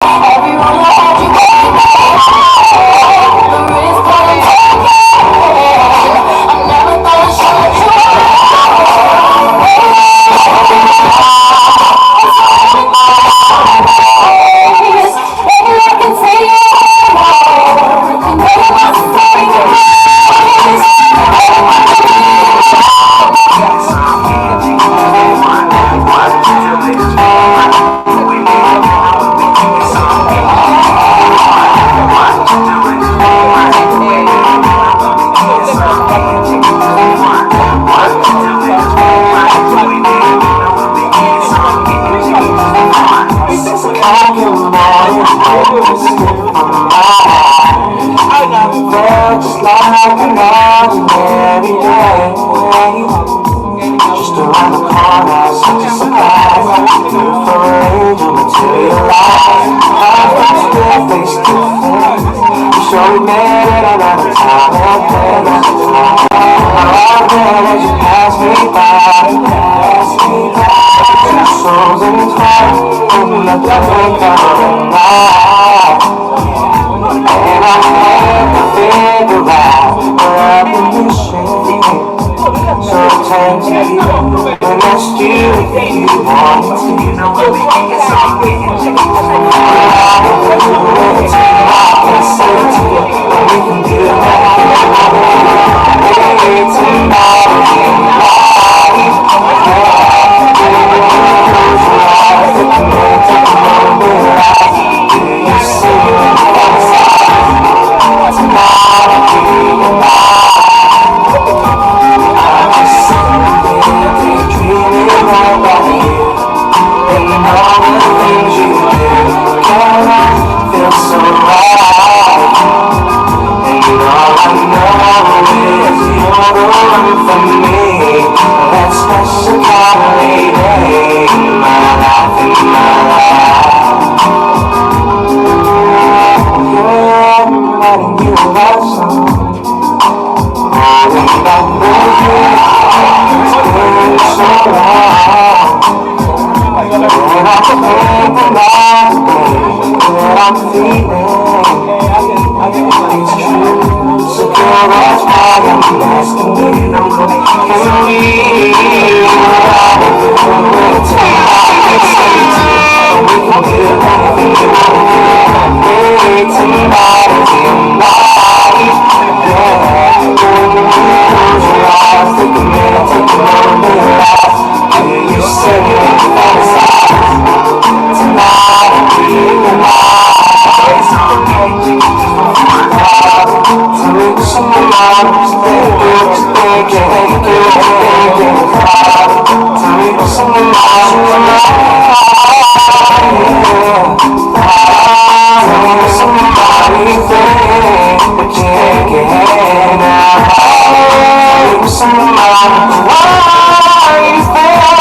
Everyone had you waiting. The risk I'm taking. I never thought I'd show you ways. Maybe I can say it all. You know you must say your ways. Just like an ordinary day, just around the corner, such a surprise. Beautiful angel materialize. Our first day face to face. You sure we made it another time and place. All day as you pass me by, two souls entwined, and let the thing come alive. And I can't figure out where I've been missing. So turn to you and ask you if you want to. You know what we can get something. I can say to you, and we can do that. Hey, tonight in life. Close your eyes, look at me, take a moment. Do you see it? Tonight in life. I'm just sitting there daydreaming about you and all the things you do. Girl, I feel so right, and all I know is you're the one for me. That special kind of lady in my life, in my life. Yeah, I'm writing you a love song. Holding back the years, it's been so long. And I can think about the way that I'm feeling. It's true, so girl, that's why I'm asking you. Can we ride it through it tonight? And we can do anything you want to do. Hey, tonight is in life. Yeah, close your eyes, take a minute, take a moment. Do you say it fantasize? Tonight will be the night. Tell me some more, just thinking. Tell me some more, tell me somebody think we can't get out. Tell me somebody why you thinking.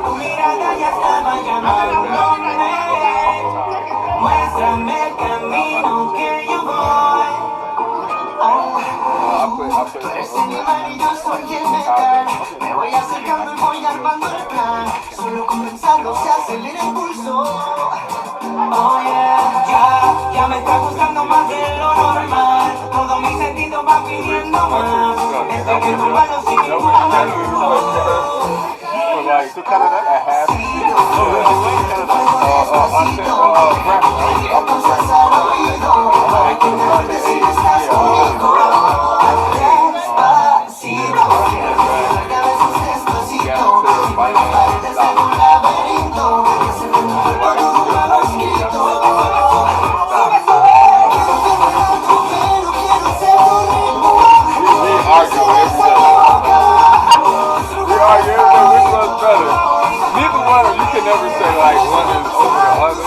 Tu mirada ya estaba llamándome. Muéstrame el camino que yo voy. Tú eres el imán y yo soy el metal. Me voy acercando y voy armando el plan. Solo con pensarlo se acelera el pulso. Oh yeah, ya me está gustando más de lo normal. Todo mi sentido va pidiendo más. Esto que tu mano sigue Like, to cut it at half. Neither one of you can never say like one is over the other. But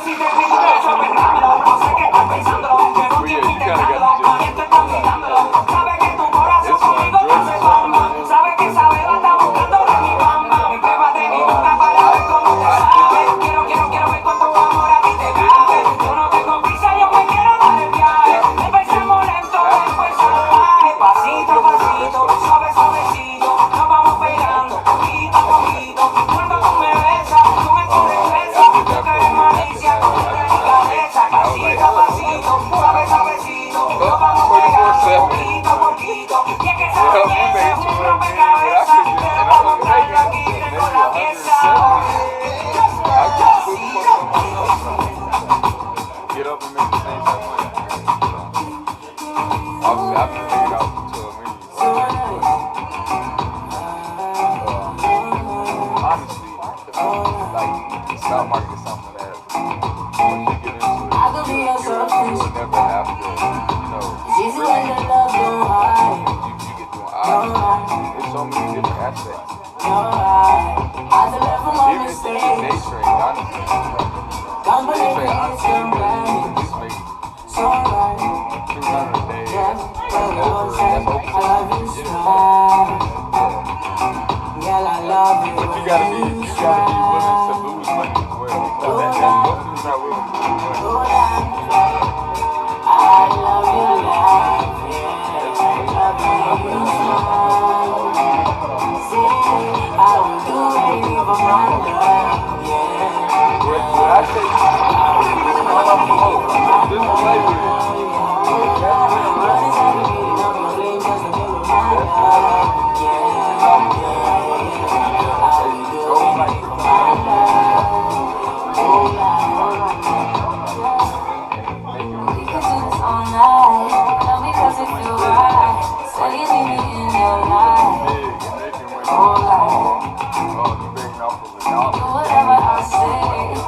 yeah, you kind of got the gist. It's get up and make the same type of money. Obviously, I've been figuring out to a million. Honestly, like, the stock market is something that once you get into it, you will never have to, really, you get doing odds. There's so many different aspects. Even if they trade, honestly. They trade, honestly, you can at least make 200 a day. That's over. But you gotta be willing to lose money as well. Most people not willing to lose money. When I say this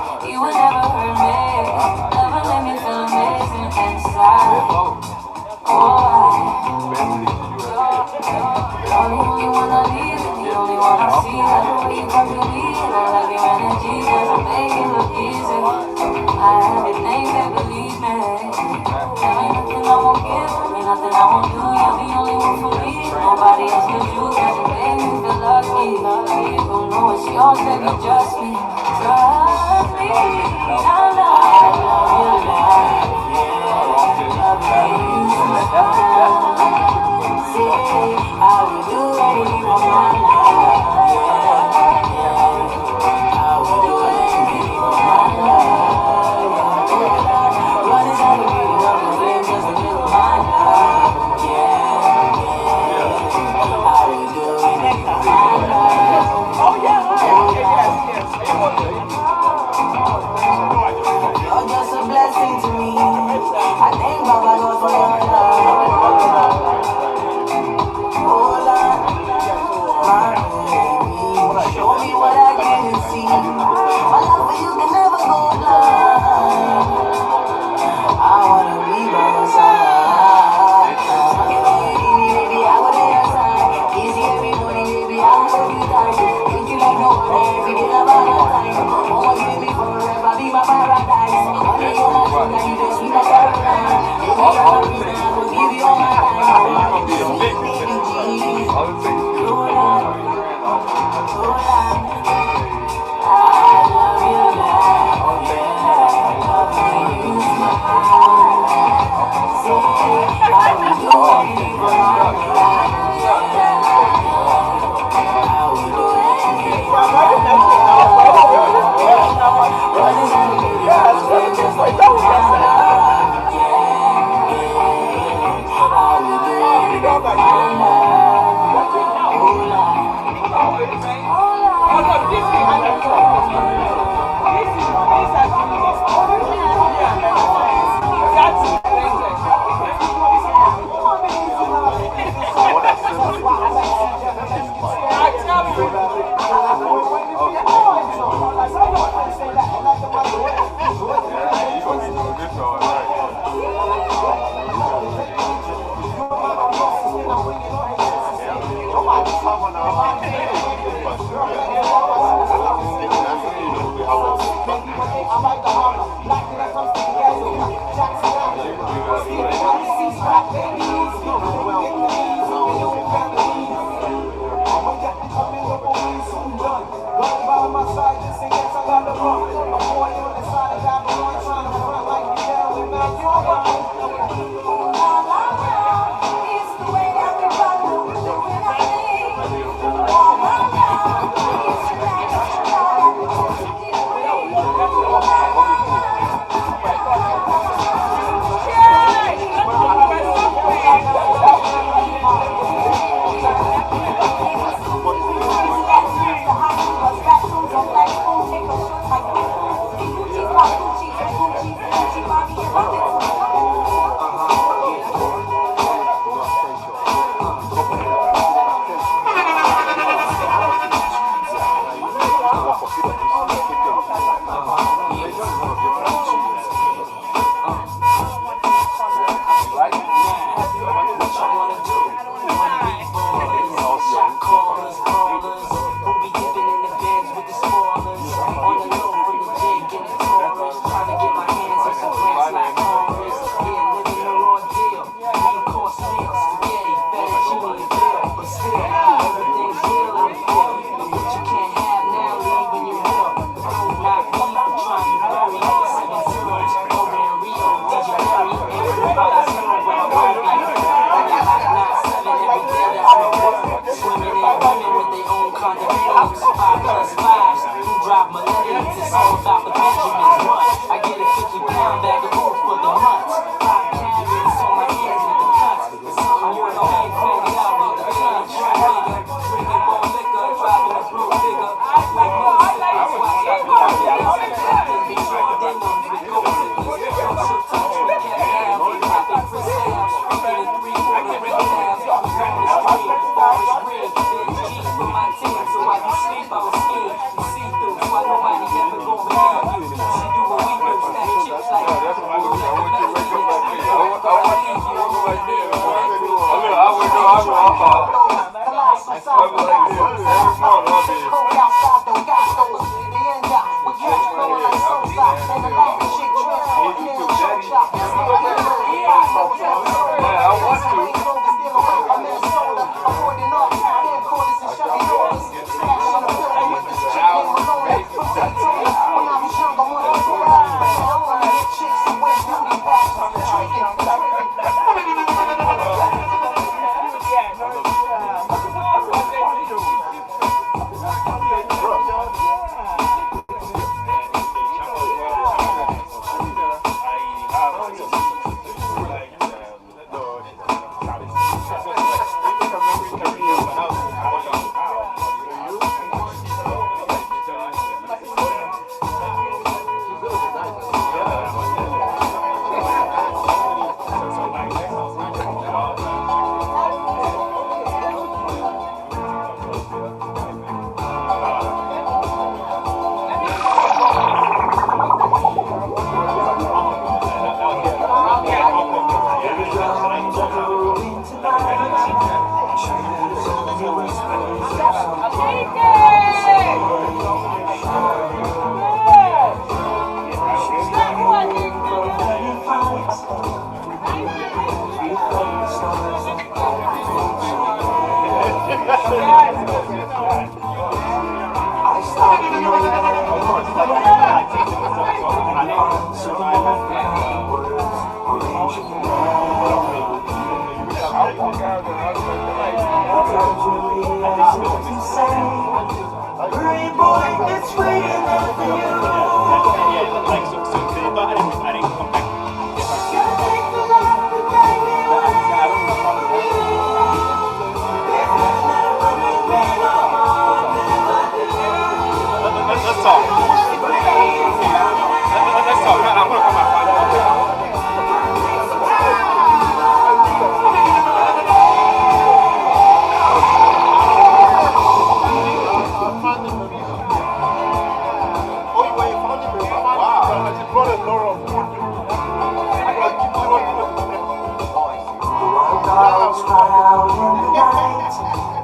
lights cry out in the night.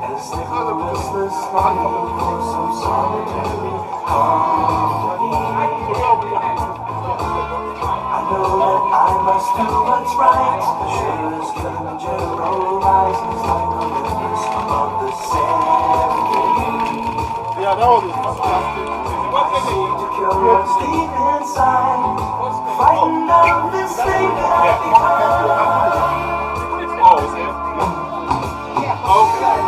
As if restless longing for some solitary harmony. I know that I must do what's right. Sure as Kilimanjaro rises like a witness above the Serengeti. Yeah, that was fantastic. I seem to cure what's deep inside, frightened of this thing that I've become. Oh, is it? Yeah. Okay.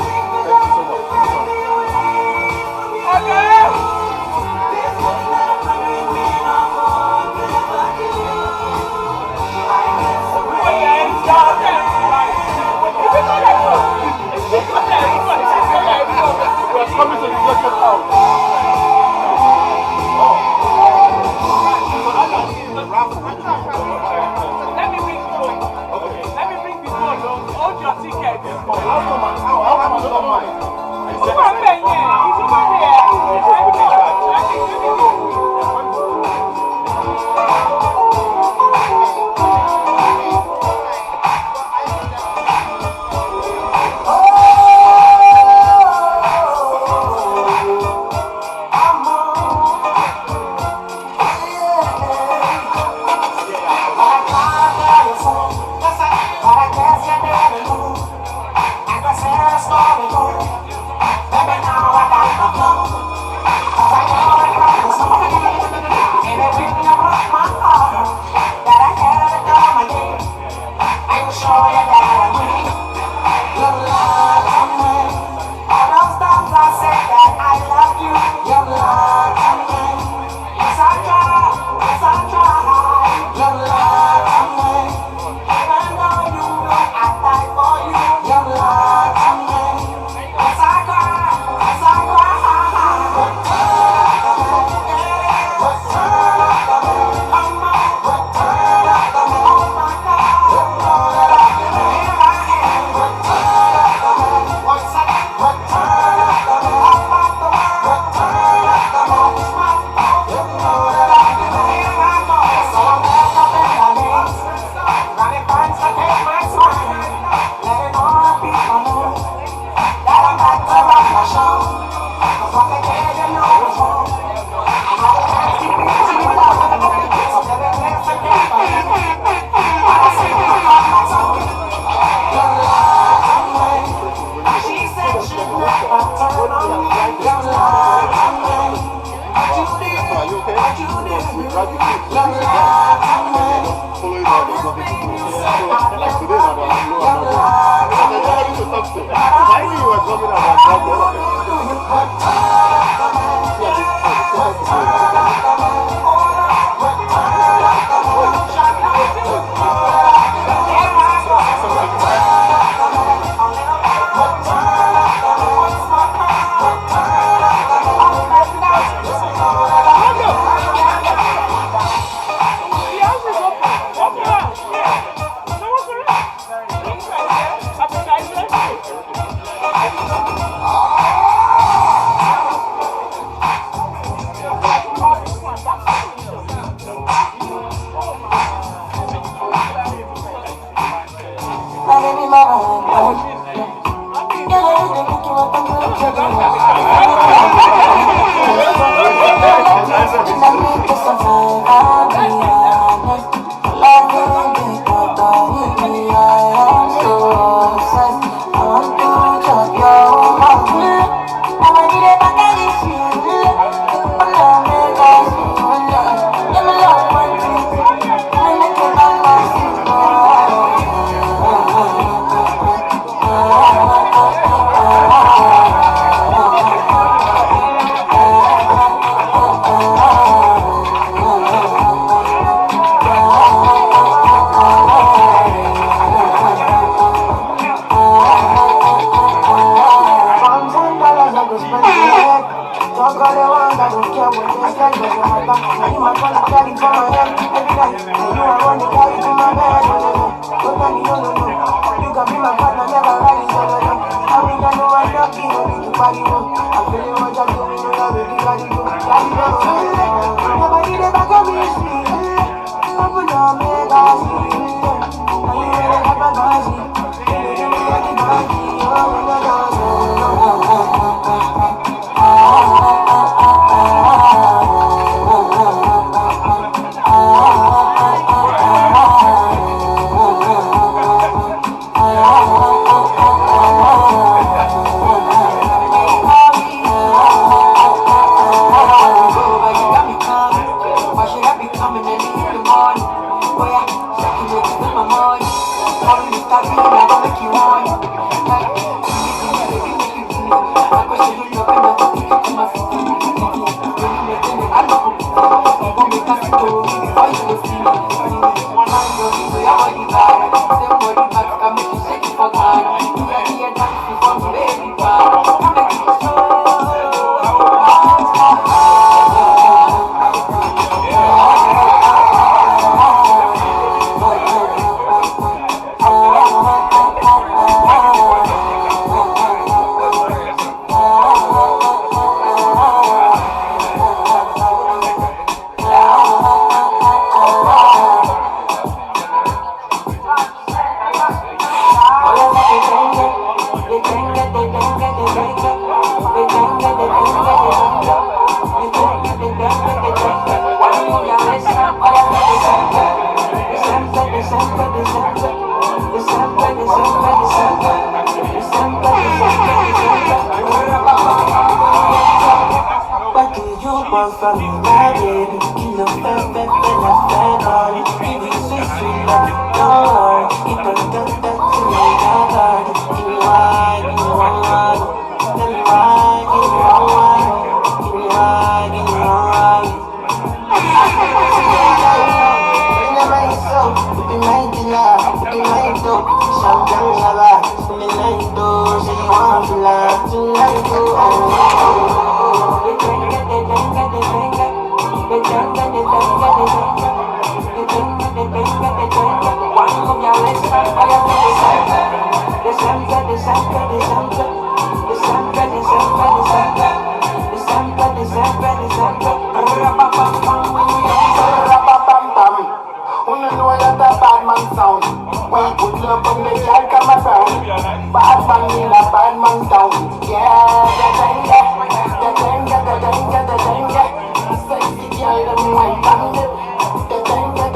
Thank you so much. We are coming to the second house. Let me bring people along. Hold your ticket. How come I don't mind? for me, my baby. Kill up, when I fell on it. Give you sweet, sweet love, don't worry. It don't do that to me, I got it. Give me wine, give me wine. Tell me why, give me wine. Give me wine, give me wine. In my soul, be my dealer, be my dope. Champion lover, be my dope. Say you want to love tonight, when you put love on the girl come around. Bad man in a bad man town. Yeah, the danger. Sexy girl, them white and dip. The danger.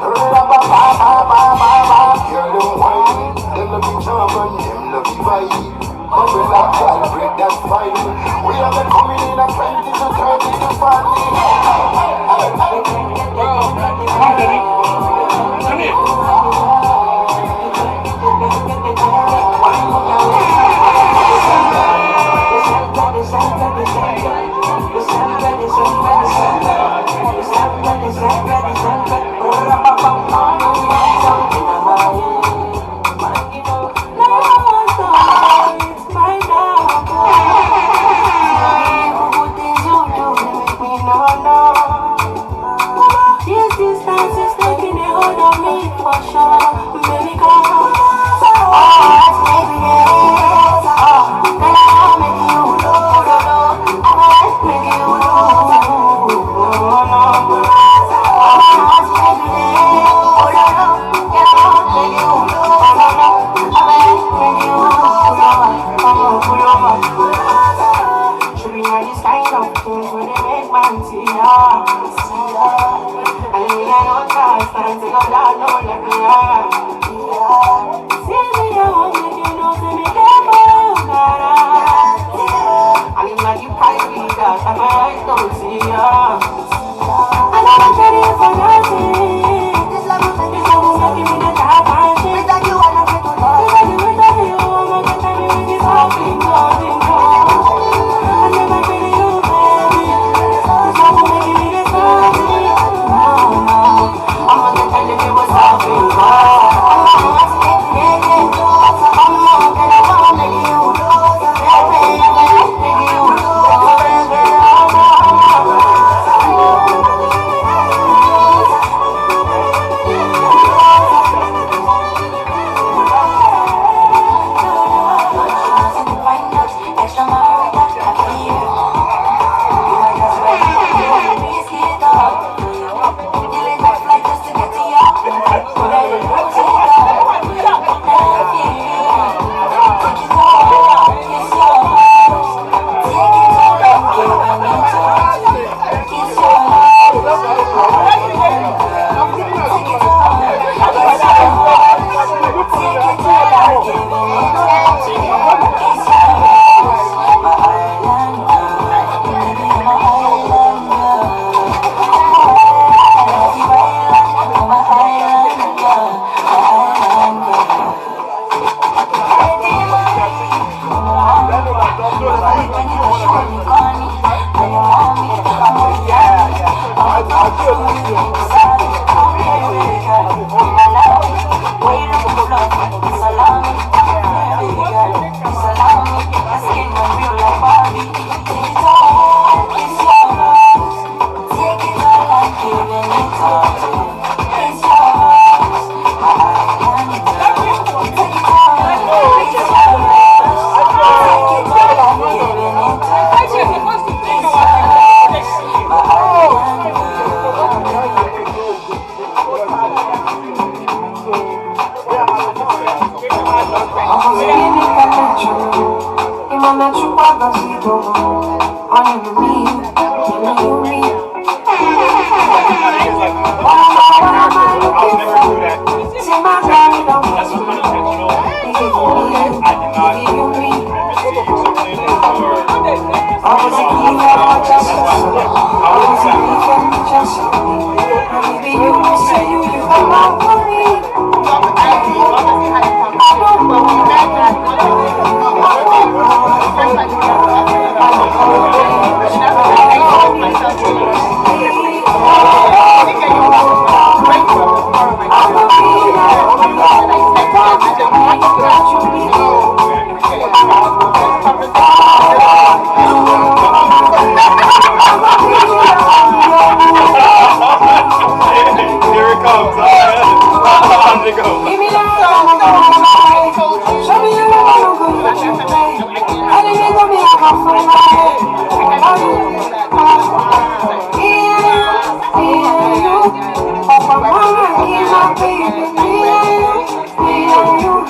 Ra-ba-ba-ba-ba-ba-ba. Girl, them white. Them looking charm and them looking vibe. Bubble up, girl, break that fine. We have been coming in at 20 to 30 to 40. Come here.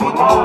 Thank you.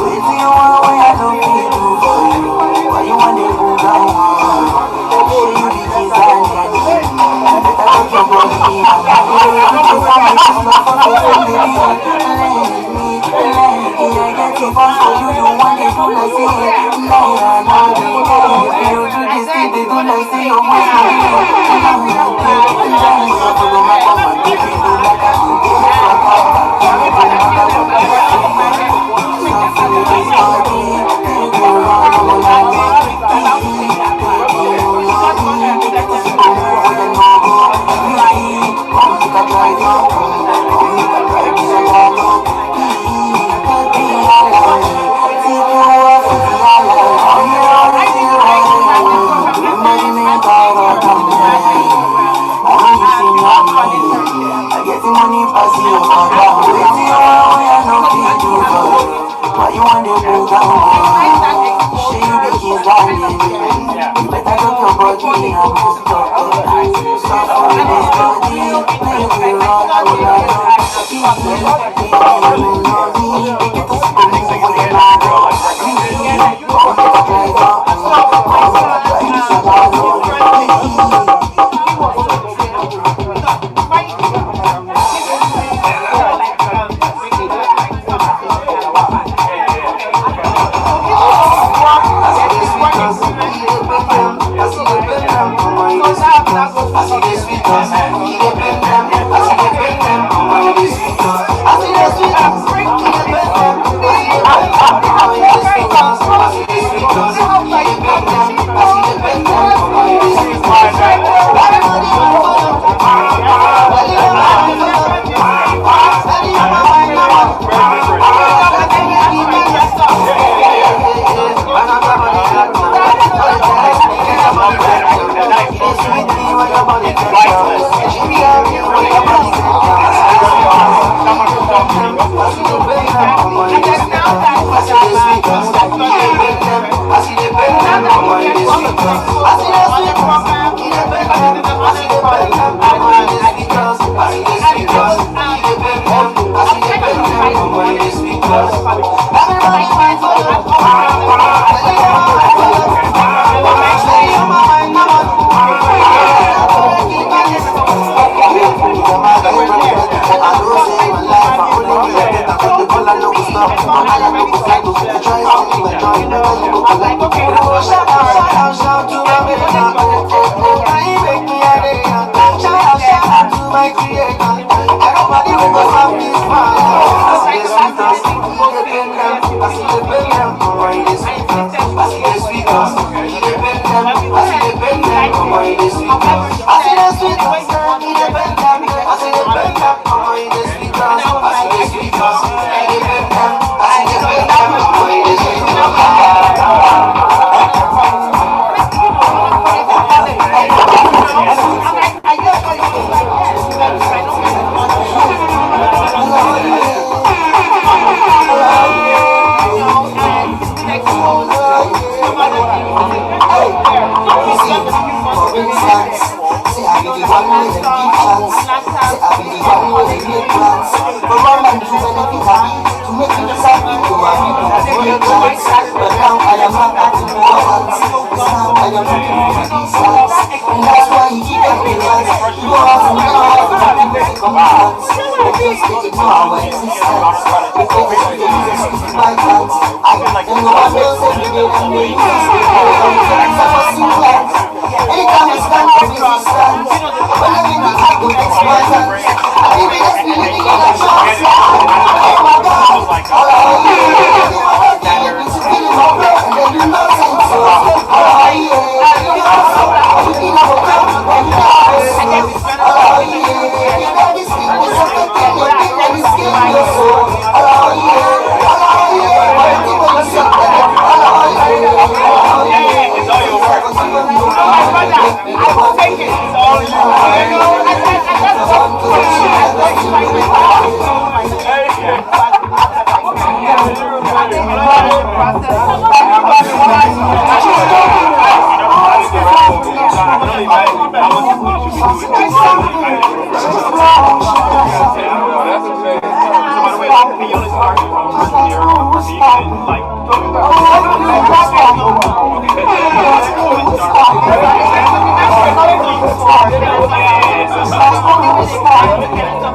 If you want, I don't feel for you.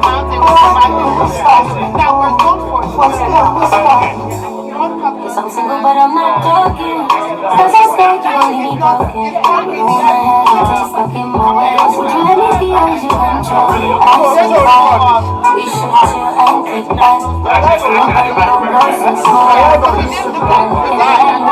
Mountain Yes, I'm single, but I'm not joking. Cause I said you only need broken. You wanna hesitate, stuck in my ways. Would you let me be yours, you control? I see that we should chill and kick back. So I'm gonna go blow some smoke. We should run in and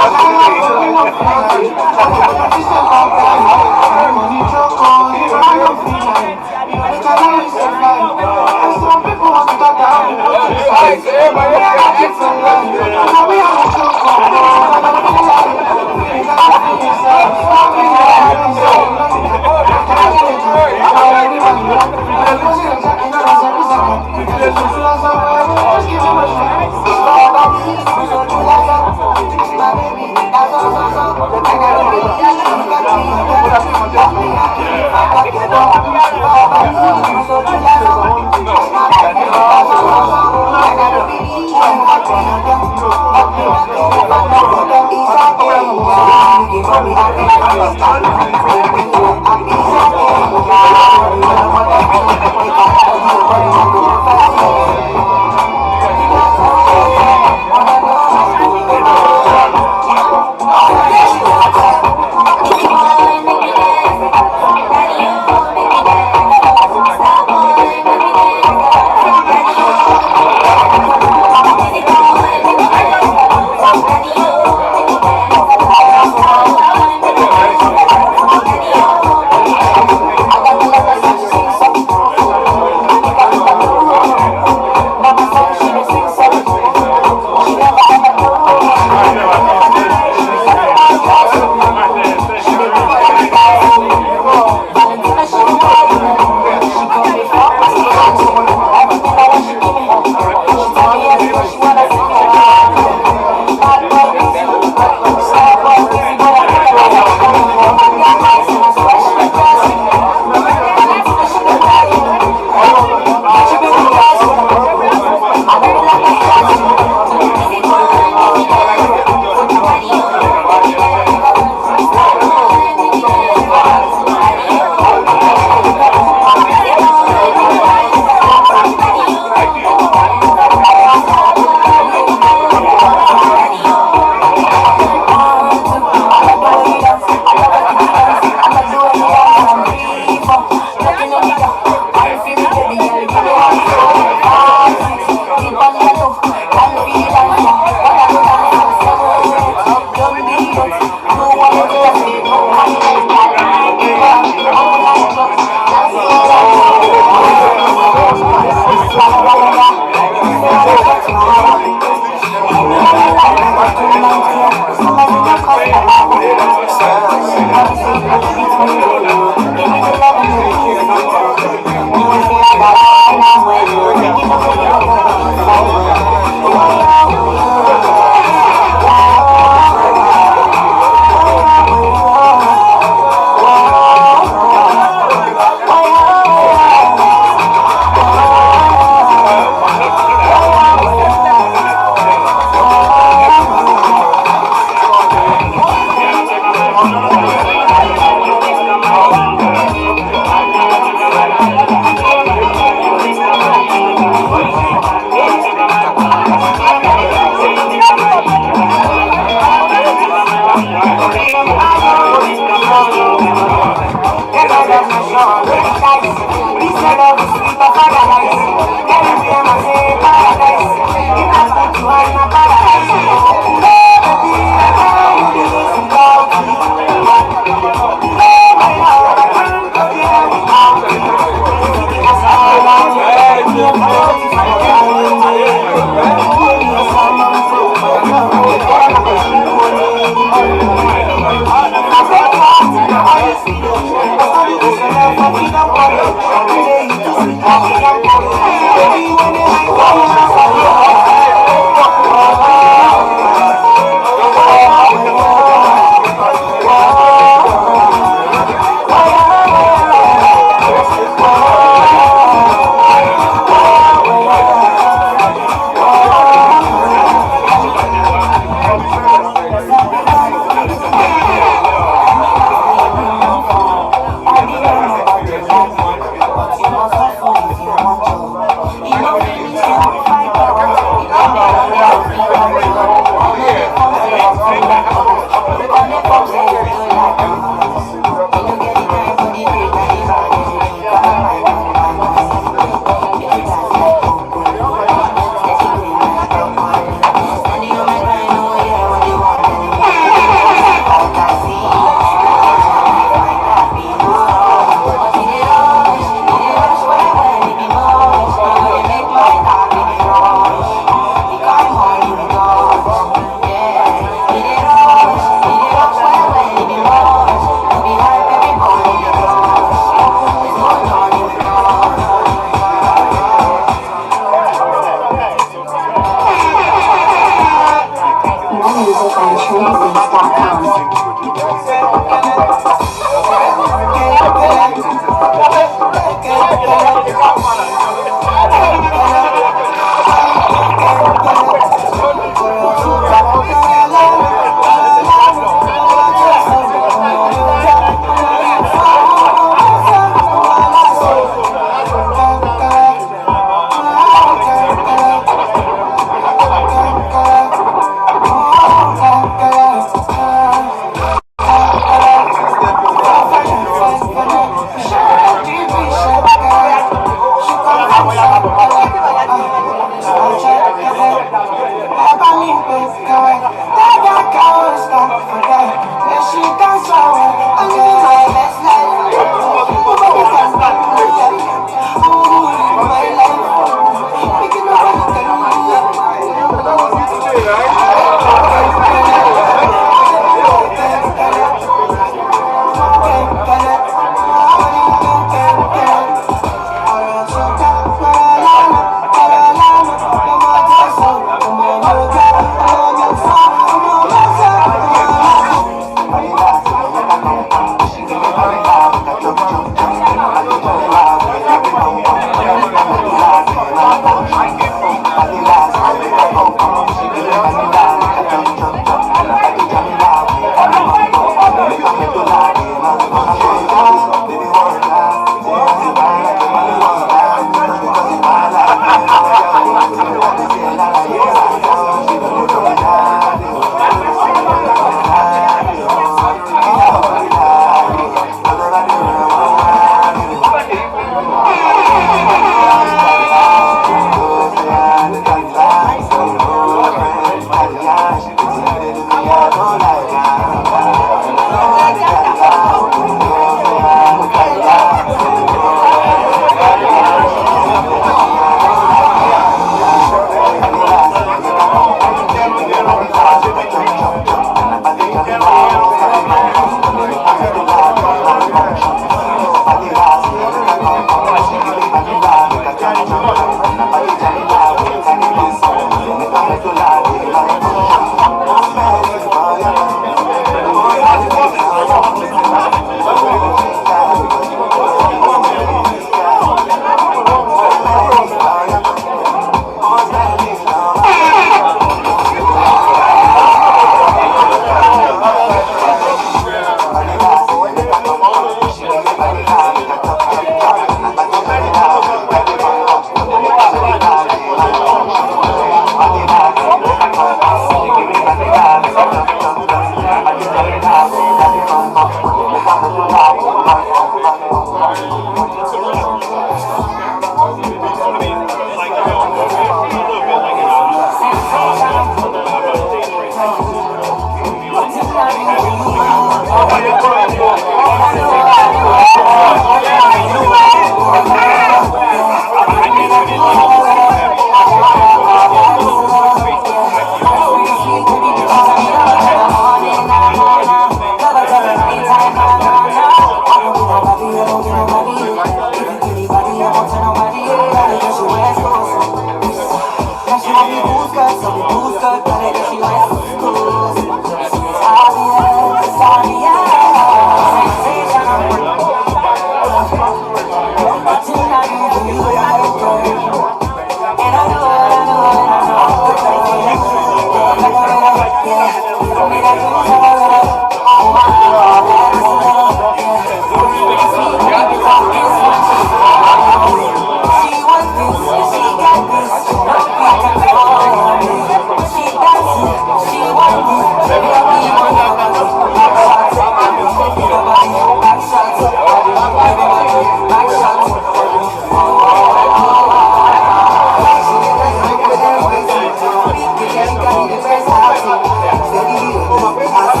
I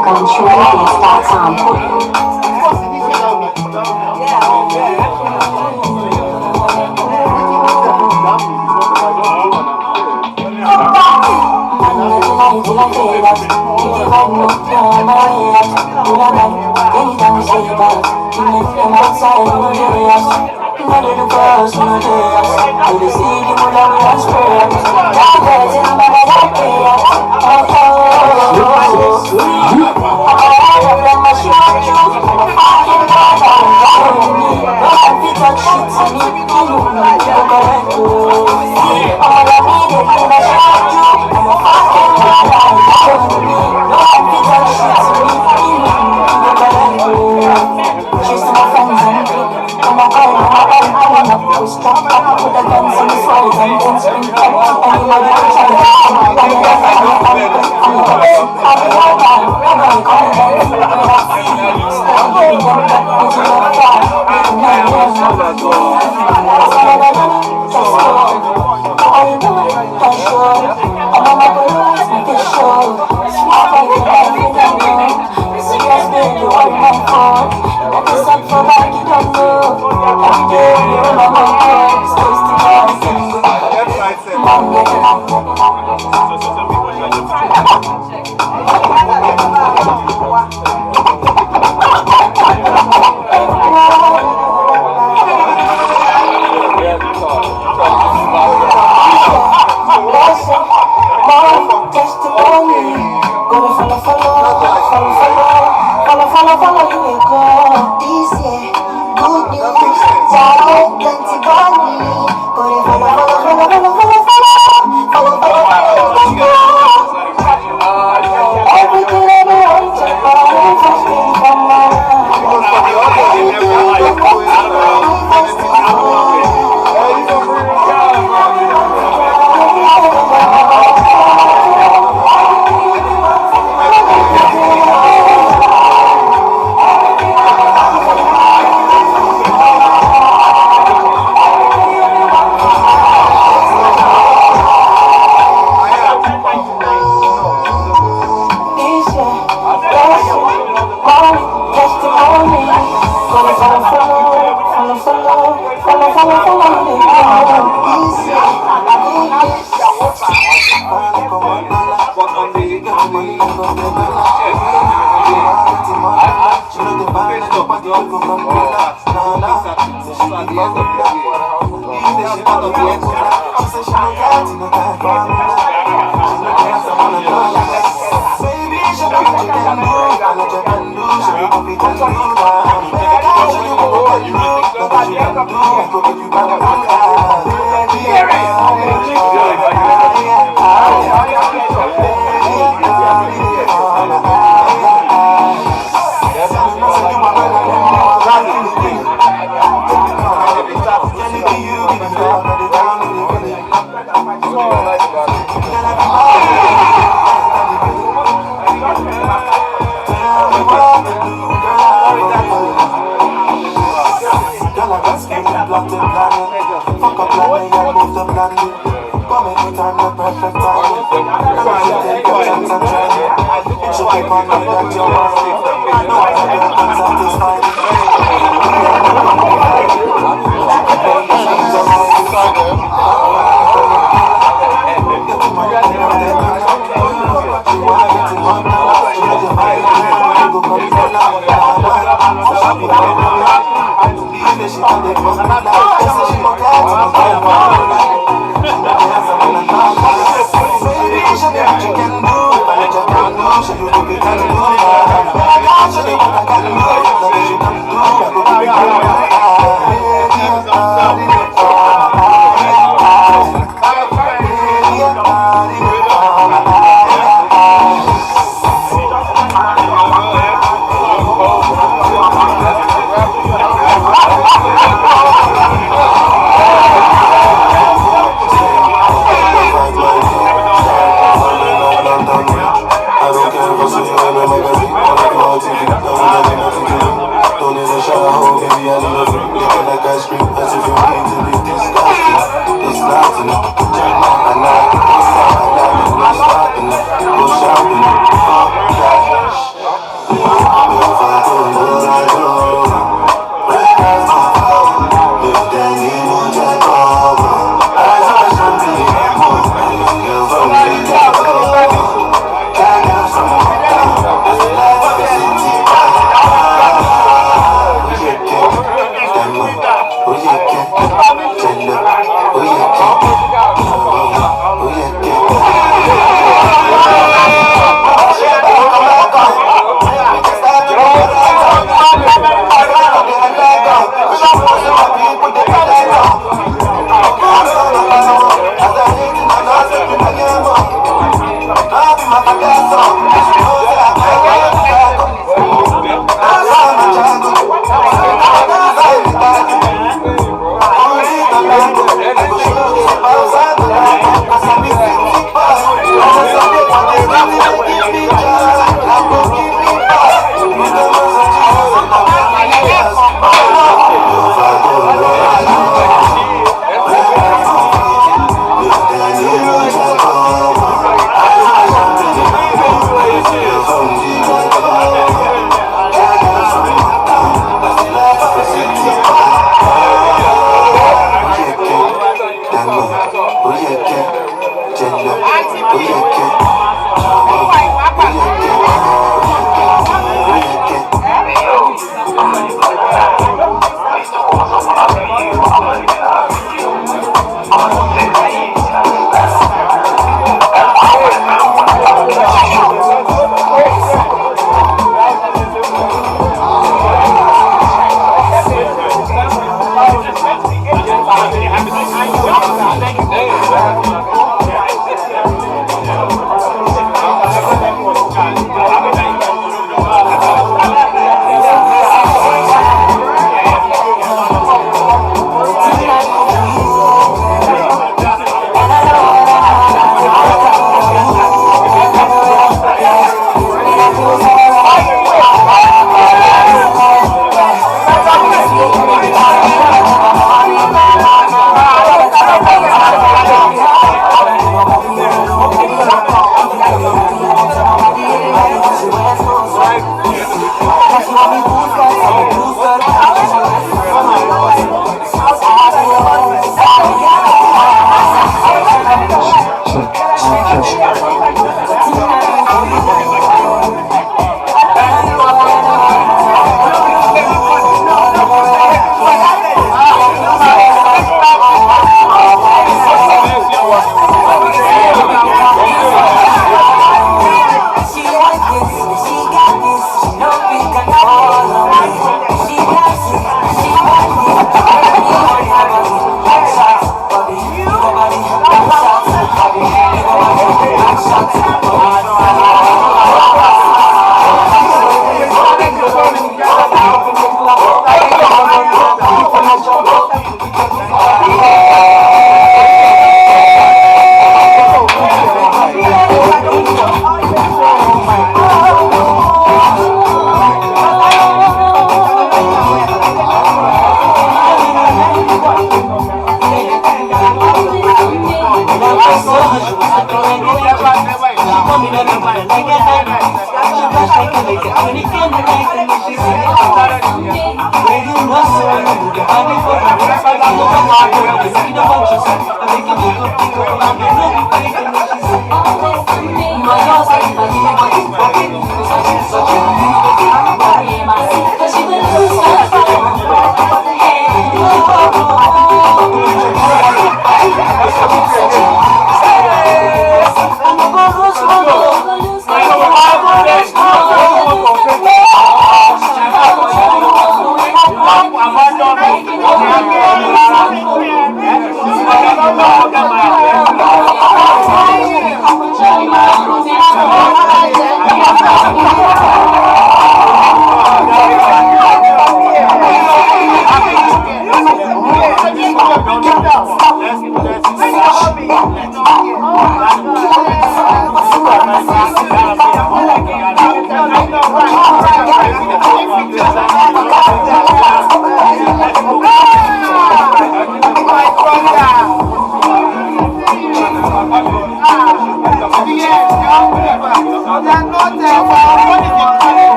Music on TrueBeats.com.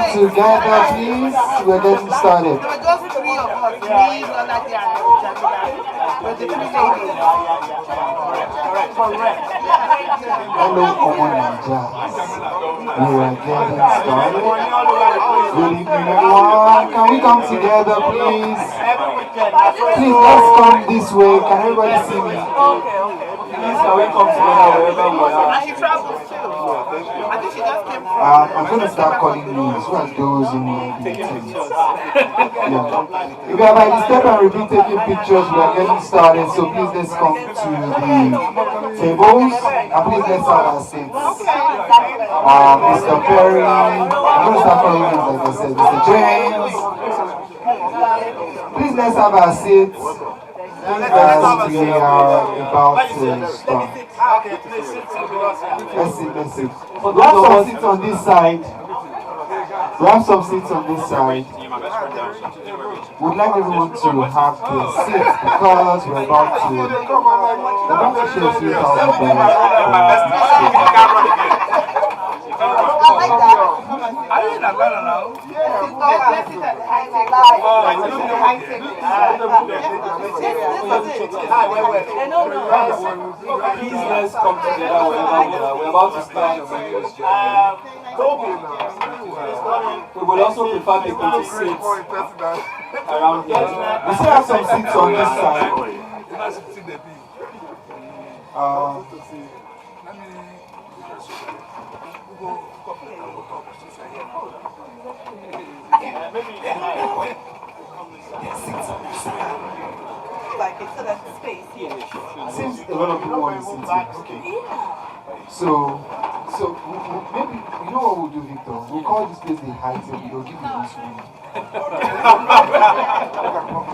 Together, please. We're getting started. Just three of us, me, Lolade, Hello, Omonja. We are getting started. Good evening, everyone. Can we come together, please? Please, let's come this way. Can everybody see me? Please, can we come together wherever we are? and she travels too. I think she just came from. I'm going to start calling names. Who are those in the tent? Yeah. If you are by the step and repeat taking pictures, we are getting started. So please, let's come to the tables. And please, let's have our seats. Mr. Perry. I'm going to start calling names, like I said. Mr. James. Please, let's have our seats. Please, we are about to start. Let's see. We have some seats on this side. We'd like everyone to have their seats because we're about to share a few thousand I like that. Are you in Atlanta now? Please let's come together. We're about to start. We will also prefer people to sit around here. We still have some seats on this side. Like it's so that space. Since a lot of people want to see it. Okay. So maybe, you know what we'll do, Victor? We'll call this place the high table. We'll give you this room.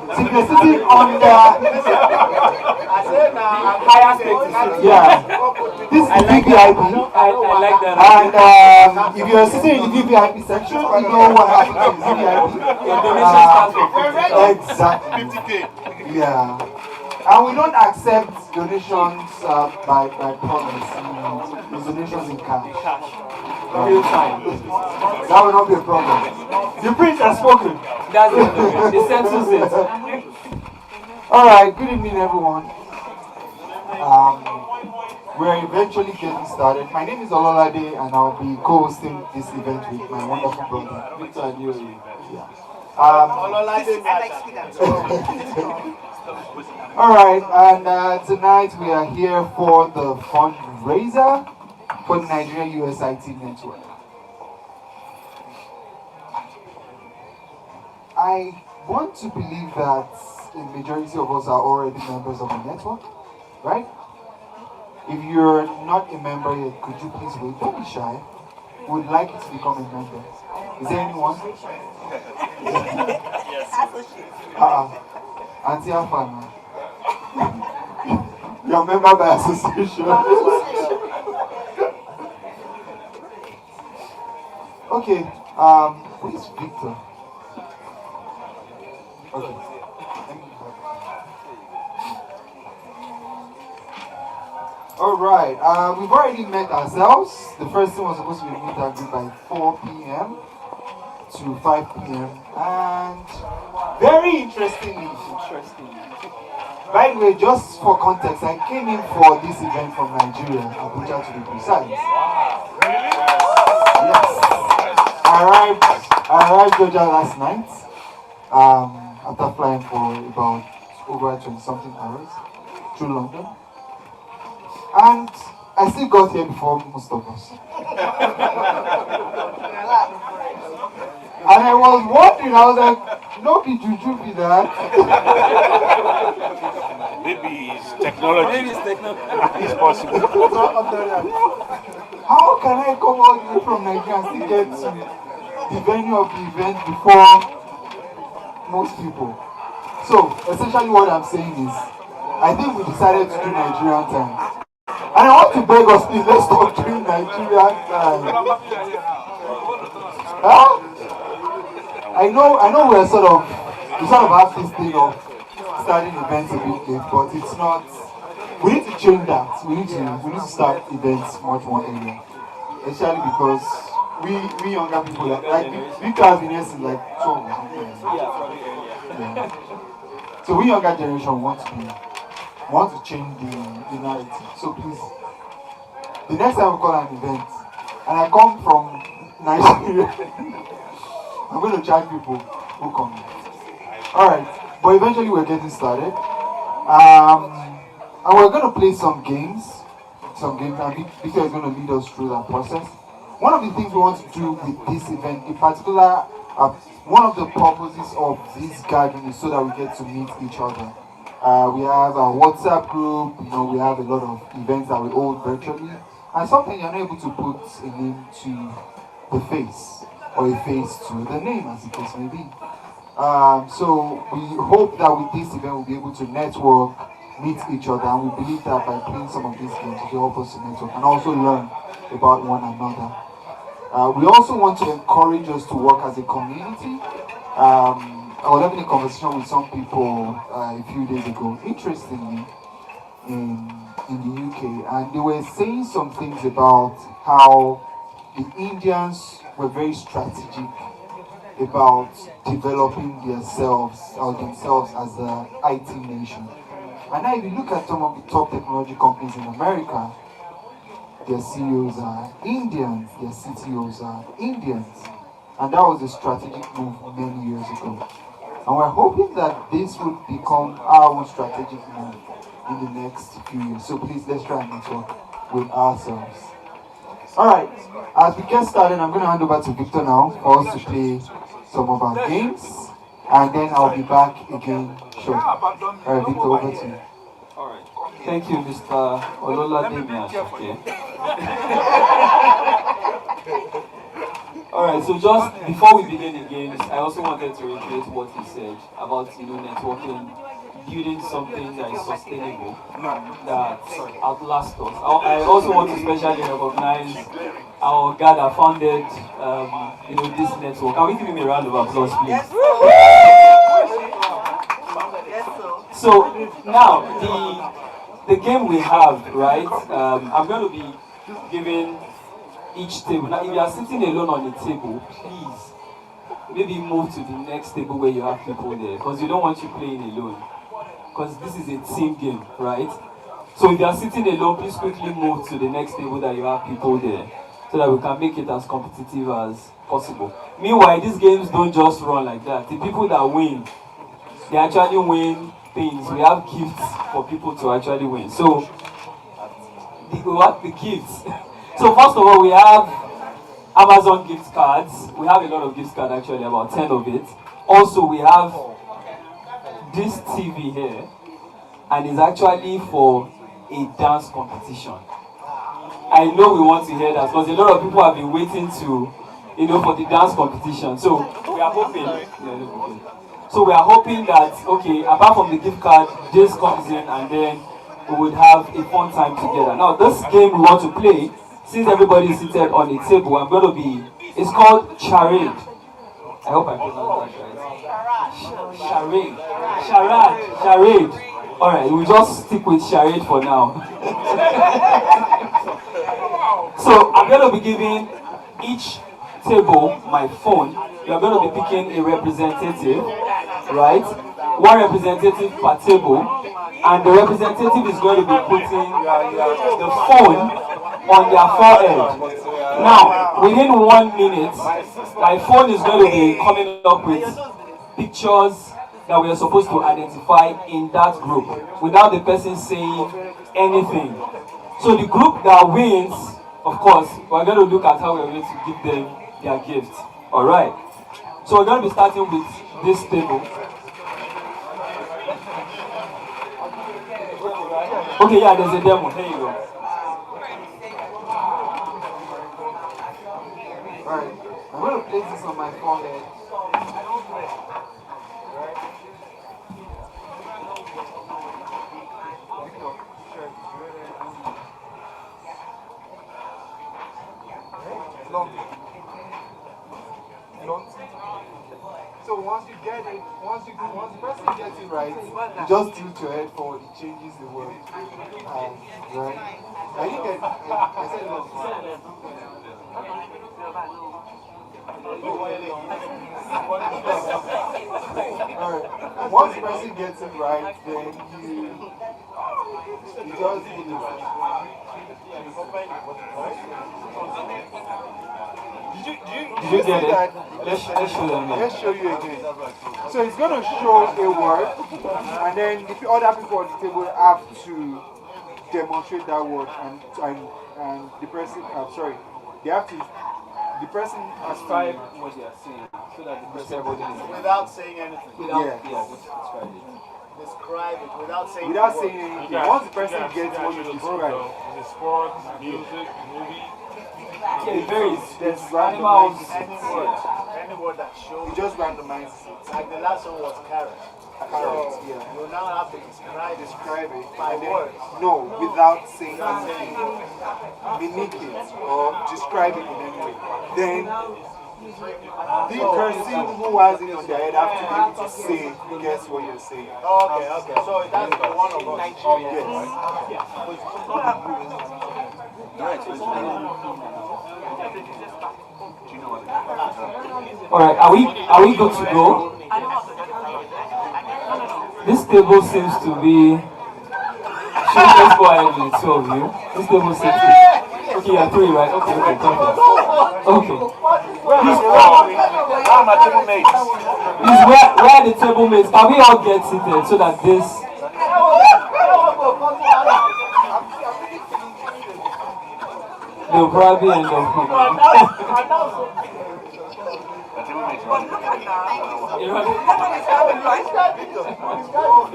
So if you're sitting on the... Yeah. This is the VVIP. I like that. And if you're sitting in the VVIP section, you know what happens in VVIP. Your donation starts from 50. Exactly. 50K. Yeah. And we don't accept donations by promise. It's donations in cash. Real time. That will not be a problem. The prince has spoken. That's it. The census it. Alright, good evening everyone. We're eventually getting started. My name is Ololade and I'll be co-hosting this event with my wonderful brother, Victor Adioye. Yeah. Alright, and tonight we are here for the fundraiser for the Nigeria USIT Network. I want to believe that a majority of us are already members of the network, right? If you're not a member yet, could you please wait? Don't be shy. Would like you to become a member. Is there anyone? Auntie Afana. You're a member by association. Okay, who is Victor? Okay. Alright, we've already met ourselves. The first thing was supposed to be meet and greet by 4 p.m. to 5 p.m. And very interestingly, by the way, just for context, I came in for this event from Nigeria, Abuja to be precise. Yes. I arrived Georgia last night, after flying for about over 20-something hours through London. And I still got here before most of us. And I was wondering, I was like, no be juju be that. Maybe it's technology. Maybe it's technology. It's possible. How can I come all the way from Nigeria and still get to the venue of the event before most people? So, essentially what I'm saying is, I think we decided to do Nigerian time. And I want to beg us, please, let's stop doing Nigerian time. Huh? I know we sort of have this thing of starting events a bit late, but it's not. We need to change that. We need to start events much more earlier, especially because we younger people like Victor has been here since like 12 or something. Yeah. So we younger generation want to change the narrative. So please, the next time we call an event, and I come from Nigeria. I'm going to charge people who come. Alright, but eventually we're getting started. And we're going to play some games. And Victor is going to lead us through that process. One of the things we want to do with this event, in particular, one of the purposes of this gathering is so that we get to meet each other. We have a WhatsApp group, we have a lot of events that we hold virtually. And something you're not able to put a name to the face, or a face to the name, as the case may be. So we hope that with this event we'll be able to network, meet each other, and we believe that by playing some of these games it will help us to network and also learn about one another. We also want to encourage us to work as a community. I was having a conversation with some people a few days ago, interestingly, in the UK, and they were saying some things about how the Indians were very strategic about developing themselves as an IT nation. And now if you look at some of the top technology companies in America, their CEOs are Indians, their CTOs are Indians. And that was a strategic move many years ago. And we're hoping that this would become our own strategic move in the next few years. So please, let's try and network with ourselves. Alright, as we get started, I'm going to hand over to Victor now for us to play some of our games. And then I'll be back again Sure. Alright, Victor, over to you. Alright. Thank you, Mr. Ololademi Ashoke. Alright, so just before we begin the games, I also wanted to reiterate what he said about networking, building something that is sustainable, that outlasts us. I also want to specially recognize our guy that founded this network. Can we give him a round of applause, please? So now the game we have, right? I'm going to be giving each table. Now, if you are sitting alone on the table, please maybe move to the next table where you have people there, because you don't want you playing alone. Because this is a team game, right? So if you are sitting alone, please quickly move to the next table that you have people there, so that we can make it as competitive as possible. Meanwhile, these games don't just run like that. The people that win, they actually win things. We have gifts for people to actually win. So, the gifts? So first of all, we have Amazon gift cards. We have a lot of gift cards actually, about 10 of it. Also, we have this TV here, and it's actually for a dance competition. I know we want to hear that because a lot of people have been waiting to, for the dance competition. So we are hoping. So we are hoping that, okay, apart from the gift card, this comes in and then we would have a fun time together. Now, this game we want to play, since everybody is seated on a table, it's called charade. I hope I pronounced that right. Charade. Alright, we'll just stick with charade for now. So, I'm going to be giving each table my phone. You're going to be picking a representative, right? One representative per table, and the representative is going to be putting the phone on their forehead. Now, within 1 minute, my phone is going to be coming up with pictures that we are supposed to identify in that group without the person saying anything. So the group that wins, of course, we're going to look at how we're going to give them their gift. Alright. So we're going to be starting with this table. Okay, yeah, there's a demo. Here you go. Alright, I'm going to place this on my forehead. So once you get it, once the person gets it right, you just tilt your head forward, it changes the word. Right? I think I said long. Alright. Once the person gets it right, then you just Did you get it? Let's show them. Let's show you again. So it's going to show a word, and then the other people on the table have to demonstrate that word, and the person, they have to, the person has to Describe what they are saying, so that the person Without saying anything. describe it. Describe it without saying anything. Once the person gets what you describe, Is it sports, music, movie? Yeah, it varies. There's animals. any word that shows. You just randomize it. Like the last one was carrot. Carrot, yeah. You now have to describe it by and then- words. No, without saying anything. Mimic it or describe it in any way. Then the person who has it on their head have to be able to say, guess what you're saying. Okay. So that's the one of us. Yes. Alright, are we good to go? This table seems to be. Let's go ahead with the two of you. This table seems to. Okay, yeah, three, right? Okay, perfect. Okay. Please, where are the table mates? Can we all get seated so that this. They'll probably end up here. My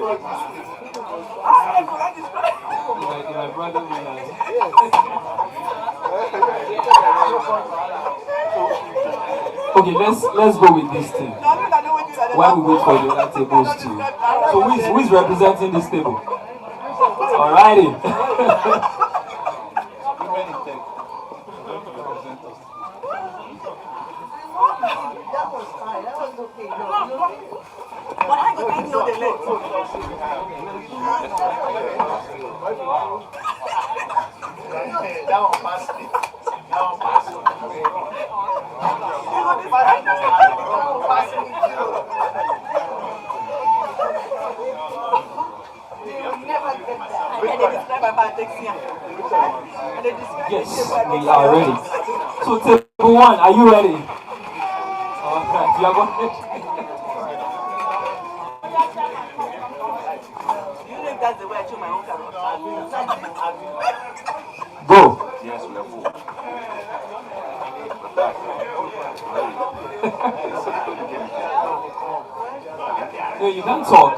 brother realized. Okay, let's go with this thing. While we wait for the other tables too. So who is representing this table? Alrighty. That one passed me. That one passed me. Yes, we are ready. So table one, are you ready? Alright, you are going. That's the way I chew my own carrot. Go. Yes, we are full. No, you can't talk.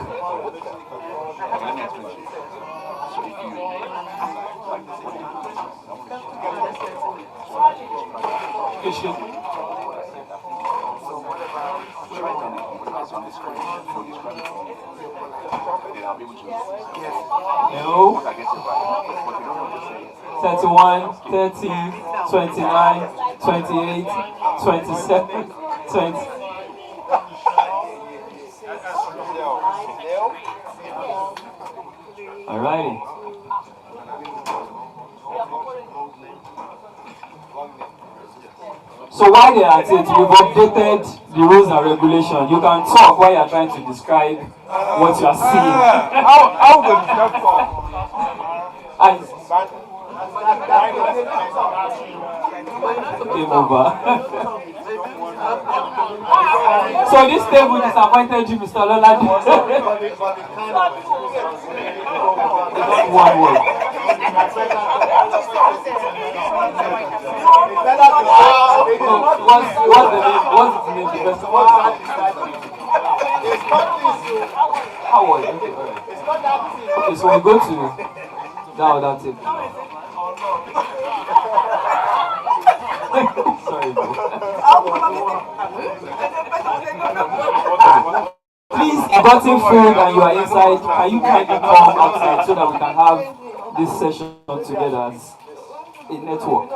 Let me explain to you. So if you like this, Question. write down the components on the screen. So describe it. Then I'll be able to. No. Once I get it right, but you don't want to say it. 31, 30, 29, 28, 27, 20. Alrighty. So while they are at it, we've updated the rules and regulations. You can talk while you are trying to describe what you are seeing. How does that talk? Game over. So this table disappointed you, Mr. Loladi. One word. What's the name? What's the name? How was it? Okay, so we go to that other table. Sorry, bro. Please, if you've gotten food and you are inside, can you kindly come outside so that we can have this session together as a network?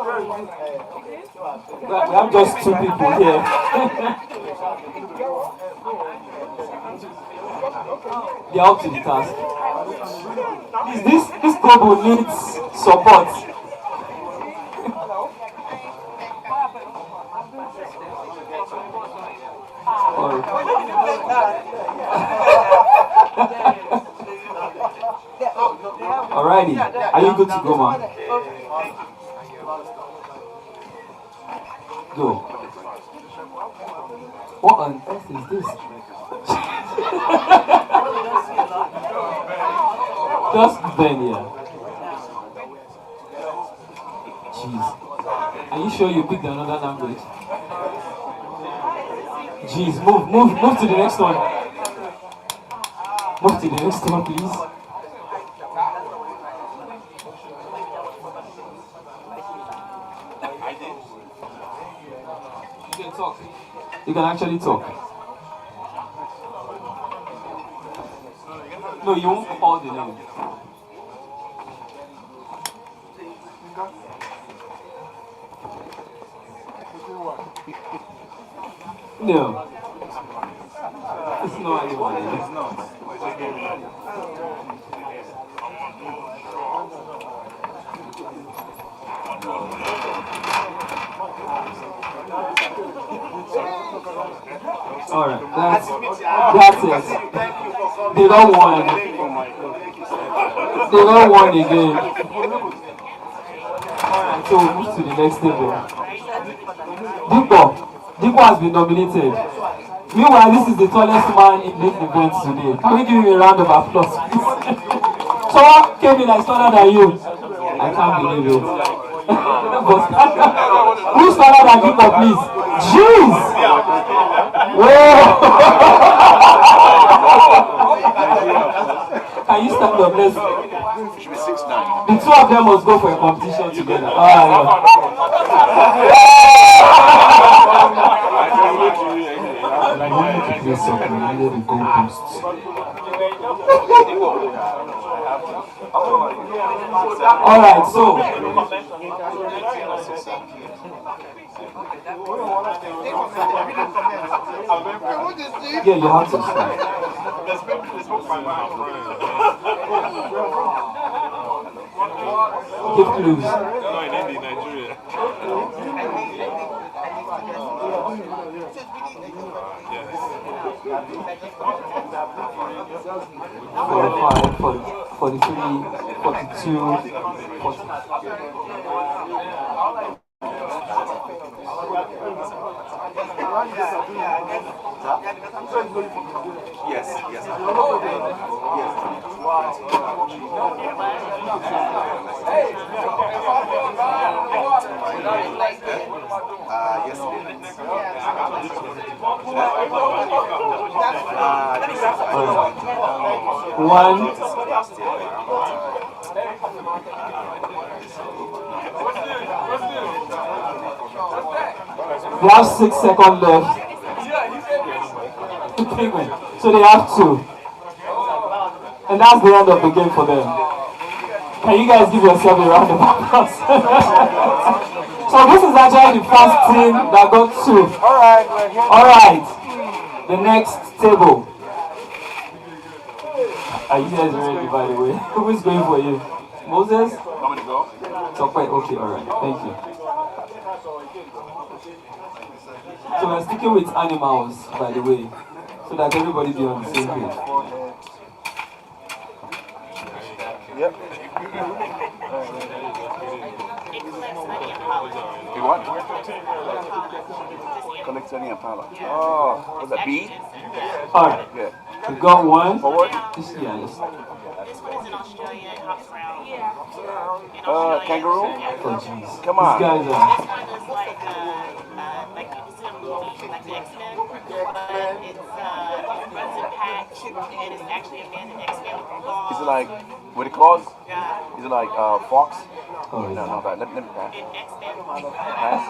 We have just two people here. They are up to the task. This table needs support. Alrighty, are you good to go, man? Go. What on earth is this? Just Ben here. Jeez. Are you sure you picked another language? Jeez, move to the next one. Move to the next one, please. You can talk. You can actually talk. No, you won't call the name. No. It's not anyone. It's not. Alright, that's it. They don't won. They don't won again. Alright, so we'll move to the next table. Dipo has been nominated. Meanwhile, this is the tallest man in this event today. Can we give him a round of applause, please? Someone came in like taller than you. I can't believe it. Who's taller than Dipo, please? Jeez! Whoa! Can you stand up? Let's. Should be 6'9". The two of them must go for a competition together. Alright, so yeah, you have to start. Give clues. Nigeria. 45, 43, 42, 40. Yes. Yes, it One. They have 6 seconds left. So they have 2. And that's the end of the game for them. Can you guys give yourself a round of applause? So this is actually the first team that got 2. Alright. The next table. Are you guys ready, by the way? Who is going for you? Moses? I'm gonna go. Okay, alright. Thank you. So we're sticking with animals, by the way, so that everybody be on the same page. Yep. You what? Collects any Impala. Oh, was that bee? Alright, Yeah. we got one. Forward? Yes. This one is in Australia. It hops around. Kangaroo? Oh jeez. Come These on. guys This are. one is like you see a movie, like the X-Men, but it runs in packs, and it's actually a man in X-Men with claws. Is it like, with the claws? Yeah. Is it like fox? Oh, No, let me pass. In X-Men. Pass?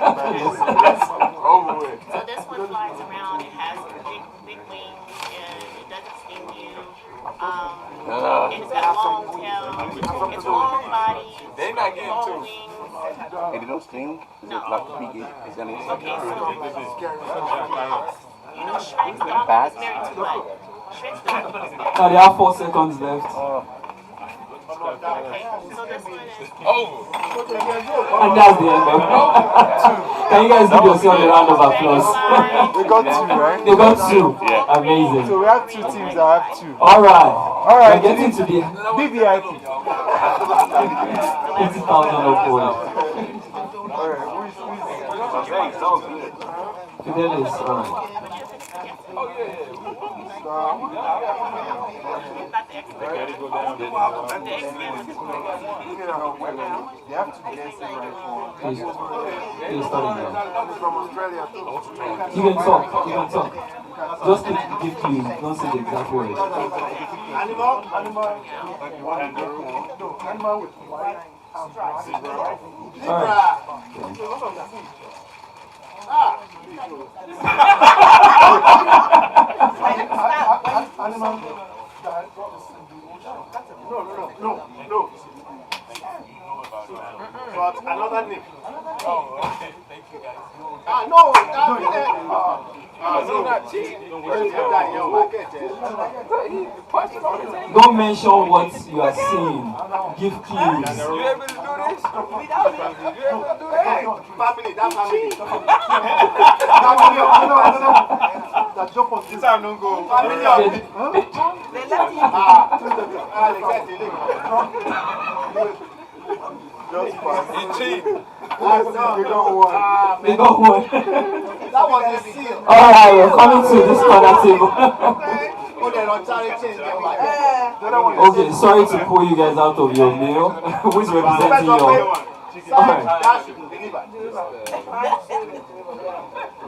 So this one flies around. It has big wings, and it doesn't sting you. And it's got a long tail. It's long body. They not getting long two. wings. And they don't sting? Is it like piggy? Is that it? Okay, so you know Shrek's dog Bats? is married to what? Shrek's dog is married. Now they have 4 seconds left. Okay, so this one is. And that's the end of it. Can you guys give yourself a round of applause? We got 2, right? They got 2. Yeah. Amazing. So we have 2 teams that have 2. Alright. Alright, We're getting to the BVIP. 50,000 upward. Fidelis, alright. They have to guess it right for. Please starting now. You can talk. Just give clues, don't say the exact word. Animal with white. Alright. Animal. No. But another name. Oh, okay. Thank you guys. No, Don't mention what you are saying. Give clues. You able to do this? You able to do that? Family. That jump on this time don't go. Family. Just pass. You cheat. They got one. They got one. That was a seal. Alright, we're coming to this corner table. Okay, sorry to pull you guys out of your meal. Who's representing you? Alright.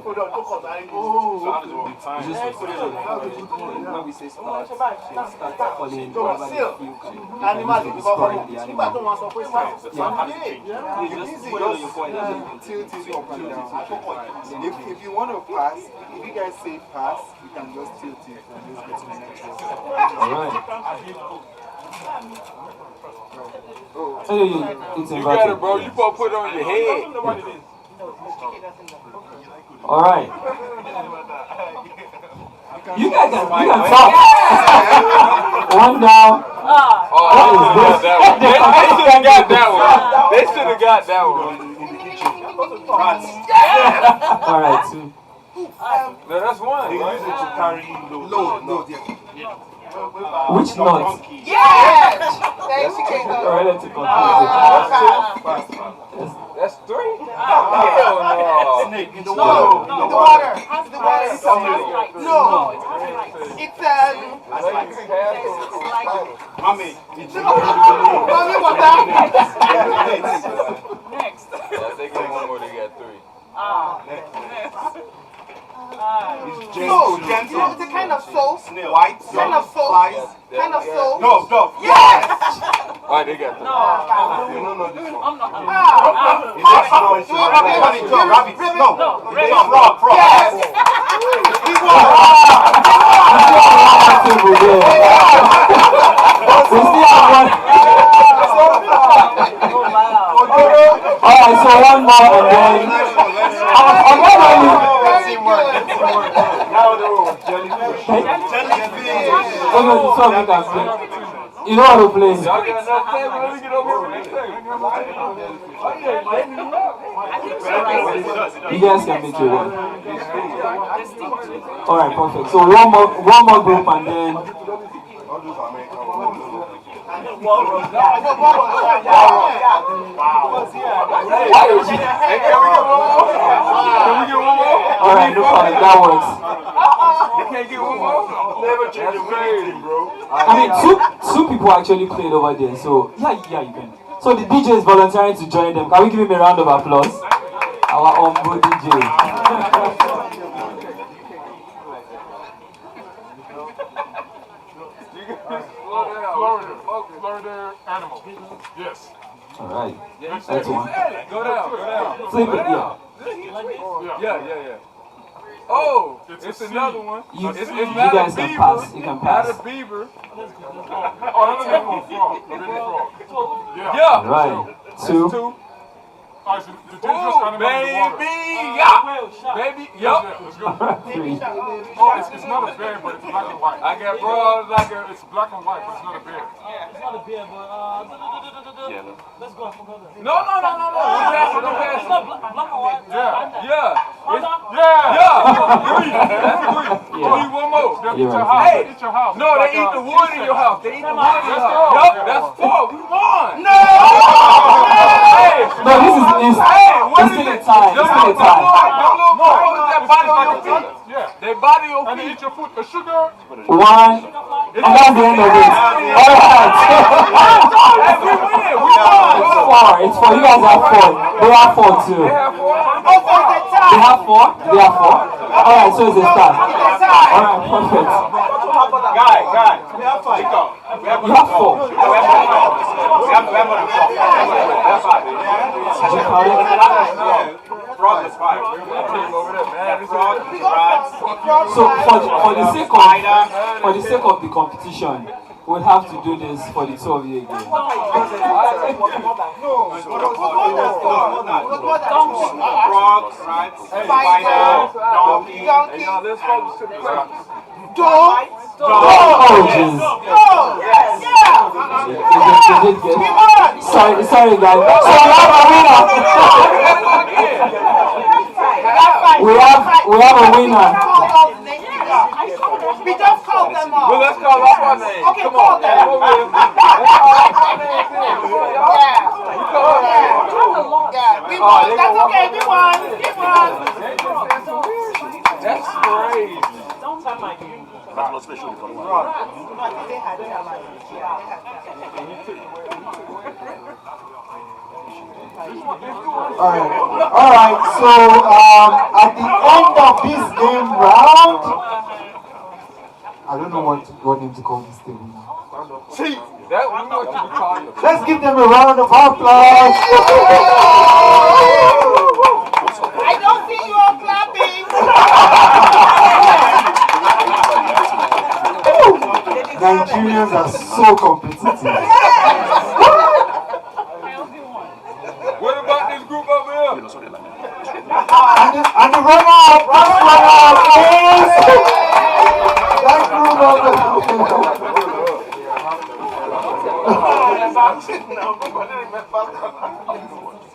You just put it on the phone. When we say start, start calling whatever you feel. You can use the story the animal. Yeah. You just put it on your phone and Tilt it up and down. If you want to pass, if you guys say pass, you can just tilt it and just go to the next one. Alright. It's You got it, bro. You supposed to put it on your head. Alright. You guys can talk. One down. Oh, that one. They should have got that one. They should have got that one. Alright, two. No, that's one. They use it to carry load. Which knot? Yes! Alright, let's continue. That's three? Hell no. Snake in the No, in the water. It's the water. No. It's Mommy. Mommy, what that? Next. Yeah, they get one more, they got three. Soap. It's a kind of soap. White. Kind of soap. Kind of soap. Dove. Yes! Alright, they got three. No, this one. Rabbit. No. Frog. Yes! He won. We still have one. Alright, so one more and then you know how to play. Y'all got enough table, let me get over here for next table. You guys can make your one. Alright, perfect. So one more group and then alright, no problem, that works. You can't get one more? Never change the crazy, bro. I mean, two people actually played over there, so yeah, you can. So the DJ is volunteering to join them. Can we give him a round of applause? Our humble DJ. Florida animal. Yes. Alright, that's one. Go down. Flip it, yeah. Yeah. Oh, it's another one. You It's guys not a can beaver. pass. You can Not pass. a beaver. Oh, that's a frog. Yeah. Yeah. Right. Two. Two. Alright, so the dangerous Ooh, animal in the water. baby, yeah. Baby, yup. Let's go. Three. Oh, it's not a bear, but it's black and white. I got bros like a. It's black and white, but it's not a bear. It's not a beer, but let's go. I forgot that. No. Don't pass it. It's not black and white. Yeah. Panda? Yeah. Three. That's three. Yeah. Need one more. They'll eat You're your right. house. Hey. They eat your house. No, they eat the wood in your house. They eat the wood in your house. go. Yup, that's four. We won. No! Hey. No, this is Hey, what it's is still a it? tie. It's still a tie. That body on your feet. Yeah. They body on And they feet. eat your food. The sugar. One, and that's the end of it. Alright. Hey, we win. We won. It's four. It's four. You guys have four. They have four too. They have four. They have four? They have four? Alright, so it's a start. Alright, perfect. Guy. We have five. You have four. Did you count it? Frog is five. So for the sake of the competition, we'll have to do this for the two of you again. Frog, rats, spider, donkey. Hey, y'all, let's focus to the crowd. Oh jeez. Sorry guys. So we have a winner. We just called them all. Well, let's call off our name. Okay, Come call on. them. Come over here. Let's call off our names then. Come on, y'all. Yeah. You come over here. Yeah, we won. That's okay. We won. That's crazy. Don't tell my you. If you want Alright, so at the end of this game round, I don't know what name to call this table now. See, that we want you to call it. Let's give them a round of applause. I don't see you all clapping. Nigerians are so competitive. What about this group over here? And the runner-up is that group over there.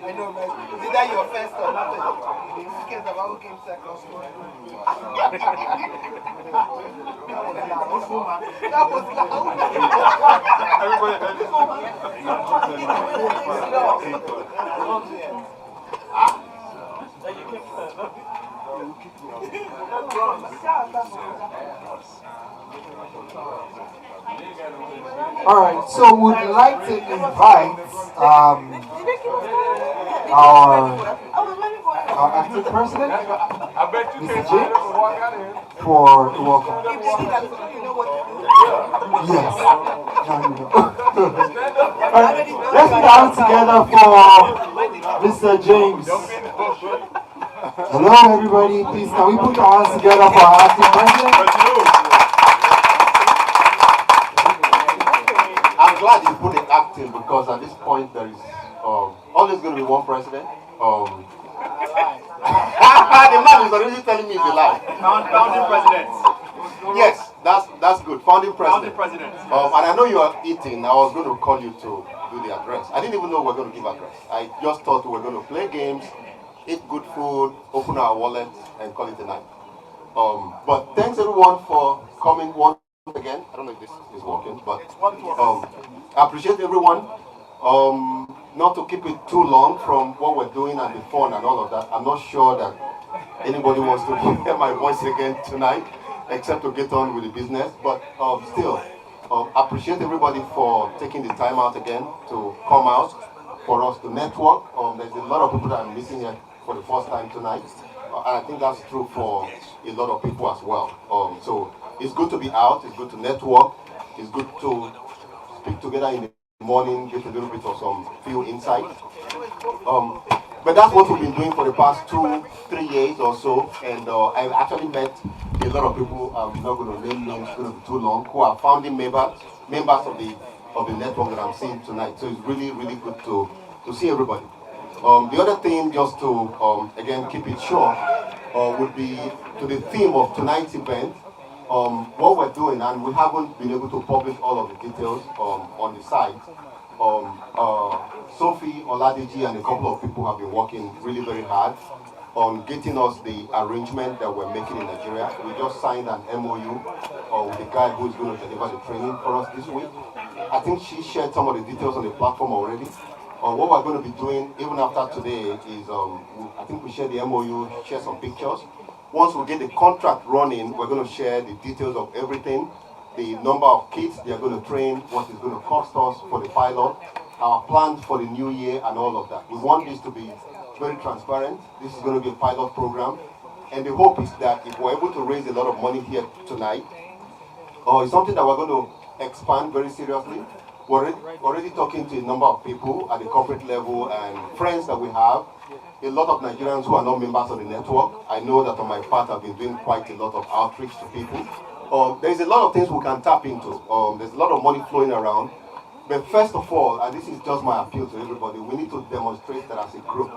I know, man. Is that your first or nothing? Who cares about who came second? That was loud. Alright, so we'd like to invite our acting president, I bet you Mr. can't James, walk out of here. for the welcome. Yes, now you know. Alright, let's put our hands together for Mr. James. Hello everybody, please can we put our hands together for our acting president? I'm glad you put it acting because at this point there is always going to be one president. The man is already telling me it's a lie. Founding president. Yes, that's good. Founding president. Founding president. And I know you are eating. I was going to call you to do the address. I didn't even know we were going to give address. I just thought we were going to play games, eat good food, open our wallet, and call it a night. But thanks everyone for coming once again. I don't know if this is working, but I appreciate everyone. Not to keep it too long from what we're doing and the fun and all of that. I'm not sure that anybody wants to hear my voice again tonight, except to get on with the business. But still, appreciate everybody for taking the time out again to come out for us to network. There's a lot of people that I'm meeting here for the first time tonight. And I think that's true for a lot of people as well. So it's good to be out, it's good to network, it's good to speak together in the morning, get a little bit of some few insights. But that's what we've been doing for the past 2-3 years or so. And I've actually met a lot of people, I'm not going to name names, it's going to be too long, who are founding members of the network that I'm seeing tonight. So it's really, really good to see everybody. The other thing, just to, again, keep it short, would be to the theme of tonight's event. What we're doing, and we haven't been able to publish all of the details on the site. Sophie, Oladeji, and a couple of people have been working really very hard on getting us the arrangement that we're making in Nigeria. We just signed an MOU with the guy who is going to deliver the training for us this week. I think she shared some of the details on the platform already. What we're going to be doing, even after today, is I think we share the MOU, share some pictures. Once we get the contract running, we're going to share the details of everything, the number of kids they are going to train, what it's going to cost us for the pilot, our plans for the new year, and all of that. We want this to be very transparent. This is going to be a pilot program. And the hope is that if we're able to raise a lot of money here tonight, it's something that we're going to expand very seriously. We're already talking to a number of people at the corporate level and friends that we have. A lot of Nigerians who are not members of the network. I know that on my part I've been doing quite a lot of outreach to people. There's a lot of things we can tap into. There's a lot of money flowing around. But first of all, and this is just my appeal to everybody, we need to demonstrate that as a group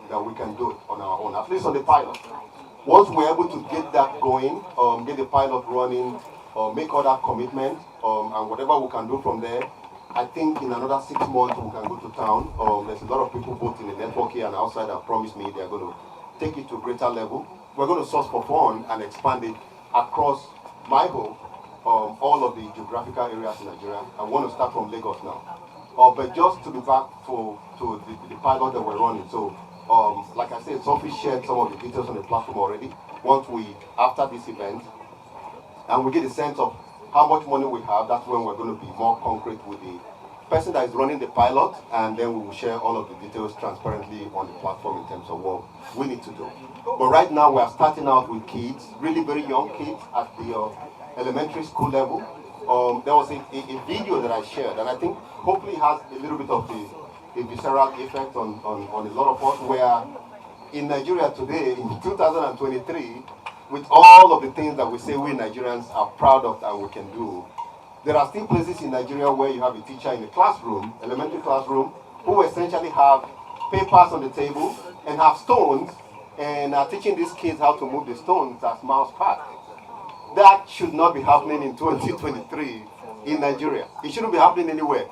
that we can do it on our own, at least on the pilot. Once we're able to get that going, get the pilot running, make other commitments, and whatever we can do from there, I think in another 6 months we can go to town. There's a lot of people both in the network here and outside that promised me they're going to take it to a greater level. We're going to source for fund and expand it across my hope, all of the geographical areas in Nigeria. I want to start from Lagos now. But just to be back to the pilot that we're running. So, like I said, Sophie shared some of the details on the platform already. Once after this event, and we get a sense of how much money we have, that's when we're going to be more concrete with the person that is running the pilot, and then we will share all of the details transparently on the platform in terms of what we need to do. But right now we are starting out with kids, really very young kids at the elementary school level. There was a video that I shared, and I think hopefully has a little bit of a visceral effect on a lot of us, where in Nigeria today, in 2023, with all of the things that we say we Nigerians are proud of and we can do, there are still places in Nigeria where you have a teacher in the classroom, elementary classroom, who essentially have papers on the table and have stones and are teaching these kids how to move the stones as mouse pad. That should not be happening in 2023 in Nigeria. It shouldn't be happening anywhere,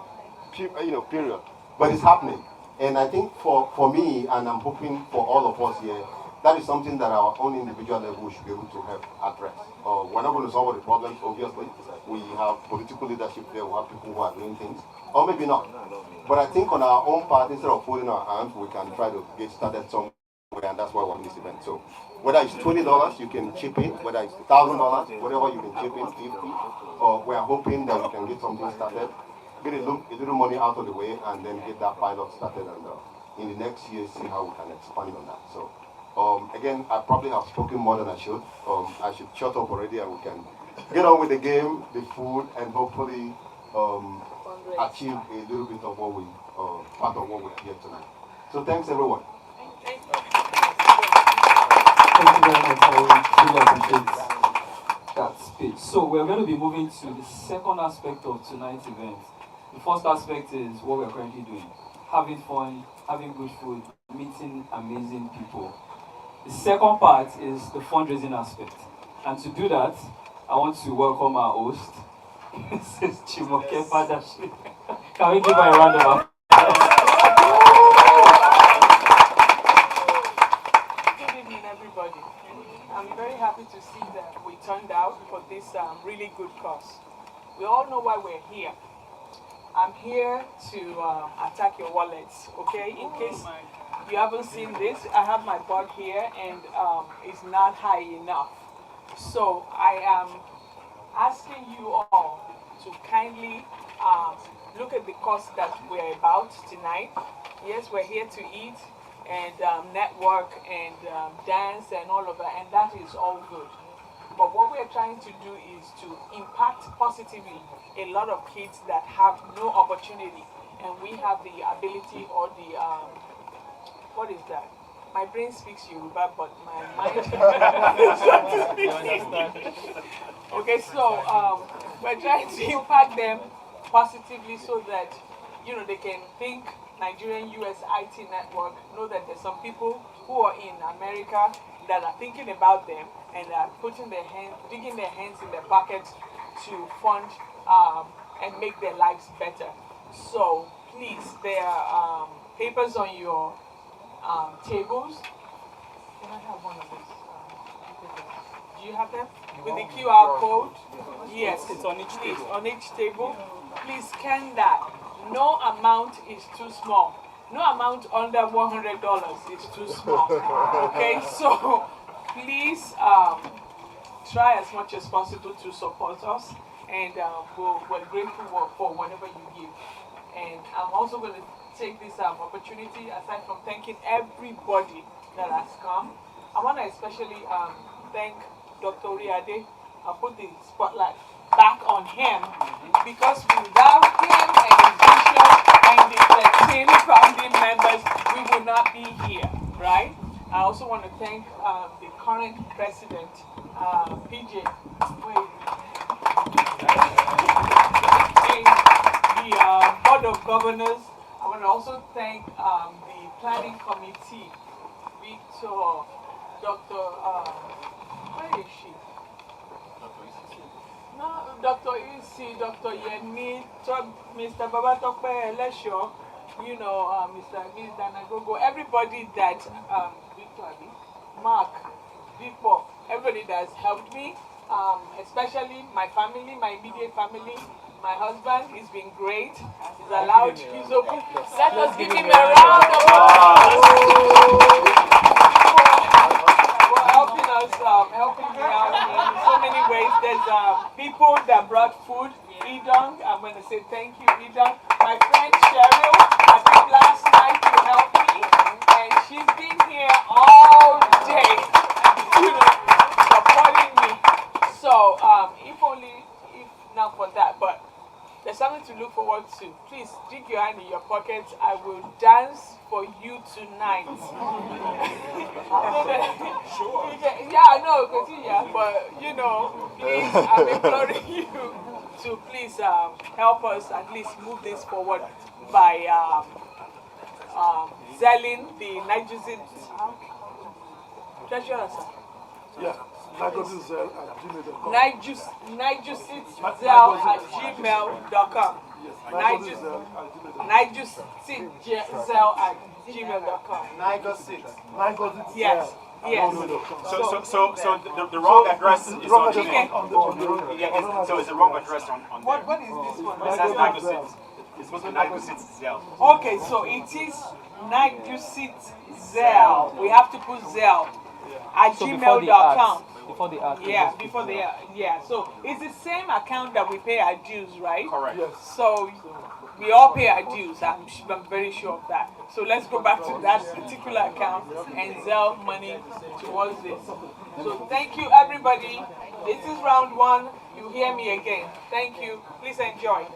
period. But it's happening. And I think for me, and I'm hoping for all of us here, that is something that our own individual level should be able to help address. We're not going to solve all the problems, obviously. We have political leadership there, we have people who are doing things, or maybe not. But I think on our own part, instead of folding our hands, we can try to get started somewhere, and that's why we're in this event. So whether it's $20, you can chip in, whether it's $1,000, whatever you can chip in, 50, or we're hoping that we can get something started, get a little money out of the way, and then get that pilot started, and in the next year, see how we can expand on that. So again, I probably have spoken more than I should. I should shut up already, and we can get on with the game, the food, and hopefully achieve a little bit of what we, part of what we're here tonight. So thanks, everyone. Thank you very much. I really appreciate that speech. So we're going to be moving to the second aspect of tonight's event. The first aspect is what we're currently doing. Having fun, having good food, meeting amazing people. The second part is the fundraising aspect. And to do that, I want to welcome our host, Mrs. Chimoke Fadashi. Can we give her a round of applause? Good evening, everybody. I'm very happy to see that we turned out for this really good cause. We all know why we're here. I'm here to attack your wallets, okay? In case you haven't seen this, I have my board here, and it's not high enough. So I am asking you all to kindly look at the course that we're about tonight. Yes, we're here to eat and network and dance and all of that, and that is all good. But what we're trying to do is to impact positively a lot of kids that have no opportunity, and we have the ability or the, what is that? My brain speaks Yoruba, but my mind... Okay, so we're trying to impact them positively so that, they can think Nigerian US IT network, know that there's some people who are in America that are thinking about them and are digging their hands in their pockets to fund and make their lives better. So please, there are papers on your tables. Can I have one of these papers? Do you have them? With the QR code? Yes, it's on each table. On each table. Please scan that. No amount is too small. No amount under $100 is too small. Okay, so please try as much as possible to support us, and we're grateful for whatever you give. And I'm also going to take this opportunity, aside from thanking everybody that has come, I want to especially thank Dr. Riade. I'll put the spotlight back on him, because without him and his vision and the 13 founding members, we would not be here, right? I also want to thank the current president, PJ, the Board of Governors. I want to also thank the Planning Committee, Victor, Dr. Where is she? No, Dr. Isi, Dr. Yemi, Mr. Babatope Elesho, Mr. Danagogo, everybody that, Mark, Victor, everybody that has helped me, especially my family, my immediate family. My husband, he's been great. He's allowed, he's open. Let us give him a round of applause. Helping me out in so many ways. There's people that brought food. Idong, I'm going to say thank you, Idong. my friend Cheryl. I think last night you helped me, and she's been here all day, supporting me. So, if not for that, but there's something to look forward to. Please dig your hand in your pockets. I will dance for you tonight. Sure. Yeah, no, continue. But please, I'm imploring you to please help us at least move this forward by selling the NIGUSIT treasurer. Yeah. NIGUSIT@gmail.com. NIGUSIT@gmail.com. NIGUSIT@gmail.com. Yes. Yes. So the wrong address is on the so it's the wrong address on What there. is this one? It says NIGUSIT. It's supposed to be NIGUSIT Zell. Okay, so it is NIGUSIT Zell. We have to put Zell at So gmail.com. before the act. Yeah, before the yeah. So it's the same account that we pay our dues, right? Correct. Yes. So we all pay our dues. I'm very sure of that. So let's go back to that particular account and sell money towards this. So thank you, everybody. This is round one. You hear me again. Thank you. Please enjoy.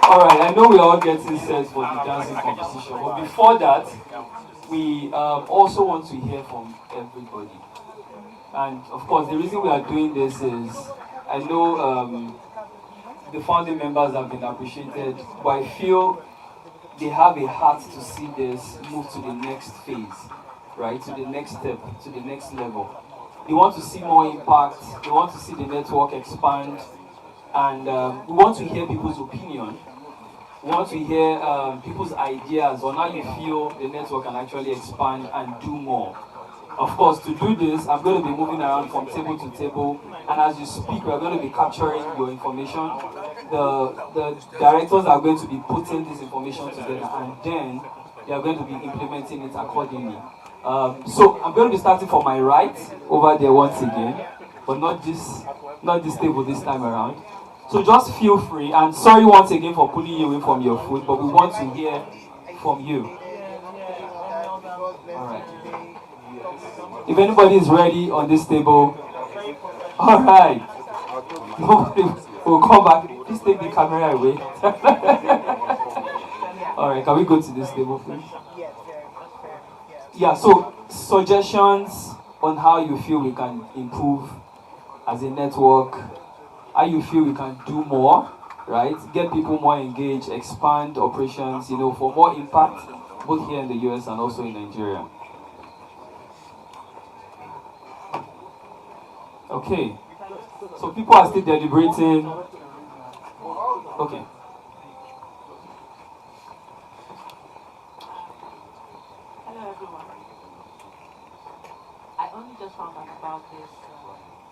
Alright, I know we are all getting set for the dancing competition, but before that, we also want to hear from everybody. And of course, the reason we are doing this is, I know the founding members have been appreciated, but I feel they have a heart to see this move to the next phase, right? To the next step, to the next level. They want to see more impact, they want to see the network expand, and we want to hear people's opinion. We want to hear people's ideas on how you feel the network can actually expand and do more. Of course, to do this, I'm going to be moving around from table to table, and as you speak, we're going to be capturing your information. The directors are going to be putting this information together, and then they are going to be implementing it accordingly. So I'm going to be starting from my right over there once again, but not this table this time around. So just feel free, and sorry once again for pulling you away from your food, but we want to hear from you. All right. If anybody is ready on this table, all right. Nobody will come back. Please take the camera away. All right, can we go to this table, please? Yeah, so suggestions on how you feel we can improve as a network, how you feel we can do more, right? Get people more engaged, expand operations, for more impact, both here in the US and also in Nigeria. Okay, so people are still deliberating. Okay. Hello everyone. I only just found out about this a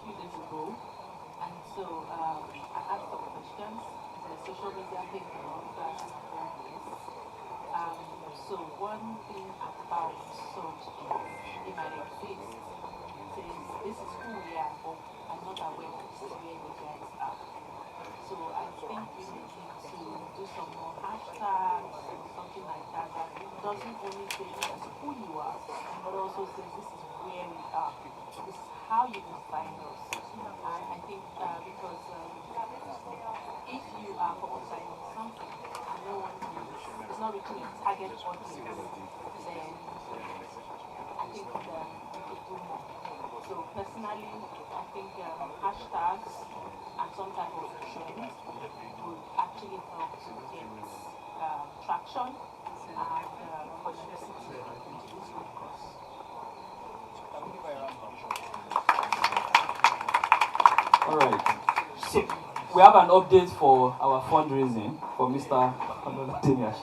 few days ago, and so I asked some questions. The social media page and all that. So one thing about SOT, it might exist, says this is who we are, but I'm not aware that this is where you guys are. So I think we need to do some more hashtags or something like that that doesn't only say this is who you are, but also says this is where we are. This is how you can find us. I think because if you are publicizing something and no one is not reaching a target audience, then I think we could do more. So personally, I think hashtags and some type of trend would actually help to get traction and publicity into this focus. All right. So we have an update for our fundraising for Mr. Demiash.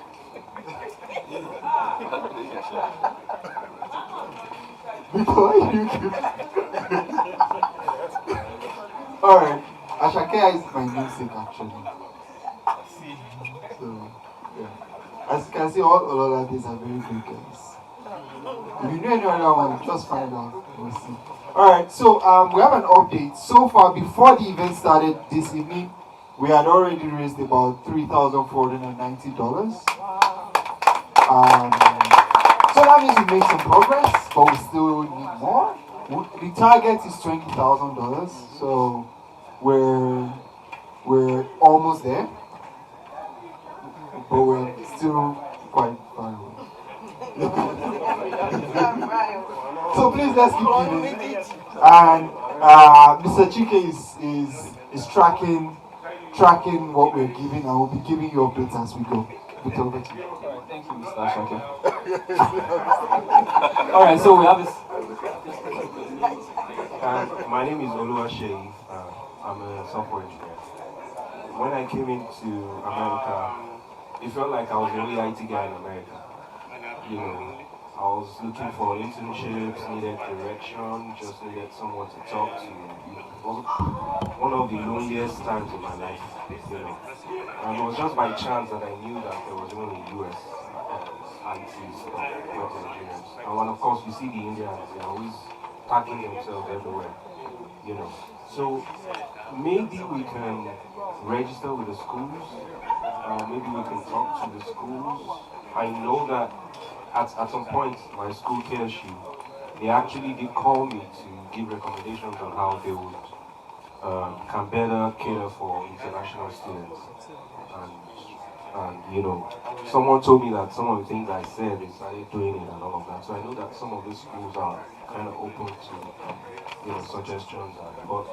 Alright, Ashake is my namesake actually. So, yeah. As you can see, all of these are very good guys. If you know any other one, just find out. We'll see. Alright, so we have an update. So far, before the event started this evening, we had already raised about $3,490. So that means we made some progress, but we still need more. The target is $20,000, so we're almost there, but we're still quite far away. So please let's keep giving. And Mr. Chike is tracking what we're giving, and we'll be giving you updates as we go. Over to you. Thank you, Mr. Ashake. All right, so we have this. My name is Oluwaseyi. I'm a software engineer. When I came into America, it felt like I was the only IT guy in America. You know, I was looking for internships, needed direction, just needed someone to talk to. It was one of the loneliest times in my life, you know. And it was just by chance that I knew that there was only US IT web engineers. And of course, you see the Indians, they're always packing themselves everywhere, you know. So maybe we can register with the schools, maybe we can talk to the schools. I know that at some point, my school KSU, they actually did call me to give recommendations on how they would can better cater for international students. And you know, someone told me that some of the things I said, they started doing it and all of that. So I know that some of these schools are kind of open to, you know, suggestions. But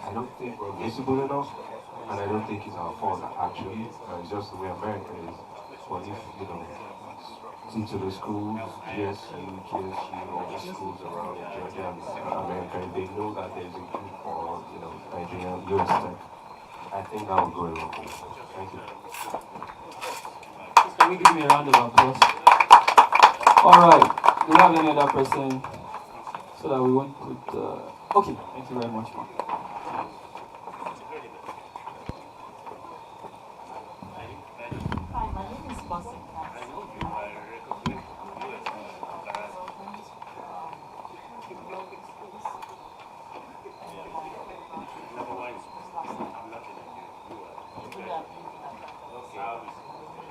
I don't think we're visible enough, and I don't think it's our fault actually. It's just the way America is. But if, you know, see to the schools, GSU, KSU, all the schools around in Georgia and America, if they know that there's a group for, you know, Nigeria, US Tech, I think that would go a long way. Thank you. Can we give me a round of applause? All right. Do we have any other person so that we won't put? Okay. Thank you very much, ma'am. Hi, my name is Bossy.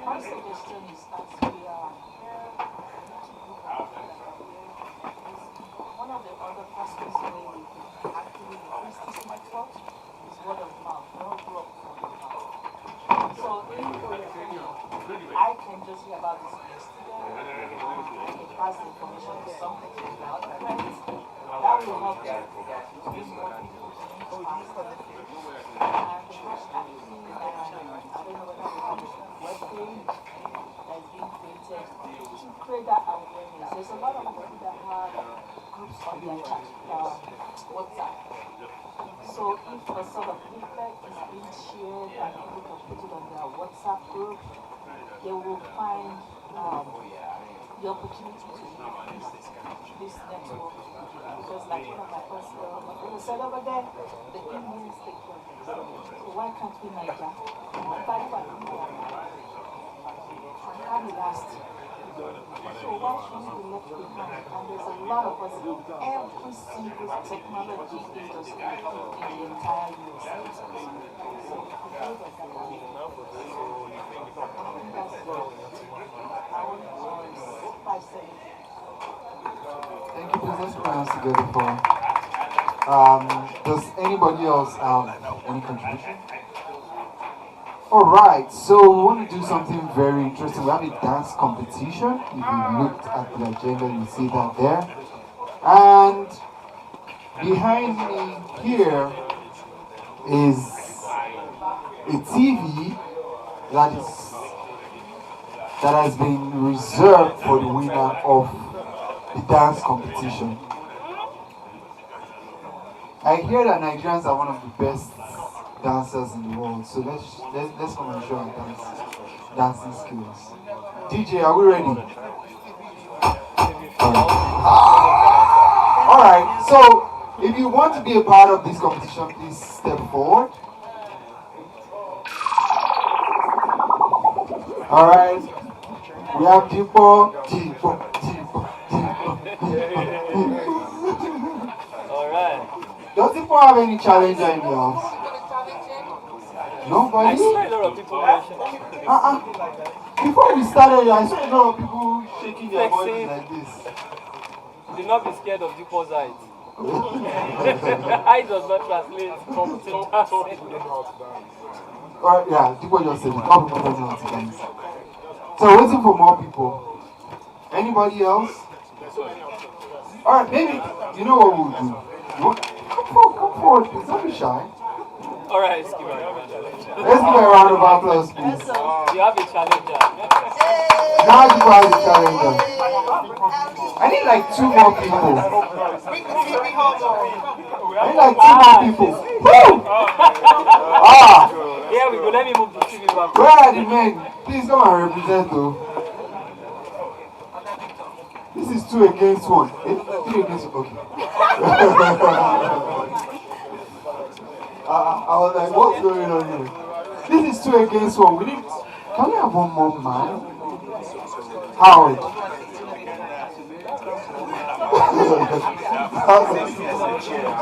My suggestion is that we are one of the other aspects where we can actually increase this network is word of mouth, not word of mouth. So if I can just hear about this yesterday, I can pass the information to something to the other friends. That will help them to bring more people to this and the hashtag, I don't know whether we have a web page that's being created to create that awareness. There's a lot of people that have groups on their chat, WhatsApp. So if a sort of leaflet is being shared and people can put it on their WhatsApp group, they will find the opportunity to increase this network. Because like one of my friends said over there, the Indians take care of themselves. So why can't we Niger? And have it last. So why should we be left behind? And there's a lot of us in every single technology industry in the entire US. So if you gave us that I think that's our choice by saying. Thank you. Please let's put our hands together for. Does anybody else have any contribution? All right, so we want to do something very interesting. We have a dance competition. If you looked at the agenda, you see that there. And behind me here is a TV that has been reserved for the winner of the dance competition. I hear that Nigerians are one of the best dancers in the world, so let's come and show our dancing skills. DJ, are we ready? Alright, so if you want to be a part of this competition, please step forward. Alright, we have Tipo. Alright. Does Tipo have any challenger in the house? Nobody? I saw a lot of people mentioning. Before we started, I saw a lot of people shaking their bodies like this. Do not be scared of Dupo's height. Height does not translate from Alright, yeah, Dupo just said it. All people don't know how to dance. So waiting for more people. Anybody else? Alright, maybe you know what we'll do. Come forward, please. Don't be shy. Alright, let's give it a round. Let's give a round of applause, please. You have a challenger. Now you have a challenger. I need like 2 more people. I need like 2 more people. Woo! Here we go. Let me move the TV back. Where are the men? Please come and represent though. This is 2 against 1. 3 against 1. Okay. I was like, what's going on here? This is 2 against 1. We need. Can we have one more man? Howard.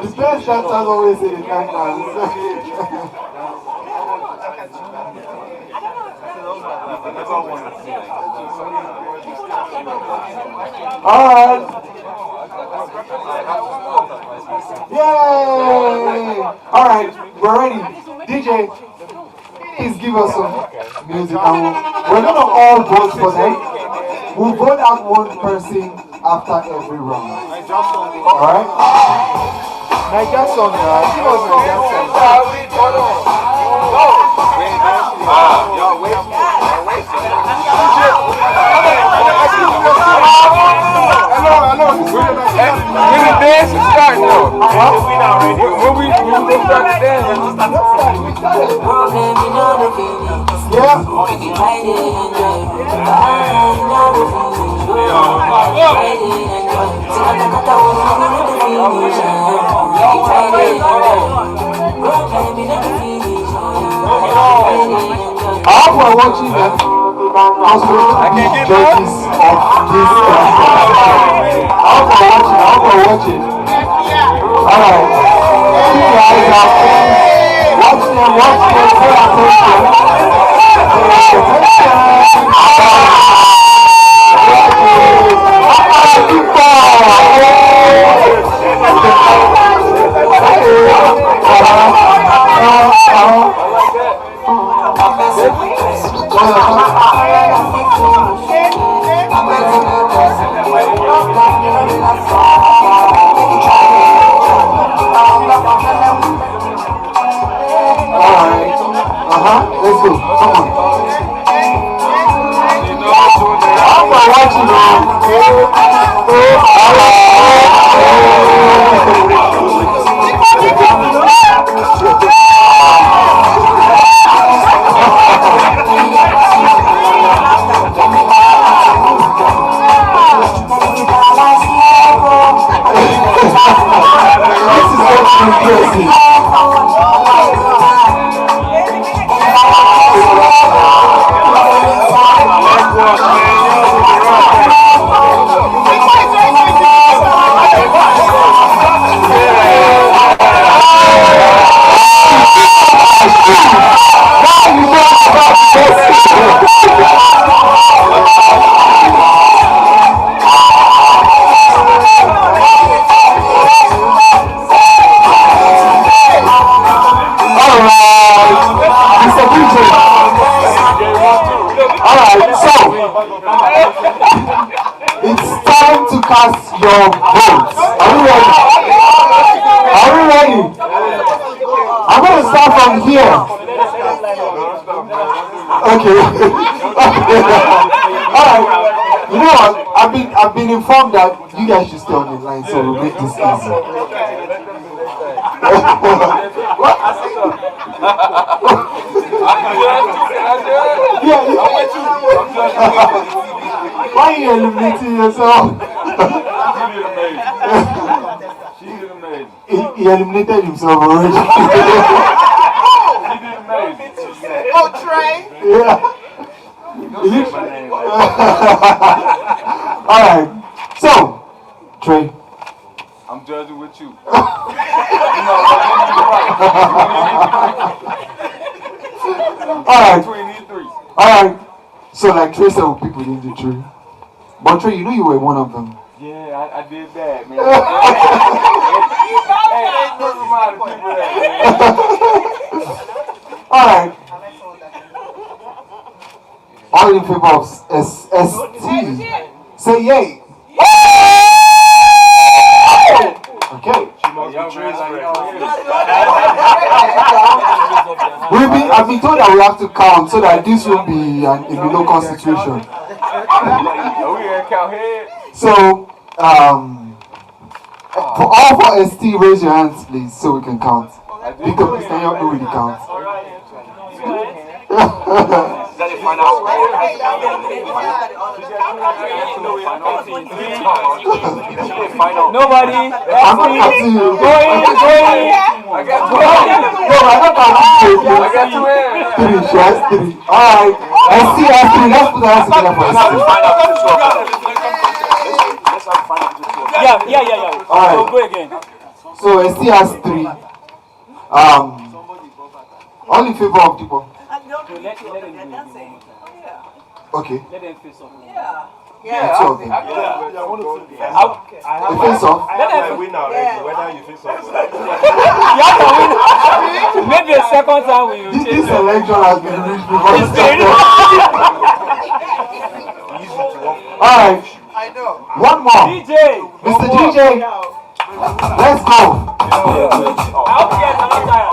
The best dancers always say they can't dance. Alright. Yay! Alright, we're ready. DJ, please give us some music. We're gonna all vote for them. We'll vote out one person after every round. Alright? Niger song, give us Niger song. Dance is starting though. When we go start the dance, I hope we're watching them. I can't get judges of this. I hope we're watching. Alright. You guys are watch them, pay Let's go. Come on. I'm watching cast your votes. Are we ready? Are we ready? I'm going to start from here. Okay. Alright. You know what? I've been informed that you guys should stay on the line, so we'll make this easy. Why are you eliminating yourself? He eliminated himself already. Oh, Trey? Yeah. Alright. So, Trey. I'm judging with you. Alright. Alright. So like Trey said, people in the tree. But Trey, you know you were one of them. Yeah, I did that, man. Alright. All in favor of ST. Say yay. Okay. I've been told that we have to count so that this will be a below constitution. So, for all for ST, raise your hands, please, so we can count. Victor, please, can you help me with the count? Nobody. I'm not counting you. Going. No, I'm not counting you. I got 2 hands. 3, she has 3. Alright. ST has 3. Let's put our hands together for ST. Yeah. Alright. So go again. So ST has 3. All in favor of the ball. Okay. Let them face off. Yeah. Two of them. I want to see. The face off. I have my win already, whether you face off. You have to win. Maybe a second time we will change. This election has been reached before the Alright. I know. One more. DJ. Mr. DJ. Let's go. I'll get another time.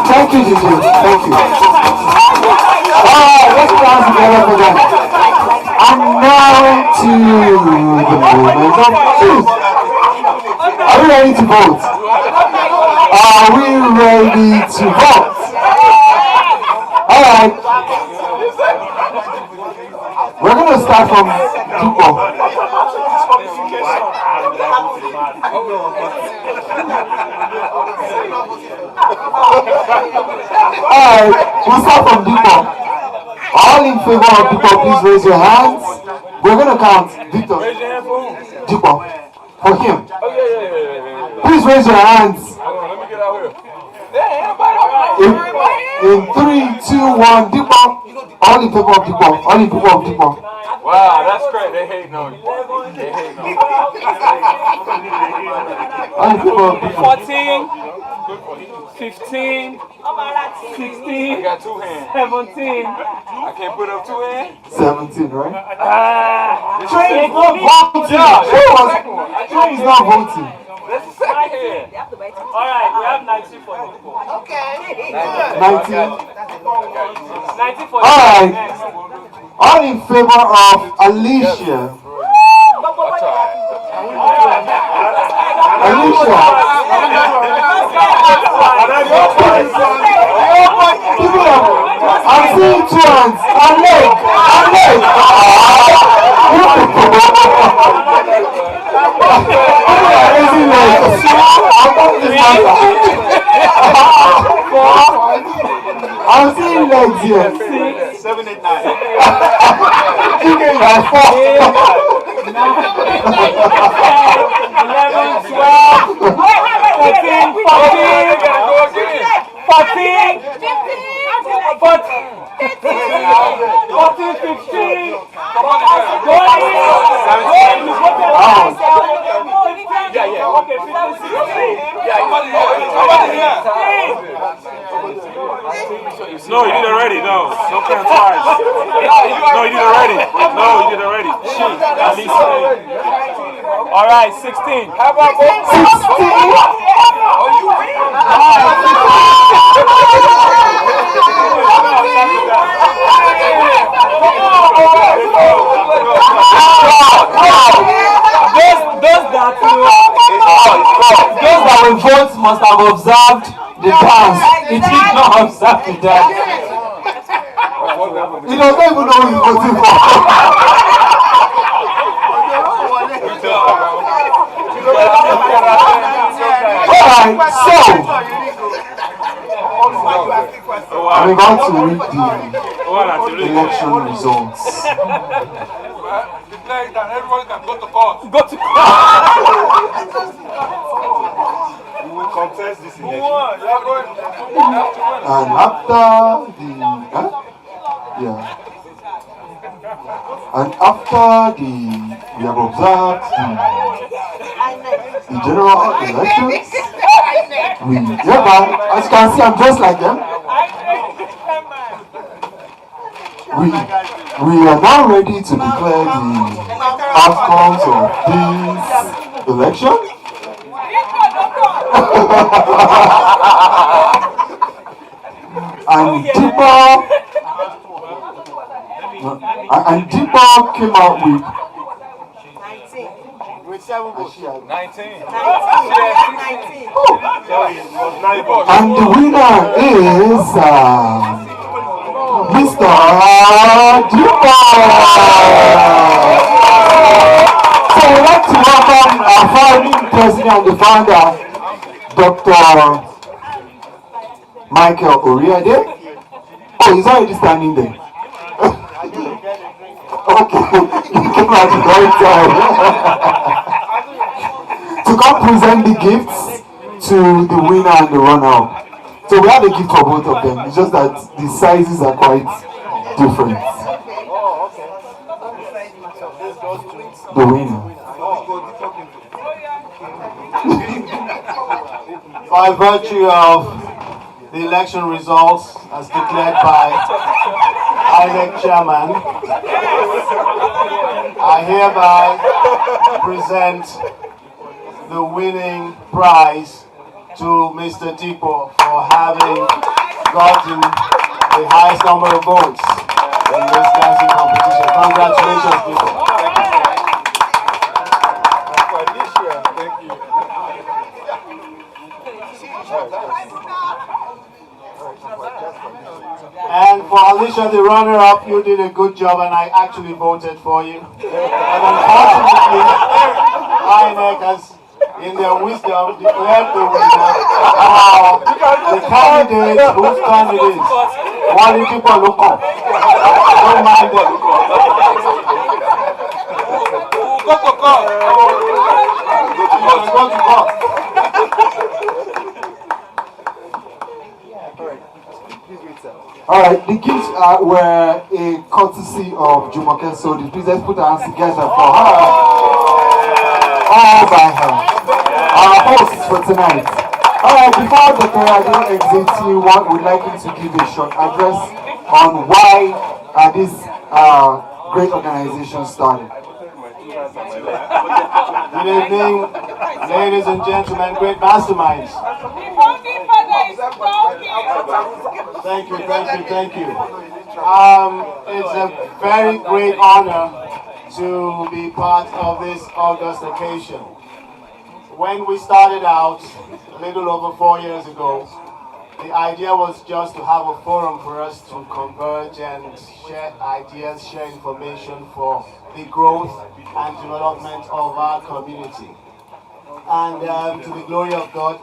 Thank you, DJ. Thank you. to the moment of truth. Are we ready to vote? Are we ready to vote? Alright. We're going to start from Tupo. Alright, we'll start from Tupo. All in favor of Tupo, please raise your hands. We're going to count. Victor. Tupo. For him. Please raise your hands. Let me get out here. In 3, 2, 1, Tupo. All in favor of Tupo. All in favor of Tupo. Wow, that's great. They hating on you. They hating on you. All in favor of Tupo. 14, 15, 16. I got two hands. 17. I can't put up two hands. 17, right? Trey is not voting. Trey is not voting. That's the second hand. Alright, we have 19 for the people. Okay. 19. 19 for the Alright. next. All in favor of Alicia. Alicia. I'm seeing two hands. And leg. And leg. I'm seeing legs here. 7, 8, 9. You can have 4. 11, 12, 13, 14, 14, 15. Okay, 15, 16. No, you did already. No, don't count twice. No, you did already. No, you did already. At least 3. All right, 16. How about 16? Oh, you win. Those that will vote must have observed the dance. It did not observe the dance. You don't even know who you're voting for. Alright, so I'm about to read the election results. Declare that everyone can go to court. Go to We will contest this election. And after the we have observed the general elections, we hereby, as you can see, I'm just like them. We are now ready to declare the outcomes of this election. And Deepa came out with 19. and the winner is Mr. Deepa. So we'd like to welcome our founding president and the founder, Dr. Michael Oriade. Oh, he's already standing there. Okay, you came at the right time. To come present the gifts to the winner and the runner-up. So we have a gift for both of them. It's just that the sizes are quite different. The winner. By virtue of the election results as declared by INEC chairman, I hereby present the winning prize to Mr. Tipo for having gotten the highest number of votes in this dancing competition. Congratulations, Tipo. And for Alicia, the runner-up, you did a good job, and I actually voted for you. But unfortunately, INEC has, in their wisdom, declared the winner. The candidate whose turn it is. What did people look up? Don't mind them. Go to court. Go to court. Alright, the gifts were a courtesy of Jumoke Sodi. Please let's put our hands together for her. All by her. Our host for tonight. Alright, before the Toyado exits, we'd like him to give a short address on why this great organization started. Good evening, ladies and gentlemen, great masterminds. Thank you. It's a very great honor to be part of this August occasion. When we started out a little over 4 years ago, the idea was just to have a forum for us to converge and share ideas, share information for the growth and development of our community. And to the glory of God,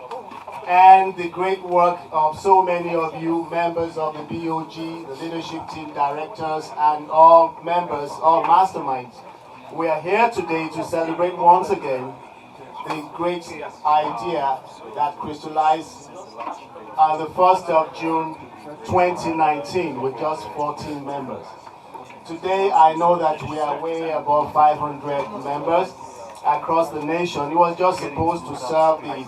and the great work of so many of you, members of the BOG, the leadership team, directors, and all members, all masterminds. We are here today to celebrate once again the great idea that crystallized on the 1st of June 2019 with just 14 members. Today I know that we are way above 500 members across the nation. It was just supposed to serve the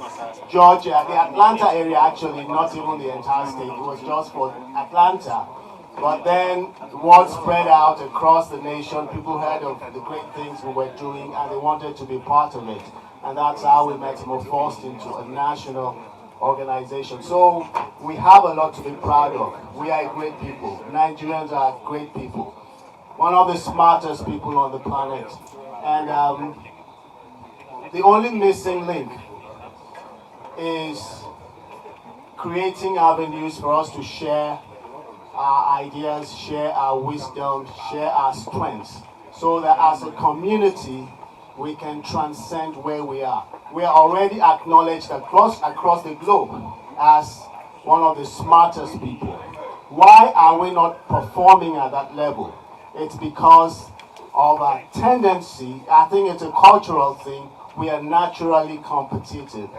Georgia, the Atlanta area actually, not even the entire state. It was just for Atlanta. But then word spread out across the nation. People heard of the great things we were doing and they wanted to be part of it. And that's how we metamorphosed into a national organization. So we have a lot to be proud of. We are great people. Nigerians are great people. One of the smartest people on the planet. And the only missing link is creating avenues for us to share our ideas, share our wisdom, share our strengths, so that as a community, we can transcend where we are. We are already acknowledged across the globe as one of the smartest people. Why are we not performing at that level? It's because of a tendency, I think it's a cultural thing, we are naturally competitive.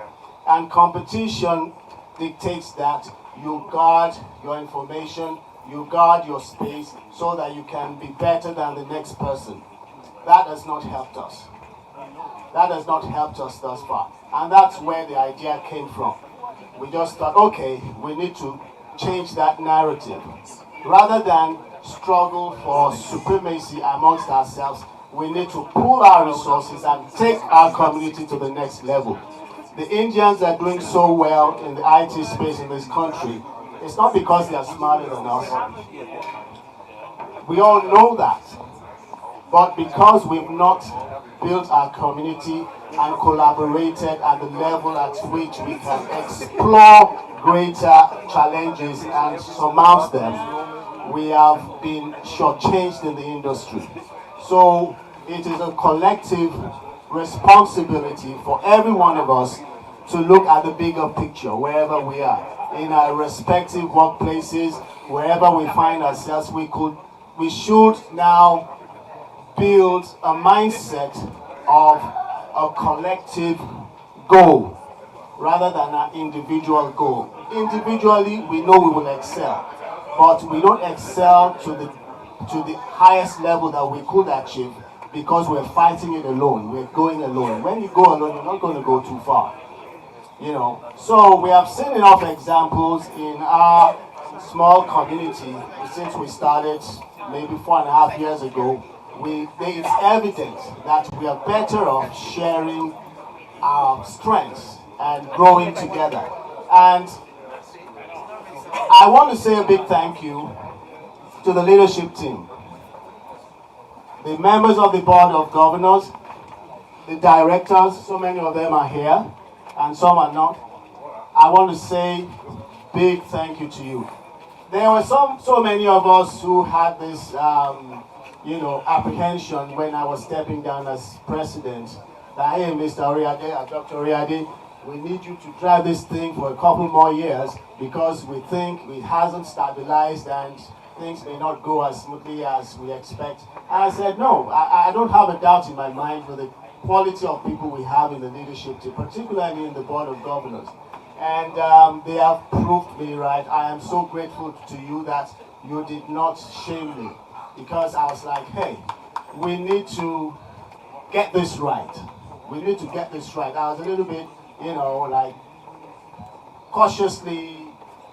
And competition dictates that you guard your information, you guard your space, so that you can be better than the next person. That has not helped us. That has not helped us thus far. And that's where the idea came from. We just thought, okay, we need to change that narrative. Rather than struggle for supremacy amongst ourselves, we need to pool our resources and take our community to the next level. The Indians are doing so well in the IT space in this country. It's not because they are smarter than us. We all know that. But because we've not built our community and collaborated at the level at which we can explore greater challenges and surmount them, we have been shortchanged in the industry. So it is a collective responsibility for every one of us to look at the bigger picture wherever we are. In our respective workplaces, wherever we find ourselves, we should now build a mindset of a collective goal rather than an individual goal. Individually, we know we will excel, but we don't excel to the highest level that we could achieve because we're fighting it alone. We're going alone. When you go alone, you're not going to go too far. You know, so we have seen enough examples in our small community since we started maybe 4.5 years ago. It's evident that we are better off sharing our strengths and growing together. And I want to say a big thank you to the leadership team, the members of the board of governors, the directors. So many of them are here and some are not. I want to say big thank you to you. there were so many of us who had this, apprehension when I was stepping down as president. That, hey, Mr. Oriade, Dr. Oriade, we need you to drive this thing for a couple more years because we think it hasn't stabilized and things may not go as smoothly as we expect. And I said, no, I don't have a doubt in my mind with the quality of people we have in the leadership team, particularly in the Board of Governors. And they have proved me right. I am so grateful to you that you did not shame me, because I was like, hey, we need to get this right. We need to get this right. I was a little bit, cautiously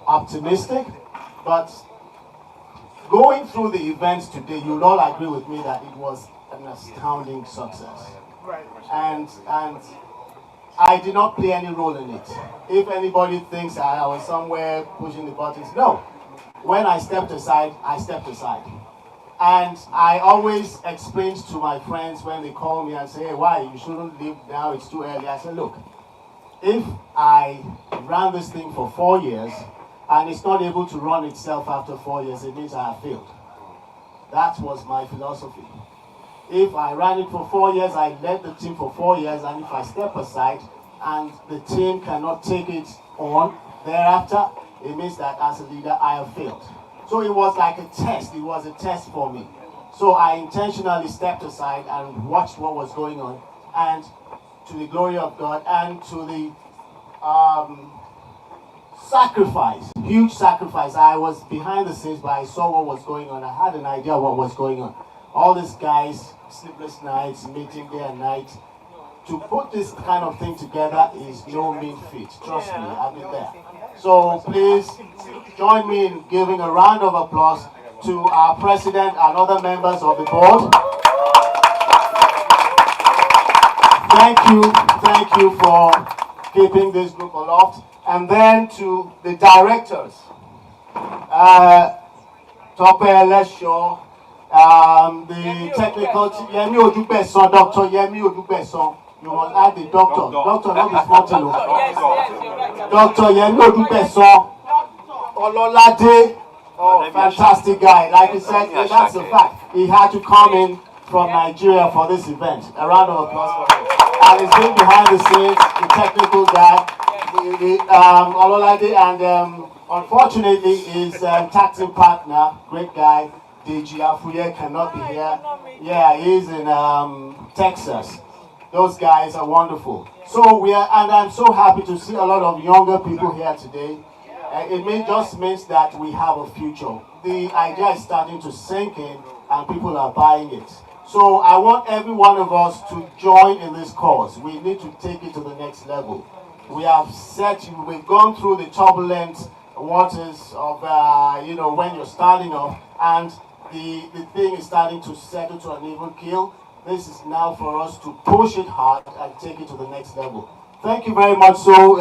optimistic, but going through the events today, you'll all agree with me that it was an astounding success. Right. And I did not play any role in it. If anybody thinks I was somewhere pushing the buttons, no. When I stepped aside, I stepped aside. And I always explained to my friends when they call me and say, hey, why? You shouldn't leave now, it's too early. I said, look, if I ran this thing for 4 years and it's not able to run itself after 4 years, it means I have failed. That was my philosophy. If I ran it for 4 years, I led the team for 4 years, and if I step aside and the team cannot take it on thereafter, it means that as a leader, I have failed. So it was like a test. It was a test for me. So I intentionally stepped aside and watched what was going on, and to the glory of God and to the sacrifice, huge sacrifice. I was behind the scenes, but I saw what was going on. I had an idea what was going on. All these guys, sleepless nights, meeting day and night. To put this kind of thing together is no mean feat. Trust me, I've been there. So please join me in giving a round of applause to our president and other members of the board. Thank you for keeping this group aloft. And then to the directors, Tope Lesho, the technical, Yemi Odubeson, Dr. Yemi Odubeson. You must add the doctor. Doctor, not the small thing. Yes, you're right. Dr. Yemi Odubeson, Ololade, fantastic guy. Like he said, that's a fact. He had to come in from Nigeria for this event. A round of applause for him. And he's been behind the scenes, the technical guy, Ololade, and unfortunately his tag team partner, great guy, Deji Afuye, cannot be here. Yeah, he's in Texas. Those guys are wonderful. So and I'm so happy to see a lot of younger people here today. It just means that we have a future. The idea is starting to sink in, and people are buying it. So I want every one of us to join in this cause. We need to take it to the next level. We've gone through the turbulent waters of, when you're starting off, and the thing is starting to settle to an even keel. This is now for us to push it hard and take it to the next level. Thank you very much. So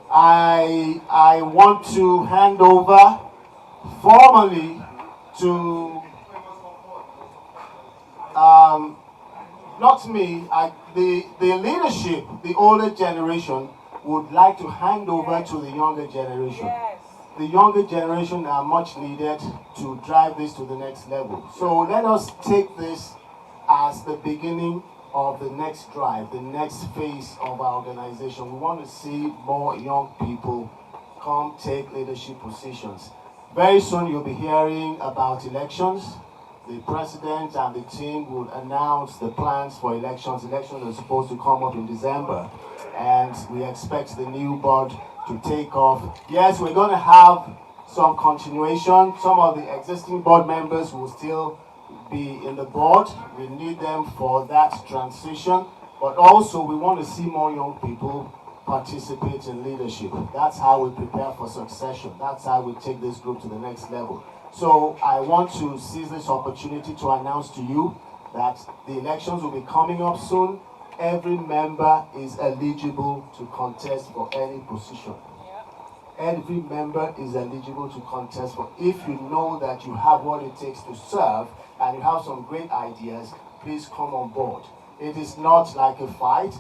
I want to hand over formally to not me. The leadership, the older generation, would like to hand over to the younger generation. Yes. The younger generation are much needed to drive this to the next level. So let us take this as the beginning of the next drive, the next phase of our organization. We want to see more young people come take leadership positions. Very soon you'll be hearing about elections. The president and the team will announce the plans for elections. Elections are supposed to come up in December, and we expect the new board to take off. Yes, we're going to have some continuation. Some of the existing board members will still be in the board. We need them for that transition, but also we want to see more young people participate in leadership. That's how we prepare for succession. That's how we take this group to the next level. So I want to seize this opportunity to announce to you that the elections will be coming up soon. Every member is eligible to contest for any position. Every member is eligible to contest for. If you know that you have what it takes to serve and you have some great ideas, please come on board. It is not like a fight.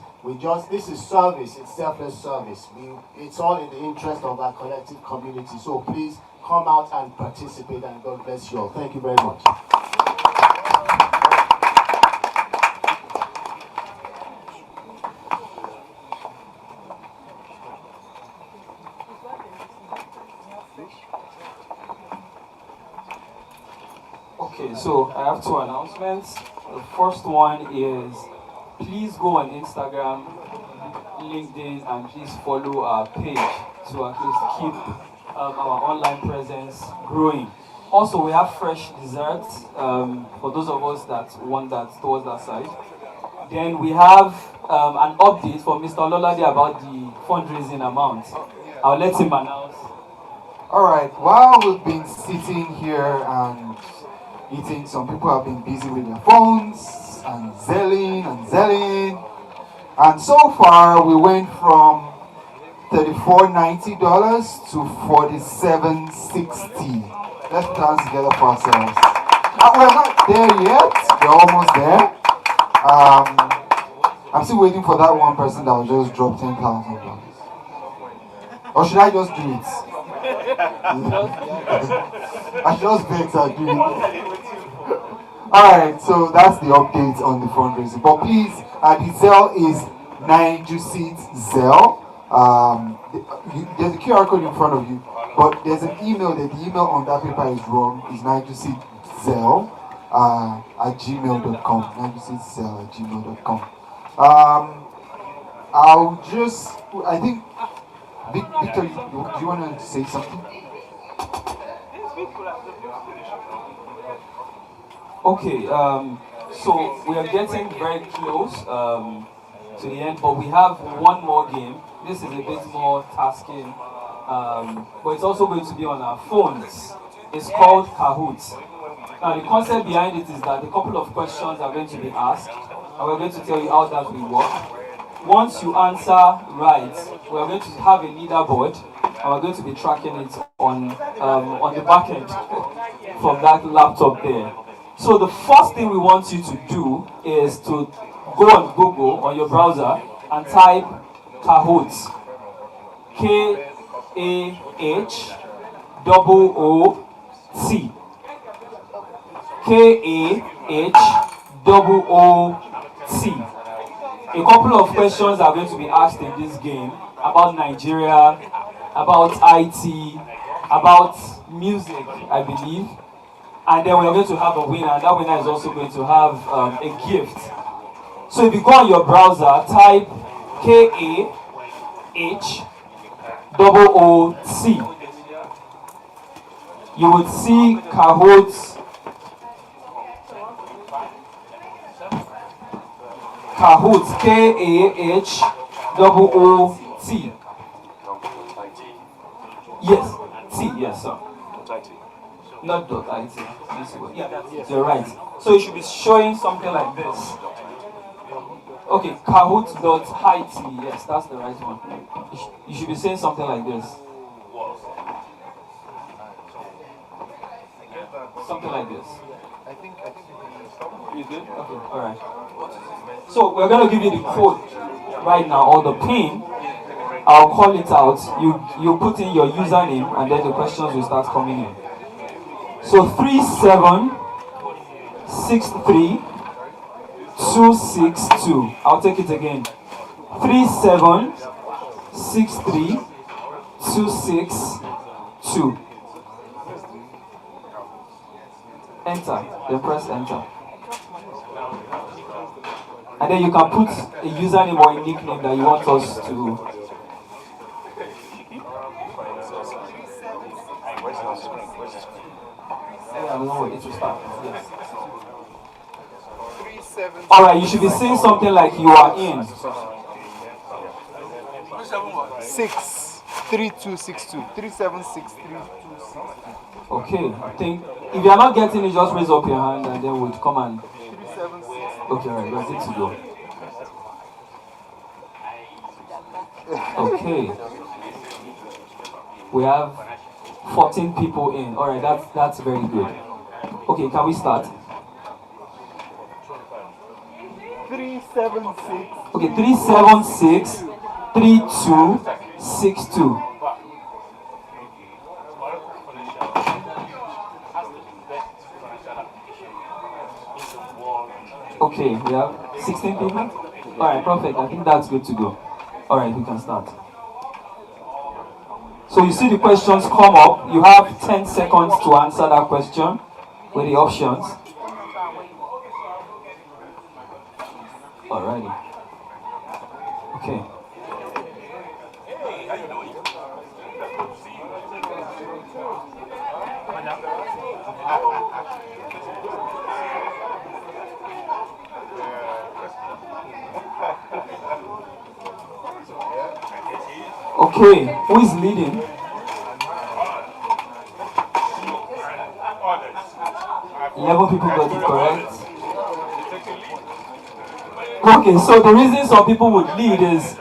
This is service, it's selfless service. It's all in the interest of our collective community. So please come out and participate, and God bless you all. Thank you very much. Okay, so I have two announcements. The first one is please go on Instagram, LinkedIn, and please follow our page to at least keep our online presence growing. Also, we have fresh desserts for those of us that want that towards that side. Then we have an update from Mr. Ololade about the fundraising amount. I'll let him announce. Alright, while we've been sitting here and eating, some people have been busy with their phones and zelling. And so far, we went from $34.90 to $47.60. Let's put hands together for ourselves. We're not there yet. We're almost there. I'm still waiting for that one person that will just drop $10,000. Or should I just do it? I just beg to do it. Alright, so that's the update on the fundraising. But please, the Zelle is NIGUSIT Zelle. There's a QR code in front of you, but there's an email that the email on that paper is wrong. It's NIGUSITZelle at gmail.com. NIGUSITZelle at gmail.com. I think, Victor, do you want to say something? Okay, so we are getting very close to the end, but we have one more game. This is a bit more tasking, but it's also going to be on our phones. It's called Kahoot. Now, the concept behind it is that a couple of questions are going to be asked, and we're going to tell you how that will work. Once you answer right, we're going to have a leaderboard, and we're going to be tracking it on the back end from that laptop there. So the first thing we want you to do is to go on Google on your browser and type Kahoot. K-A-H-O-O-T. K-A-H-O-O-T. A couple of questions are going to be asked in this game about Nigeria, about IT, about music, I believe. And then we're going to have a winner, and that winner is also going to have a gift. So if you go on your browser, type K-A-H-O-O-T. You would see Kahoot. Kahoot, K-A-H-O-O-T. Yes, T, yes, sir. Not .it. Yeah, you're right. So it should be showing something like this. Okay, Kahoot.it. Yes, that's the right one. You should be saying something like this. Something like this. You good? Okay, alright. So we're going to give you the code right now, or the pin. I'll call it out. You put in your username, and then the questions will start coming in. So 3763262. I'll take it again. 3763262. Enter. Then press enter. And then you can put a username or a nickname that you want us to. Yeah, no, it will start. Yes. Alright, you should be saying something like you are in. 63262. 3763262. Okay, I think if you are not getting it, just raise up your hand and then we'll come and. Okay, alright, we're good to go. Okay. We have 14 people in. Alright, that's very good. Okay, can we start? 376. Okay, 376 3262. Okay, we have 16 people. Alright, perfect. I think that's good to go. Alright, we can start. So you see the questions come up. You have 10 seconds to answer that question with the options. Alrighty. Okay. Okay, who is leading? Eleven people got it correct. Okay, so the reason some people would lead is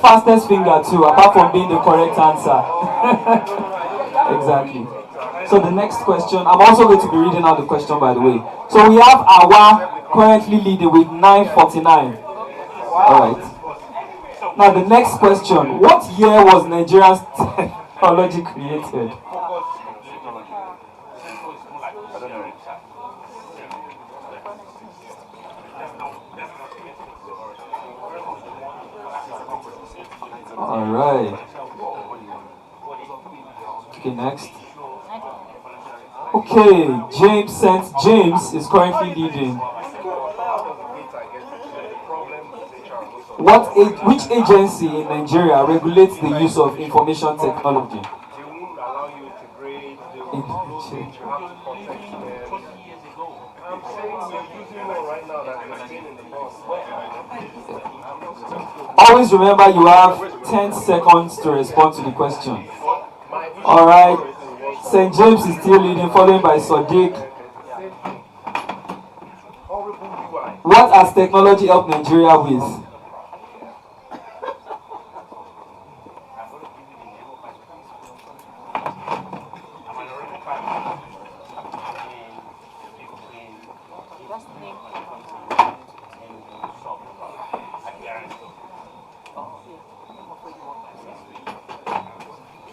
fastest finger too, apart from being the correct answer. Exactly. So the next question, I'm also going to be reading out the question, by the way. So we have Awa currently leading with 949. Alright. Now the next question, what year was Nigeria's technology created? Alright. Okay, next. Okay, St. James is currently leading. Which agency in Nigeria regulates the use of information technology? Always remember you have 10 seconds to respond to the question. Alright, St. James is still leading, followed by Sadiq. What has technology helped Nigeria with?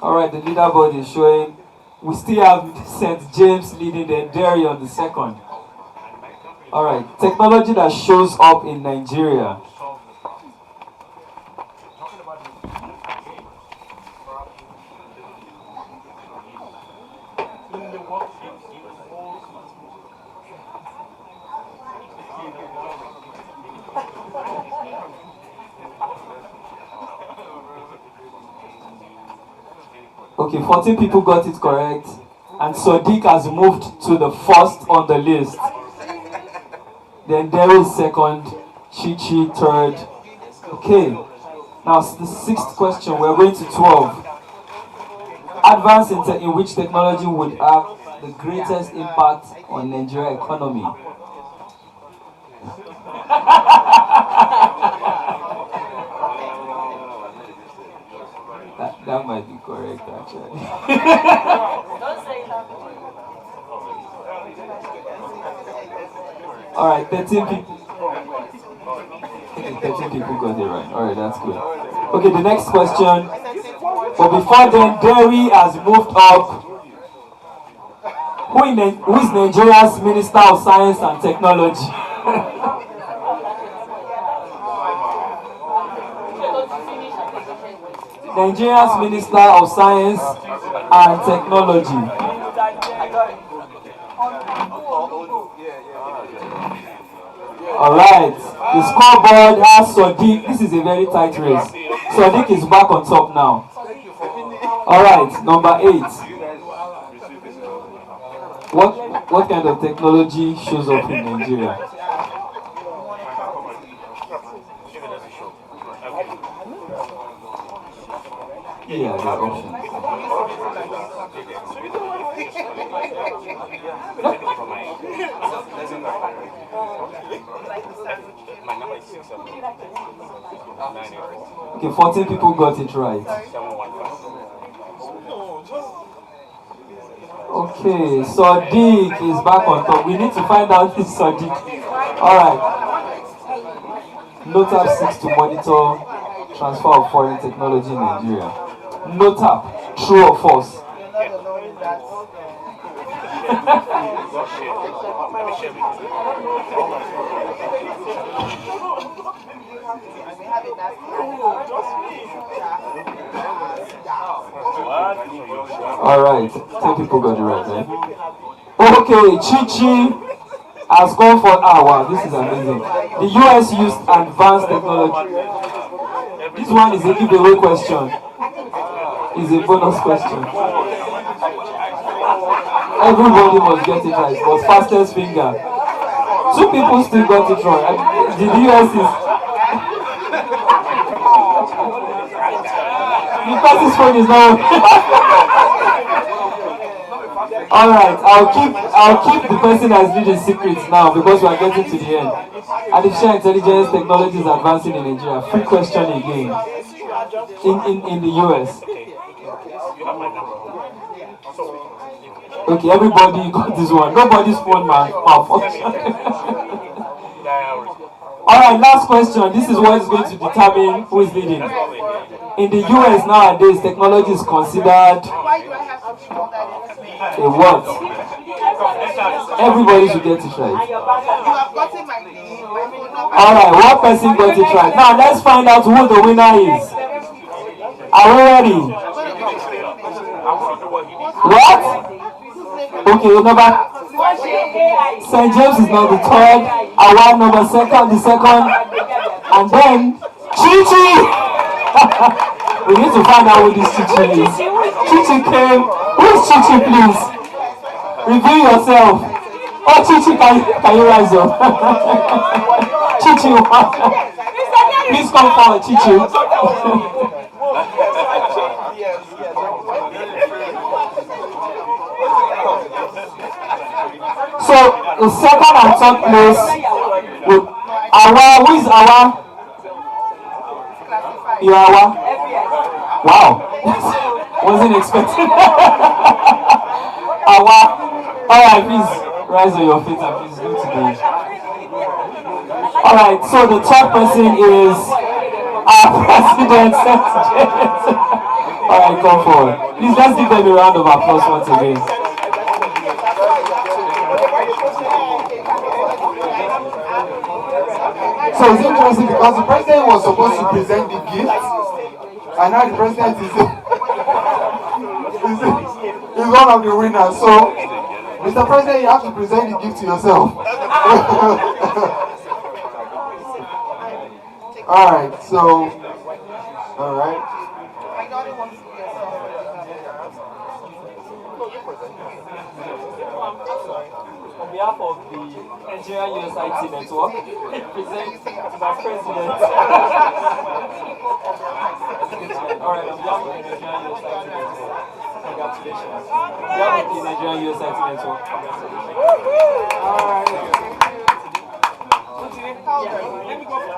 Alright, the leaderboard is showing we still have St. James leading, then Derry on the second. Alright, technology that shows up in Nigeria. Okay, 14 people got it correct, and Sadiq has moved to the first on the list. Then Derry is second, Chichi third. Okay, now the sixth question, we're going to 12. Advance in which technology would have the greatest impact on Nigeria economy? That might be correct, actually. Don't say that. Alright, 13 people. 13 people got it right. Alright, that's good. Okay, the next question. But before then, Derry has moved up. Who is Nigeria's Minister of Science and Technology? Nigeria's Minister of Science and Technology. Alright, the scoreboard has Sadiq. This is a very tight race. Sadiq is back on top now. Alright, number 8. What kind of technology shows up in Nigeria? Yeah, there are options. Okay, 14 people got it right. Okay, Sadiq is back on top. We need to find out who's Sadiq. Alright. NOTAP seeks to monitor transfer of foreign technology in Nigeria. NOTAP, true or false? Alright, 10 people got it right there. Okay, Chichi has gone for wow, this is amazing. The US used advanced technology. This one is a giveaway question. It's a bonus question. Everybody must get it right, but fastest finger. 2 people still got it wrong. The US is the person's phone is not Alright, I'll keep the person as leading secrets now because we are getting to the end. Artificial intelligence technology is advancing in Nigeria. Free question again. In the US. Okay, everybody got this one. Nobody's phone malfunction. Alright, last question. This is what is going to determine who is leading. In the US nowadays, technology is considered a what? Everybody should get it right. Alright, one person got it right. Now let's find out who the winner is. Are we ready? What? Okay, number St. James is not the third. Our number second, the second. And then Chichi! We need to find out who this Chichi is. Chichi came. Who is Chichi, please? Reveal yourself. Oh, Chichi, can you rise up? Chichi, please come forward, Chichi. So, the second and third place with Awa. Who is Awa? You are Awa? Wow. Wasn't expecting. Awa. Alright, please rise on your feet and please go to the. Alright, so the third person is our president. Alright, come forward. Please let's give them a round of applause once again. So it's interesting because the president was supposed to present the gift, and now the president is one of the winners. So, Mr. President, you have to present the gift to yourself. Alright, so, alright. On behalf of the Nigerian USIT network, present to my president. Alright, on behalf of the Nigerian USIT network, congratulations. On behalf of the Nigerian USIT network, congratulations. Alright. Let me go for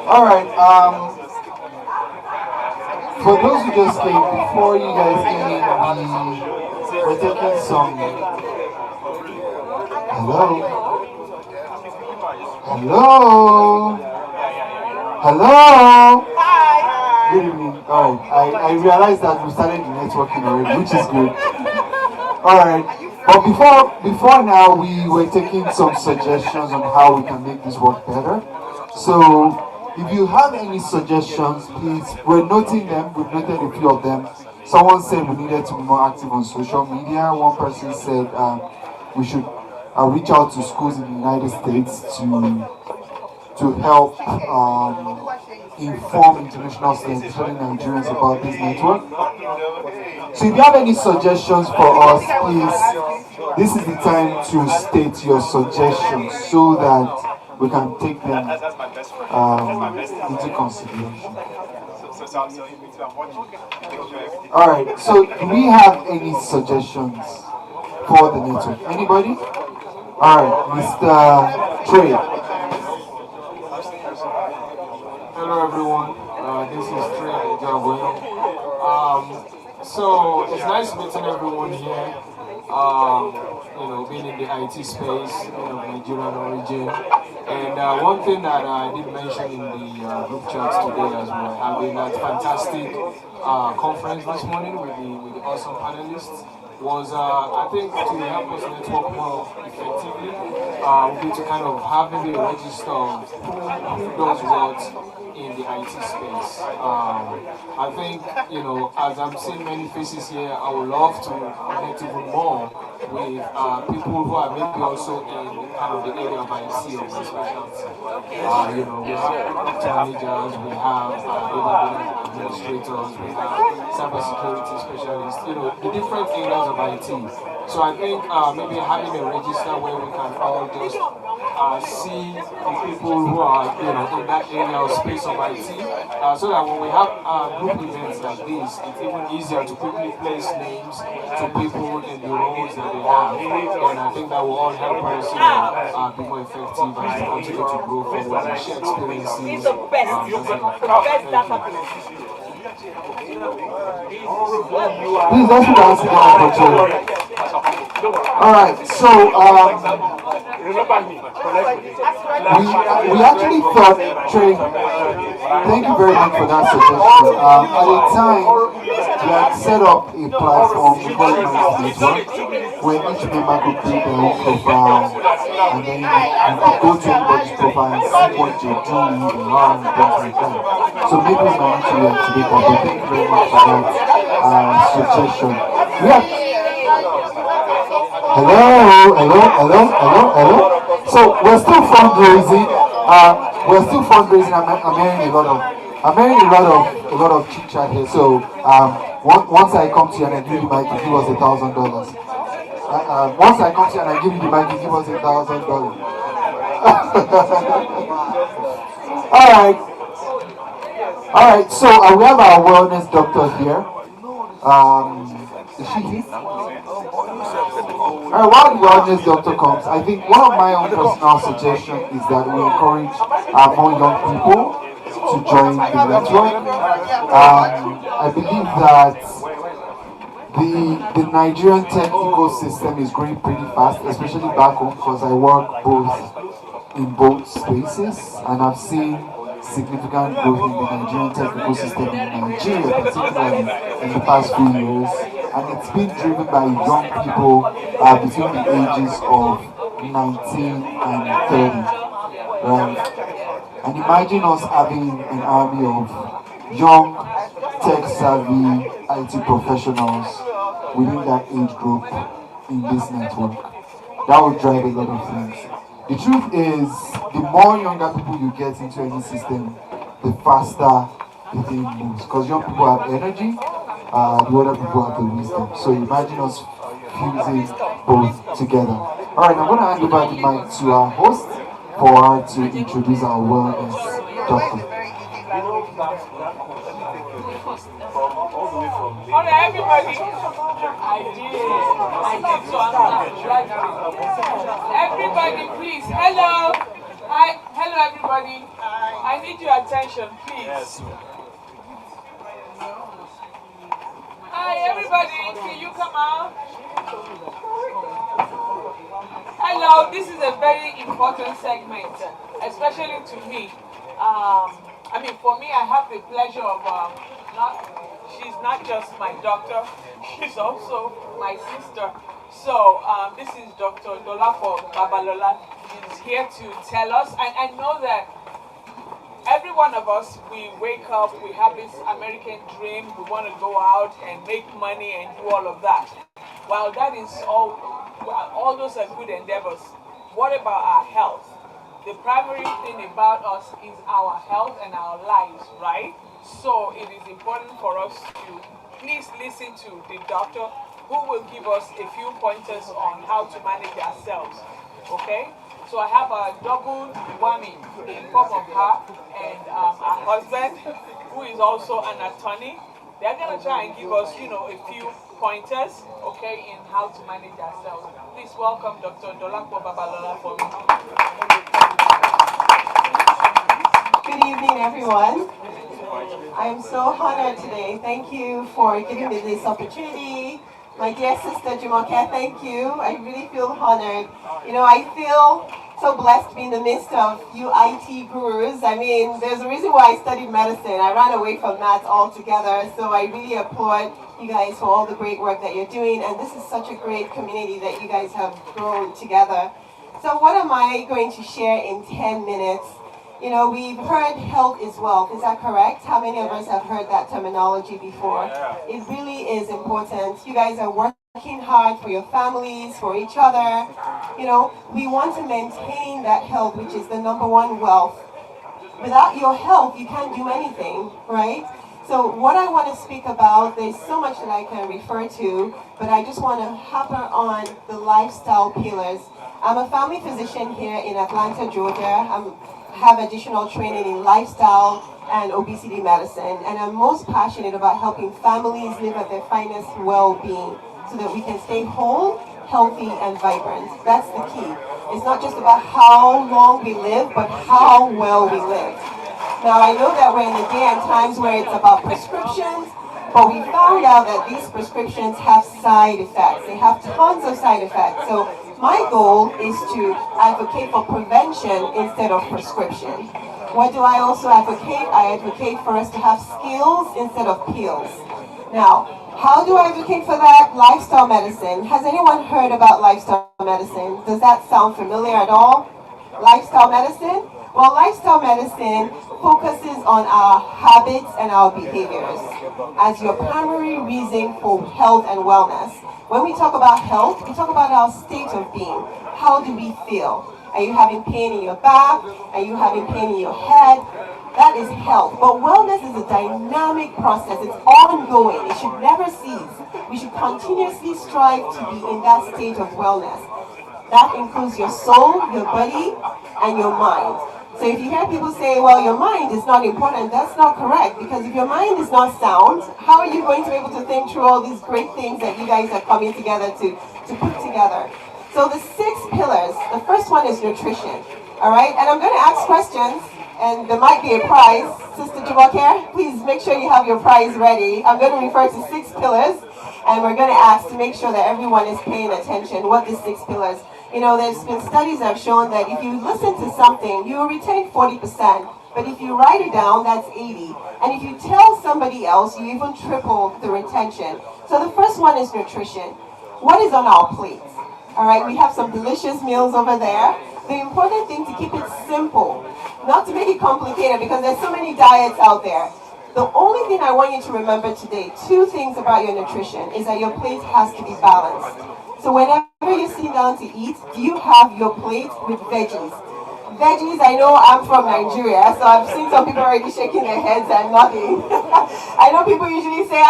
Alright, for those who just came, before you guys came in, we're taking some. Hello? Hello? Good evening. Alright, I realized that we started the networking already, which is good. Alright, but before now, we were taking some suggestions on how we can make this work better. So, if you have any suggestions, please, we're noting them. We've noted a few of them. Someone said we needed to be more active on social media. One person said we should reach out to schools in the United States to help inform international students, especially Nigerians, about this network. So if you have any suggestions for us, please, this is the time to state your suggestions so that we can take them into consideration. Alright, so do we have any suggestions for the network? Anybody? Alright, Mr. Trey. Hello everyone, this is Trey Jaboyo. So it's nice meeting everyone here. Being in the IT space, being of Nigerian origin. And one thing that I did mention in the group chats today as well, having that fantastic conference this morning with the awesome panelists was, I think, to help us network more effectively, we need to kind of have maybe a register of who does what in the IT space. I think, as I'm seeing many faces here, I would love to connect even more with people who are maybe also in kind of the area of IT or my specialty. We have product managers, we have administrators, we have cybersecurity specialists, the different areas of IT. So I think maybe having a register where we can all just see the people who are in that area or space of IT, so that when we have group events like this, it's even easier to quickly place names to people in the roles that they have, and I think that will all help us be more effective as we continue to grow forward and share experiences. Please, let's put our sit down for two. Alright, so we actually thought, Trey, thank you very much for that suggestion. At the time, we had set up a platform called NIGUSIT, where each member could create their own profile, and then you could go to anybody's profile and see what they do, they learn, things like that. So maybe it's not actually activate that, but thank you very much for that suggestion. Hello. So we're still fundraising. I'm hearing a lot of chit chat here. So once I come to you and I give you the mic, you give us $1,000. Once I come to you and I give you the mic, you give us $1,000. All right. So we have our wellness doctor here. Is she here? While the wellness doctor comes, I think one of my own personal suggestions is that we encourage more young people to join the network. I believe that the Nigerian tech ecosystem is growing pretty fast, especially back home, because I work in both spaces, and I've seen significant growth in the Nigerian tech ecosystem in Nigeria, particularly in the past few years. And it's been driven by young people between the ages of 19 and 30, right? And imagine us having an army of young, tech-savvy IT professionals within that age group in this network. That would drive a lot of things. The truth is, the more younger people you get into any system, the faster the thing moves. Because young people have energy, the other people have the wisdom. So imagine us fusing both together. Alright, I'm going to hand over the mic to our host for her to introduce our wellness doctor. Alright, everybody. Everybody, please. Hello. Hi. Hello, everybody. I need your attention, please. Hi, everybody. Can you come out? Hello. This is a very important segment, especially to me. For me, I have the pleasure of she's not just my doctor, she's also my sister. So this is Dr. Dolapo Babalola. She's here to tell us, and I know that every one of us, we wake up, we have this American dream, we want to go out and make money and do all of that. While that is all those are good endeavors, what about our health? The primary thing about us is our health and our lives, right? So it is important for us to please listen to the doctor who will give us a few pointers on how to manage ourselves, okay? So I have a double whammy in form of her and her husband, who is also an attorney. They're going to try and give us, a few pointers, okay, in how to manage ourselves. Please welcome Dr. Dolapo Babalola for me. Good evening, everyone. I am so honored today. Thank you for giving me this opportunity. My dear sister Jumoke, thank you. I really feel honored. You know, I feel so blessed to be in the midst of you IT gurus. I mean, there's a reason why I studied medicine. I ran away from that altogether. So I really applaud you guys for all the great work that you're doing. And this is such a great community that you guys have grown together. So what am I going to share in 10 minutes? You know, we've heard health is wealth. Is that correct? How many of us have heard that terminology before? It really is important. You guys are working hard for your families, for each other. You know, we want to maintain that health, which is the #1 wealth. Without your health, you can't do anything, right? So what I want to speak about, there's so much that I can refer to, but I just want to hammer on the lifestyle pillars. I'm a family physician here in Atlanta, Georgia. Have additional training in lifestyle and obesity medicine, and I'm most passionate about helping families live at their finest well-being so that we can stay whole, healthy, and vibrant. That's the key. It's not just about how long we live, but how well we live. Now, I know that we're in a day and times where it's about prescriptions, but we found out that these prescriptions have side effects. They have tons of side effects. So my goal is to advocate for prevention instead of prescription. What do I also advocate? I advocate for us to have skills instead of pills. Now, how do I advocate for that? Lifestyle medicine. Has anyone heard about lifestyle medicine? Does that sound familiar at all? Lifestyle medicine? Well, lifestyle medicine focuses on our habits and our behaviors as your primary reason for health and wellness. When we talk about health, we talk about our state of being. How do we feel? Are you having pain in your back? Are you having pain in your head? That is health. But wellness is a dynamic process. It's ongoing. It should never cease. We should continuously strive to be in that state of wellness. That includes your soul, your body, and your mind. So if you hear people say, well, your mind is not important, that's not correct. Because if your mind is not sound, how are you going to be able to think through all these great things that you guys are coming together to put together? So the 6 pillars, the first one is nutrition. All right, and I'm going to ask questions, and there might be a prize. Sister Jumoke, please make sure you have your prize ready. I'm going to refer to 6 pillars, and we're going to ask to make sure that everyone is paying attention what the 6 pillars. You know, there's been studies that have shown that if you listen to something, you will retain 40%. But if you write it down, that's 80. And if you tell somebody else, you even triple the retention. So the first one is nutrition. What is on our plates? All right, we have some delicious meals over there. The important thing to keep it simple, not to make it complicated because there's so many diets out there. The only thing I want you to remember today, 2 things about your nutrition, is that your plate has to be balanced. So whenever you're sitting down to eat, do you have your plate with veggies? Veggies, I know I'm from Nigeria, so I've seen some people already shaking their heads and nodding. I know people usually say,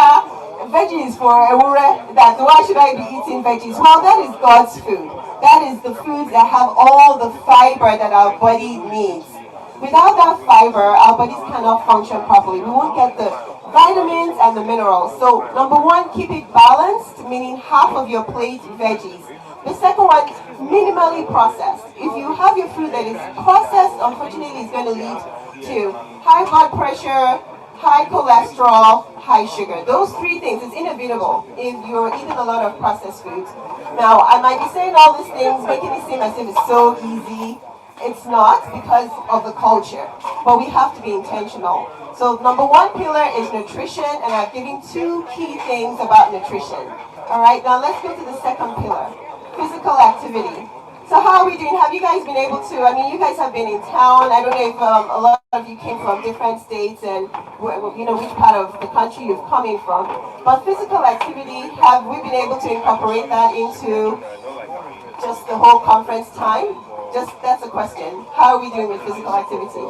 veggies for ewure, that why should I be eating veggies? Well, that is God's food. That is the foods that have all the fiber that our body needs. Without that fiber, our bodies cannot function properly. We won't get the vitamins and the minerals. So #1, keep it balanced, meaning half of your plate veggies. The second one, minimally processed. If you have your food that is processed, unfortunately it's going to lead to high blood pressure, high cholesterol, high sugar. Those 3 things, it's inevitable if you're eating a lot of processed foods. Now, I might be saying all these things, making it seem as if it's so easy. It's not because of the culture, but we have to be intentional. So #1 pillar is nutrition, and I've given 2 key things about nutrition. All right, now let's go to the second pillar, physical activity. So how are we doing? Have you guys been able to, I mean, you guys have been in town. I don't know if a lot of you came from different states and, you know, which part of the country you're coming from. But physical activity, have we been able to incorporate that into just the whole conference time? Just, that's a question. How are we doing with physical activity?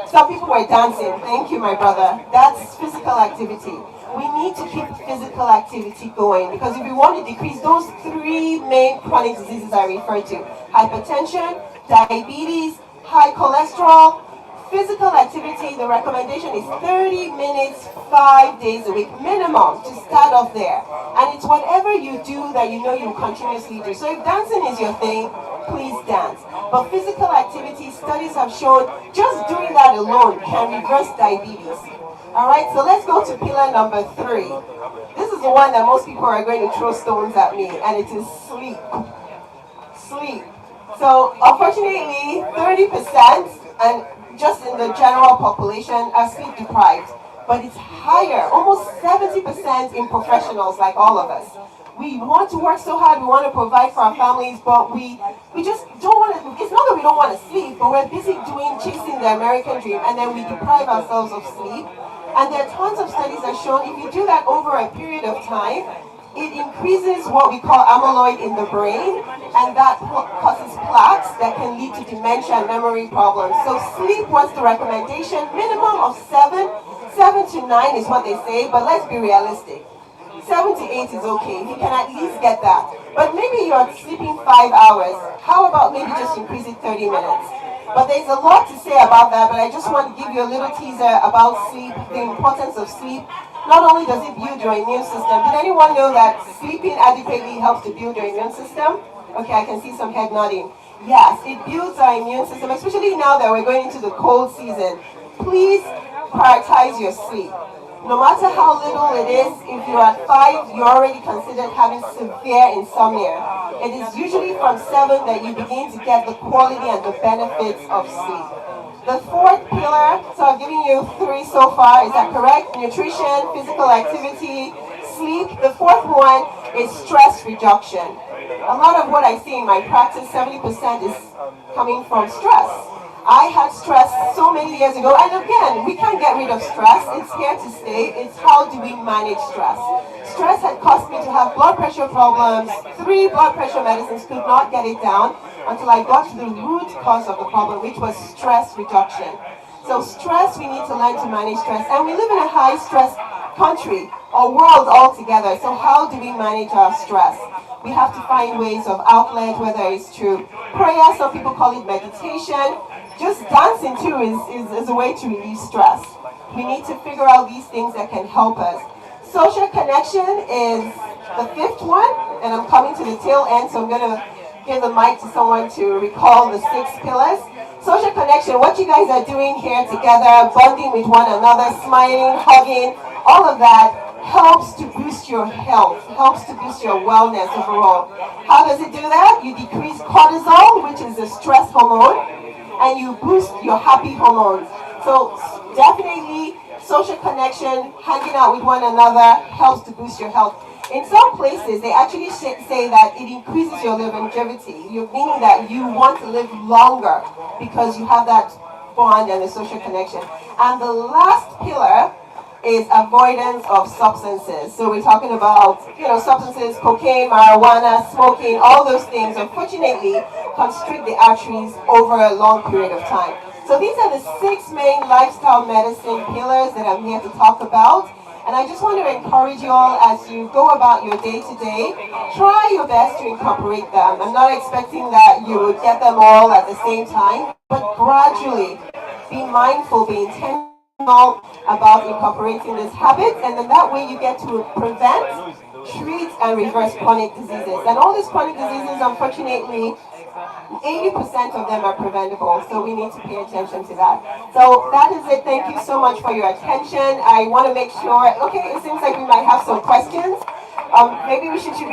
Some people were dancing. Thank you, my brother. That's physical activity. We need to keep physical activity going because if we want to decrease those 3 main chronic diseases I referred to, hypertension, diabetes, high cholesterol, Physical activity, the recommendation is 30 minutes, 5 days a week minimum to start off there. And it's whatever you do that you know you continuously do. So if dancing is your thing, please dance. But physical activity, studies have shown just doing that alone can reverse diabetes. Alright, so let's go to pillar number 3. This is the one that most people are going to throw stones at me, and it is sleep. Sleep. So unfortunately, 30% and just in the general population are sleep deprived, but it's higher, almost 70% in professionals like all of us. We want to work so hard, we want to provide for our families, but we just don't want to, it's not that we don't want to sleep, but we're busy chasing the American dream, and then we deprive ourselves of sleep. And there are tons of studies that show if you do that over a period of time, it increases what we call amyloid in the brain, and that causes plaques that can lead to dementia and memory problems. So sleep was the recommendation, minimum of 7 to 9 is what they say, but let's be realistic. 7 to 8 is okay, if you can at least get that. But maybe you're sleeping 5 hours, how about maybe just increase it 30 minutes? But there's a lot to say about that, but I just want to give you a little teaser about sleep, the importance of sleep. Not only does it build your immune system, did anyone know that sleeping adequately helps to build your immune system? Okay, I can see some head nodding. Yes, it builds our immune system, especially now that we're going into the cold season. Please prioritize your sleep. No matter how little it is, if you're at 5, you're already considered having severe insomnia. It is usually from 7 that you begin to get the quality and the benefits of sleep. The 4th pillar, so I've given you 3 so far, is that correct? Nutrition, physical activity, sleep. The 4th one is stress reduction. A lot of what I see in my practice, 70% is coming from stress. I had stress so many years ago, and again, we can't get rid of stress. It's here to stay. It's how do we manage stress. Stress had caused me to have blood pressure problems. 3 blood pressure medicines could not get it down until I got to the root cause of the problem, which was stress reduction. So stress, we need to learn to manage stress. And we live in a high stress country or world altogether. So how do we manage our stress? We have to find ways of outlet, whether it's through prayer, some people call it meditation. Just dancing too is a way to relieve stress. We need to figure out these things that can help us. Social connection is the 5th one, and I'm coming to the tail end, so I'm going to give the mic to someone to recall the 6 pillars. Social connection, what you guys are doing here together, bonding with one another, smiling, hugging, all of that helps to boost your health, helps to boost your wellness overall. How does it do that? You decrease cortisol, which is a stress hormone, and you boost your happy hormones. So definitely social connection, hanging out with one another helps to boost your health. In some places, they actually say that it increases your longevity, meaning that you want to live longer because you have that bond and the social connection. And the last pillar is avoidance of substances. So we're talking about, substances, cocaine, marijuana, smoking, all those things, unfortunately, constrict the arteries over a long period of time. So these are the 6 main lifestyle medicine pillars that I'm here to talk about. And I just want to encourage you all as you go about your day-to-day, try your best to incorporate them. I'm not expecting that you would get them all at the same time, but gradually be mindful, be intentional about incorporating this habit, and then that way you get to prevent, treat, and reverse chronic diseases. And all these chronic diseases, unfortunately, 80% of them are preventable, so we need to pay attention to that. So that is it. Thank you so much for your attention. I want to make sure, okay, it seems like we might have some questions. Maybe we should see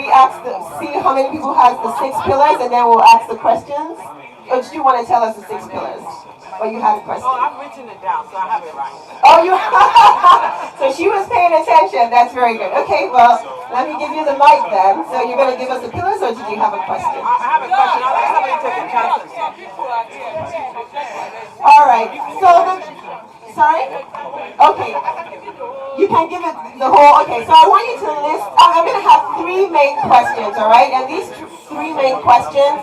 how many people has the 6 pillars, and then we'll ask the questions. Or do you want to tell us the 6 pillars? Or you have a question? Oh, I've written it down, so I have it right. Oh, you so she was paying attention. That's very good. Okay, well, let me give you the mic then. So you're going to give us the pillars, or did you have a question? I have a question. I'll let somebody take a chance. All right. So sorry? Okay. You can give it the whole, okay. So I want you to list, I'm going to have 3 main questions, all right? And these 3 main questions,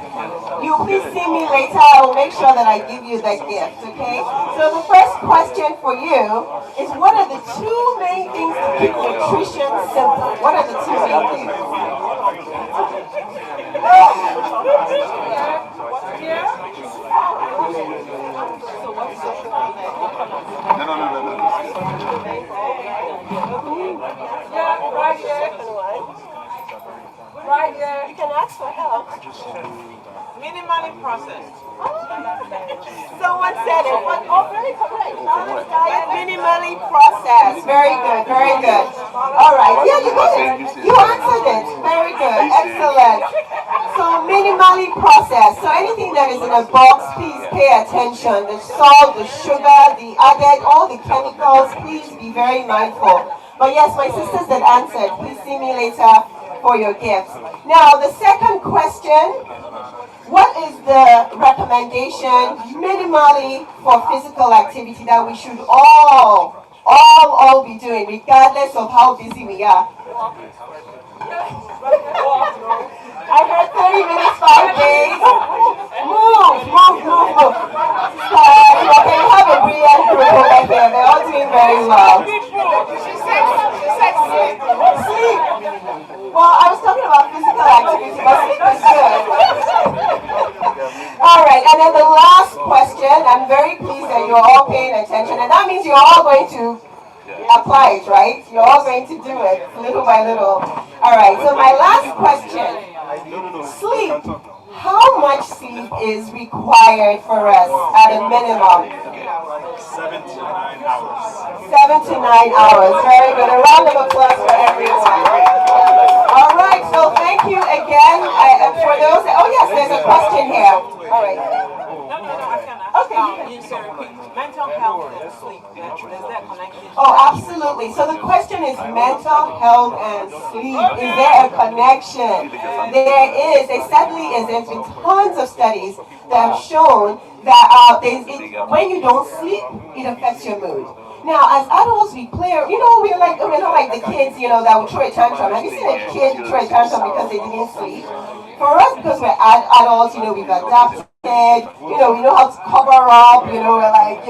you please see me later. I will make sure that I give you that gift, okay? So the first question for you is, what are the 2 main things to keep nutrition simple? What are the 2 main things? You can ask for help. Minimally processed. Someone said it. What? Oh, very correct. Minimally processed. Very good. Very good. All right. Yeah, you got it. You answered it. Very good. Excellent. So minimally processed. So anything that is in a box, please pay attention. The salt, the sugar, the added, all the chemicals. Please be very mindful. But yes, my sisters that answered, please see me later for your gifts. Now, the second question. What is the recommendation minimally for physical activity that we should all be doing, regardless of how busy we are? I heard 30 minutes, 5 days. Move. Okay, you have a brilliant group over here. They're all doing very well. Sleep. Well, I was talking about physical activity, but sleep is good. All right, and then the last question. I'm very pleased that you're all paying attention, and that means you're all going to apply it, right? You're all going to do it little by little. All right, so my last question. Sleep. How much sleep is required for us at a minimum? 7 to 9 hours. 7 to 9 hours. Very good. A round of applause for everyone. All right, so thank you again. For those, oh yes, there's a question here. All right. You said mental health and sleep. Is that connected? Oh, absolutely. So the question is mental health and sleep. Is there a connection? There is. There certainly is. There's been tons of studies that have shown that when you don't sleep, it affects your mood. Now, as adults, we play, we're not like the kids, that will throw a tantrum. Have you seen a kid throw a tantrum because they didn't sleep? For us, because we're adults, we've adapted. We know how to cover up, we're like,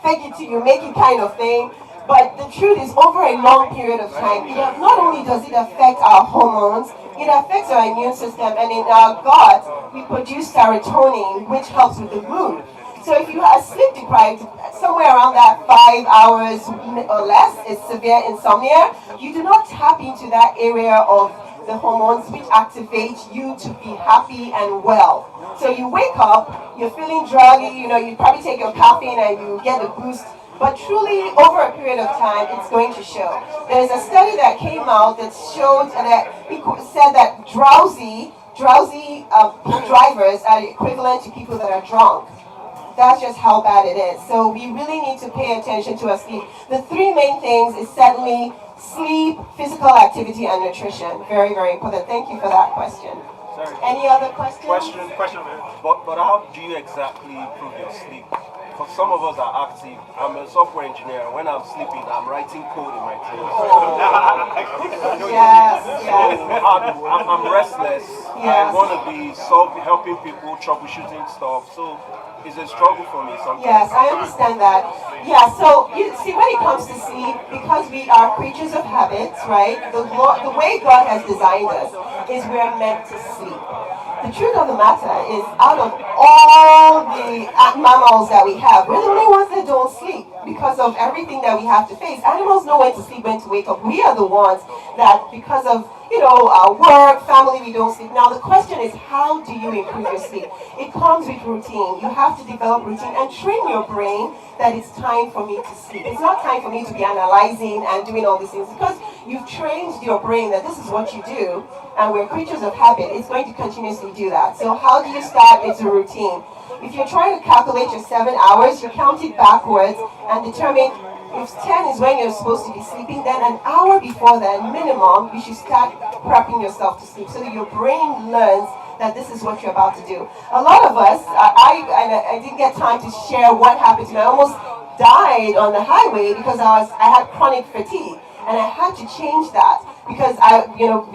fake it till you make it kind of thing. But the truth is, over a long period of time, not only does it affect our hormones, it affects our immune system, and in our gut, we produce serotonin, which helps with the mood. So if you are sleep deprived, somewhere around that 5 hours or less is severe insomnia, you do not tap into that area of the hormones which activate you to be happy and well. So you wake up, you're feeling druggy, you probably take your caffeine and you get a boost, but truly over a period of time, it's going to show. There's a study that came out that showed that it said that drowsy drivers are equivalent to people that are drunk. That's just how bad it is. So we really need to pay attention to our sleep. The three main things is certainly sleep, physical activity, and nutrition. Very, very important. Thank you for that question. Sorry. Any other questions? Question. But how do you exactly improve your sleep? For some of us are active. I'm a software engineer. When I'm sleeping, I'm writing code in my brain. Yes. I'm restless. Yes. I want to be helping people, troubleshooting stuff. So it's a struggle for me sometimes. Yes, I understand that. Yeah, so you see, when it comes to sleep, because we are creatures of habits, right? The way God has designed us is we're meant to sleep. The truth of the matter is, out of all the mammals that we have, we're the only ones that don't sleep because of everything that we have to face. Animals know when to sleep, when to wake up. We are the ones that, because of our work, family, we don't sleep. Now the question is, how do you improve your sleep? It comes with routine. You have to develop routine and train your brain that it's time for me to sleep. It's not time for me to be analyzing and doing all these things, because you've trained your brain that this is what you do, and we're creatures of habit. It's going to continuously do that. So how do you start? It's a routine. If you're trying to calculate your 7 hours, you count it backwards and determine if 10 is when you're supposed to be sleeping, then an hour before that, minimum, you should start prepping yourself to sleep so that your brain learns that this is what you're about to do. A lot of us, I didn't get time to share what happened to me. I almost died on the highway because I had chronic fatigue, and I had to change that because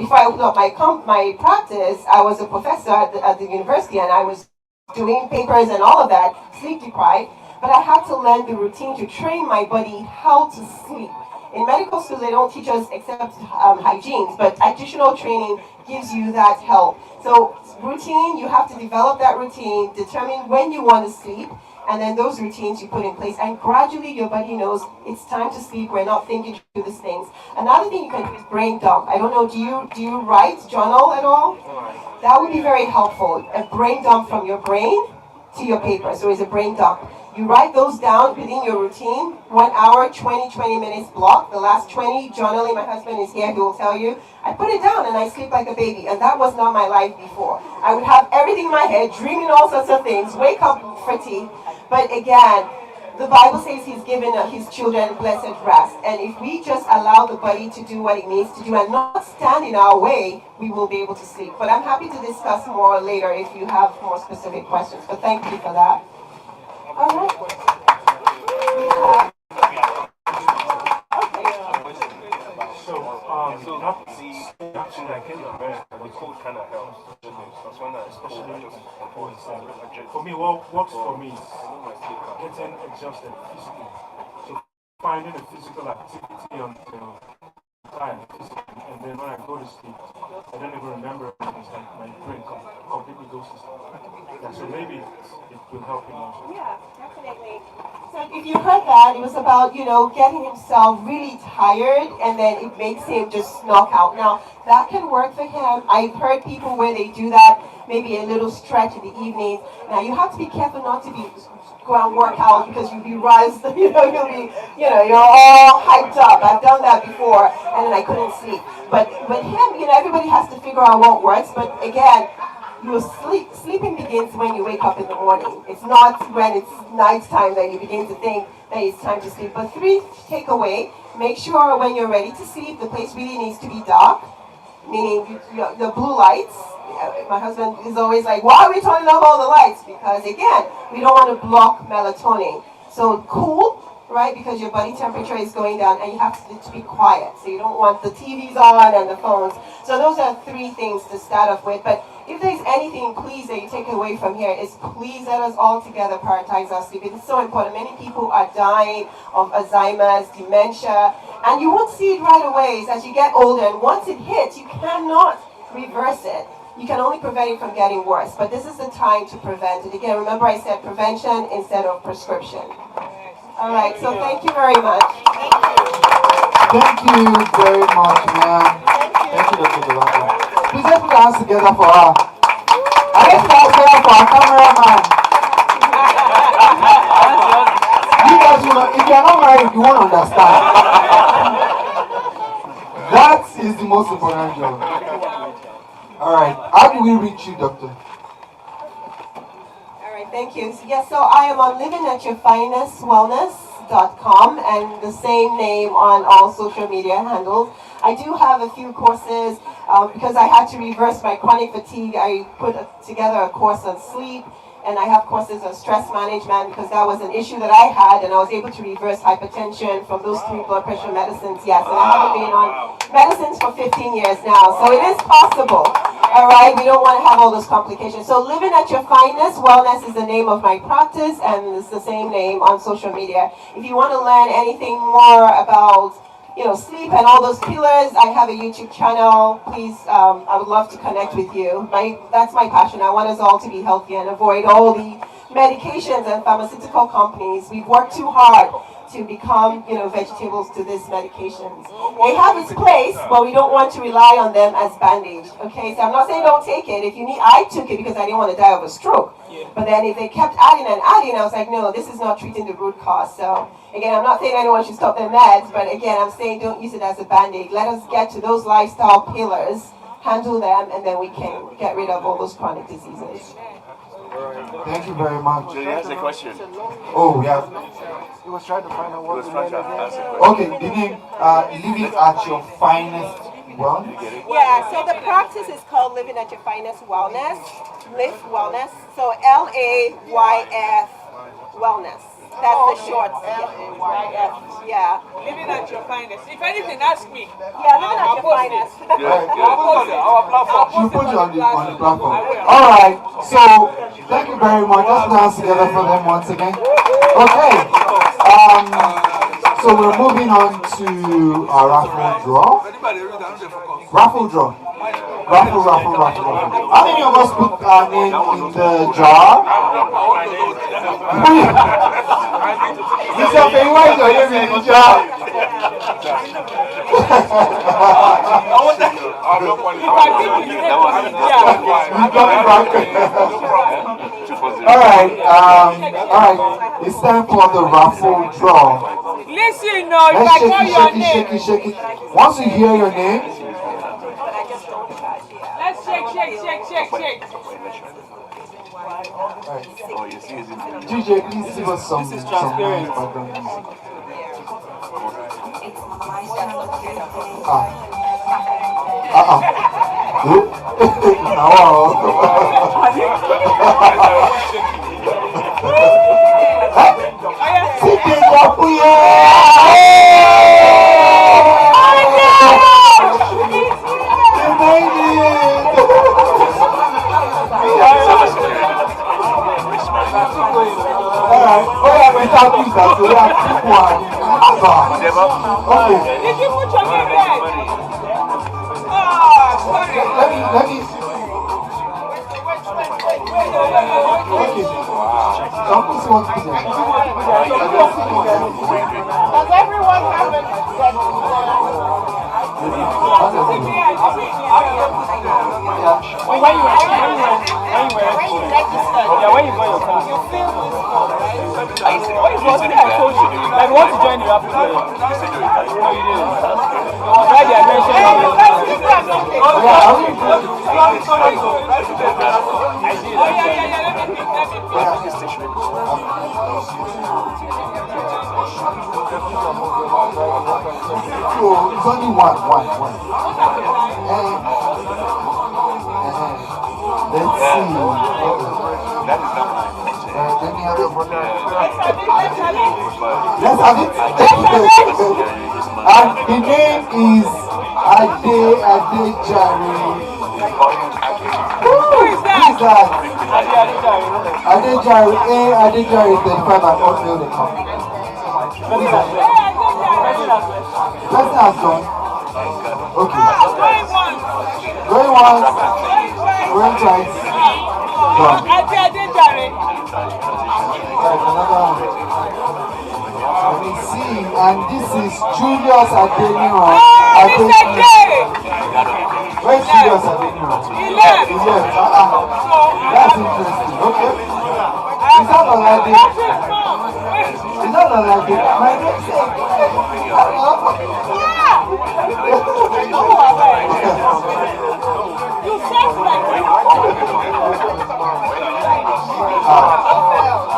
before I opened up my practice, I was a professor at the university, and I was doing papers and all of that, sleep deprived. But I had to learn the routine to train my body how to sleep. In medical school, they don't teach us except hygiene, but additional training gives you that help. So routine, you have to develop that routine, determine when you want to sleep, And then those routines you put in place, and gradually your body knows it's time to sleep. We're not thinking through these things. Another thing you can do is brain dump. I don't know, do you write, journal at all? That would be very helpful. A brain dump from your brain to your paper. So it's a brain dump. You write those down within your routine. 1 hour, 20 minutes block. The last 20 journaling, my husband is here, he will tell you. I put it down and I sleep like a baby. And that was not my life before. I would have everything in my head, dreaming all sorts of things, wake up fatigued. But again, the Bible says he's given his children blessed rest. And if we just allow the body to do what it needs to do and not stand in our way, we will be able to sleep. But I'm happy to discuss more later if you have more specific questions. But thank you for that. All right. Actually, I came to America, the cold kind of helps. Especially for me, what works for me is getting exhausted physically. So finding a physical activity until time, and then when I go to sleep, I don't even remember anything. It's like my brain completely goes to sleep. Yeah, so maybe it will help him also. Yeah, definitely. So if you heard that, it was about, getting himself really tired and then it makes him just knock out. Now, that can work for him. I've heard people where they do that, maybe a little stretch in the evening. Now, you have to be careful not to be go and work out because you'll be rised, you'll be, you're all hyped up. I've done that before and then I couldn't sleep. But him, everybody has to figure out what works. But again, sleeping begins when you wake up in the morning. It's not when it's nighttime that you begin to think that it's time to sleep. But 3 takeaway, make sure when you're ready to sleep, the place really needs to be dark, meaning the blue lights. My husband is always like, why are we turning off all the lights? Because again, we don't want to block melatonin. So cool, right? Because your body temperature is going down and you have to be quiet. So you don't want the TVs on and the phones. So those are 3 things to start off with. But if there's anything, please, that you take away from here is please let us all together prioritize our sleep. It is so important. Many people are dying of Alzheimer's, dementia, and you won't see it right away. As you get older, and once it hits, you cannot reverse it. You can only prevent it from getting worse. But this is the time to prevent it. Again, remember I said prevention instead of prescription. All right, so thank you very much. Thank you very much, ma'am. Thank you, Dr. Delaka. Please let's put our hands together for her. And let's put our hands together for our cameraman. You guys, if you're not married, you won't understand. That is the most important job. All right, how do we reach you, doctor? All right, thank you. Yes, so I am on livingатyourfinestwellness.com and the same name on all social media handles. I do have a few courses because I had to reverse my chronic fatigue. I put together a course on sleep, and I have courses on stress management because that was an issue that I had, and I was able to reverse hypertension from those 3 blood pressure medicines. Yes, and I haven't been on medicines for 15 years now, so it is possible. All right, we don't want to have all those complications. So Living at Your Finest Wellness is the name of my practice, and it's the same name on social media. If you want to learn anything more about sleep and all those pillars, I have a YouTube channel. Please, I would love to connect with you. That's my passion. I want us all to be healthy and avoid all the medications and pharmaceutical companies. We've worked too hard to become, vegetables to these medications. They have its place, but we don't want to rely on them as band-aid. Okay, so I'm not saying don't take it. If you need, I took it because I didn't want to die of a stroke. But then if they kept adding and adding, I was like, no, this is not treating the root cause. So again, I'm not saying anyone should stop their meds, but again, I'm saying don't use it as a band-aid. Let us get to those lifestyle pillars, handle them, and then we can get rid of all those chronic diseases. Thank you very much. Jay has a question. Oh, yeah. He was trying to find out what Okay, the name, Living at Your Finest Wellness. Yeah, so the practice is called Living at Your Finest Wellness. Live Wellness. So LAYF Wellness. That's the short. LAYF. Yeah. Living at your finest. If anything, ask me. Yeah, living at your finest. You put it on the platform. All right. So thank you very much. Let's dance together for them once again. Okay. So we're moving on to our raffle draw. Raffle draw. Raffle, raffle, raffle, raffle. How many of us put our name in the jar? Mr. Fei, why is your name in the jar? Alright, it's time for the raffle draw. Listen, no, if Let's I shake call it, your shake it, name. shake it, shake it. Once you hear your name, Let's shake, shake, shake, shake, shake. DJ, please give us some nice background music. Okay. Did you put your name there? Oh, sorry. Let me. Okay. Something wants to be there. Does everyone have it? When you got your car, you feel this call, right? What I told you, like want to join the raffle club. No, you didn't. It was right there mentioned. It's only one. Let's see. Let me have it. Let's have it. And the name is Adejare. Who is that? Adejare 35 at hotmail.com. Person has gone. Okay. Going once. Going twice. Gone. Another one. Let me see. And this is Julius Adeniran. Where's Julius Adeniran? He left. That's interesting. Okay. Is that Olade? Is that Olade? My name is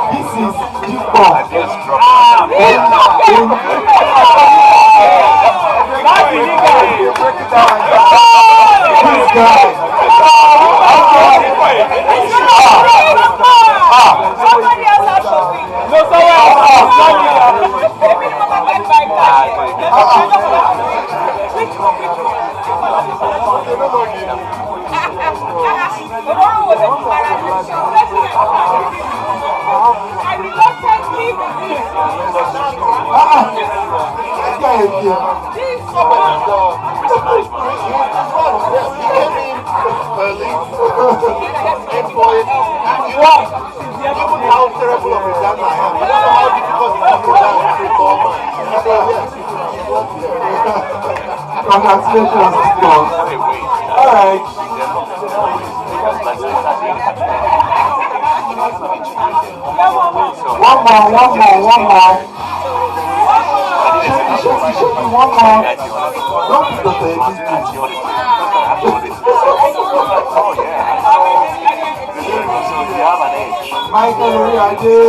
this is Jimbo. This guy. Somebody else has something. No, someone I reluctantly how terrible of a Ghana I am. How difficult it is to Congratulations, Paul. Alright. One more. Shake it, one more. Don't put the baby. Michael, where are you?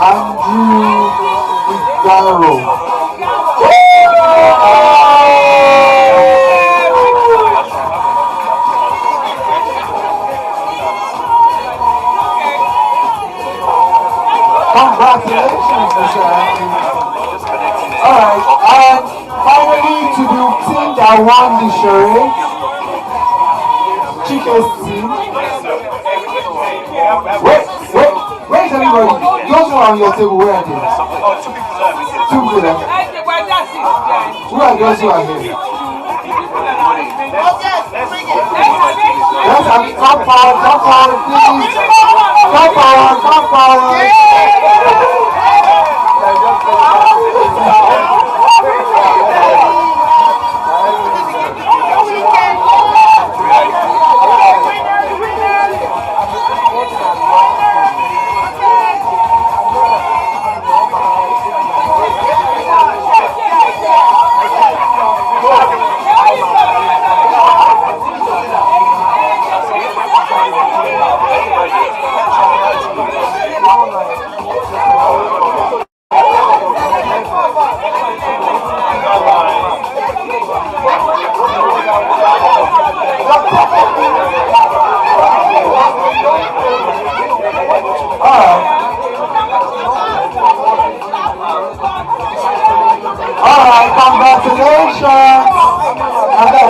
Andrew Igaro. Congratulations, Mr. Andrew. Alright, and finally to the team that won the charade, Chike's team. Where's everybody? Those who are on your table, where are they? Two people left. Who are those who are here? Let's have come forward, please. Come forward. Alright, congratulations! And that's it.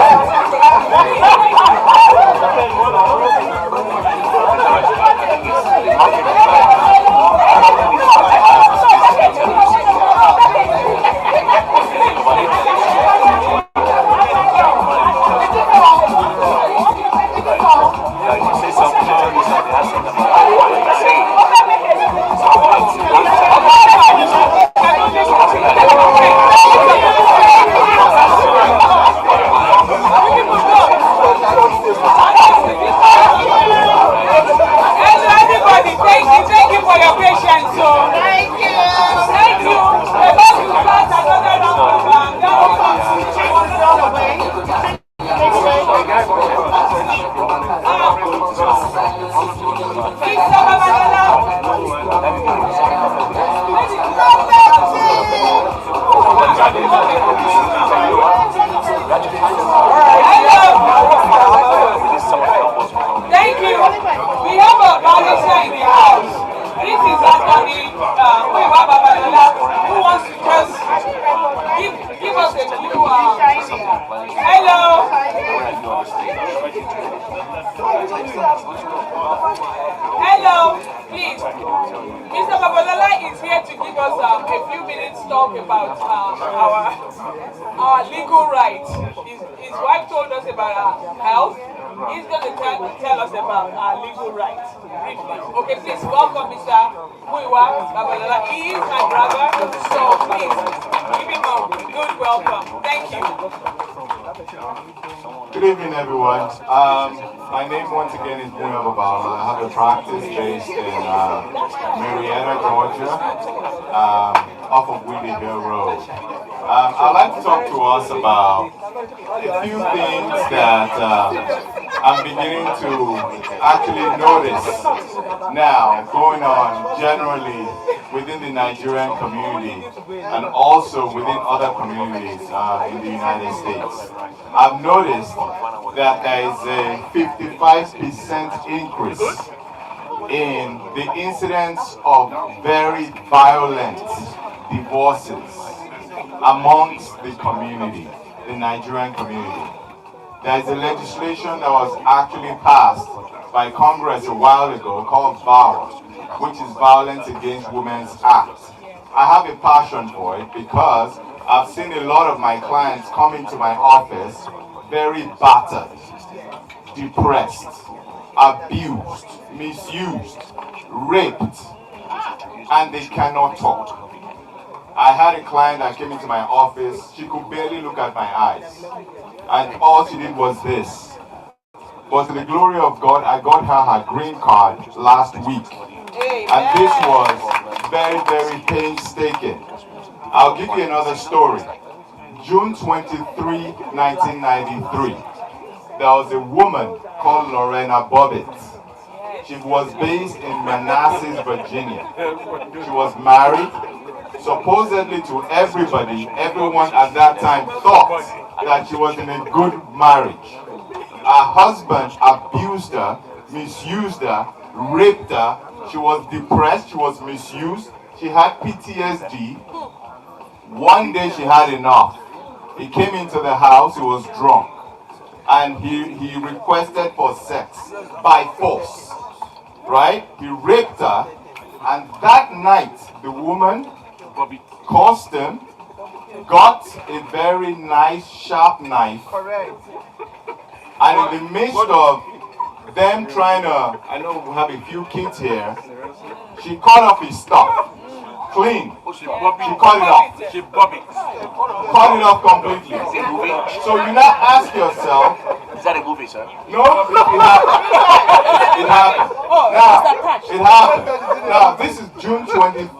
Thank you for your patience. So, thank you. Thank you. About to start another round Thank you. We have a barrister in the house. This is actually who wants to just give us a few. Hello. Hello, please. Mr. Babalola is here to give us a few minutes talk about our legal rights. His wife told us about our health. He's going to tell us about our legal rights briefly. Okay, please welcome Mr. Muiwa Babalola. He is my brother, so please give him a good welcome. Thank you. Good evening, everyone. My name once again is Muiwa Babalola. I have a practice based in Marietta, Georgia, off of Windy Hill Road. I'd like to talk to us about a few things that I'm beginning to actually notice now going on generally within the Nigerian community and also within other communities in the United States. I've noticed that there is a 55% increase in the incidence of very violent divorces amongst the community, the Nigerian community. There is a legislation that was actually passed by Congress a while ago called VAWA, which is Violence Against Women's Act. I have a passion for it because I've seen a lot of my clients come into my office very battered, depressed, abused, misused, raped, and they cannot talk. I had a client that came into my office, she could barely look at my eyes. And all she did was this. But to the glory of God, I got her green card last week. And this was very, very painstaking. I'll give you another story. June 23, 1993, there was a woman called Lorena Bobbitt. She was based in Manassas, Virginia. She was married. Supposedly to everybody, everyone at that time thought that she was in a good marriage. Her husband abused her, misused her, raped her. She was depressed, she was misused, she had PTSD. One day she had enough. He came into the house, he was drunk, and he requested for sex by force. right? He raped her, and that night the woman cursed him, got a very nice sharp knife, and in the midst of them trying to, I know we have a few kids here, she cut off his stuff. Clean. She cut it off. Cut it off completely. So you now ask yourself, is that a movie, sir? No, it happened. It happened. Now, it happened. Now, this is June 23,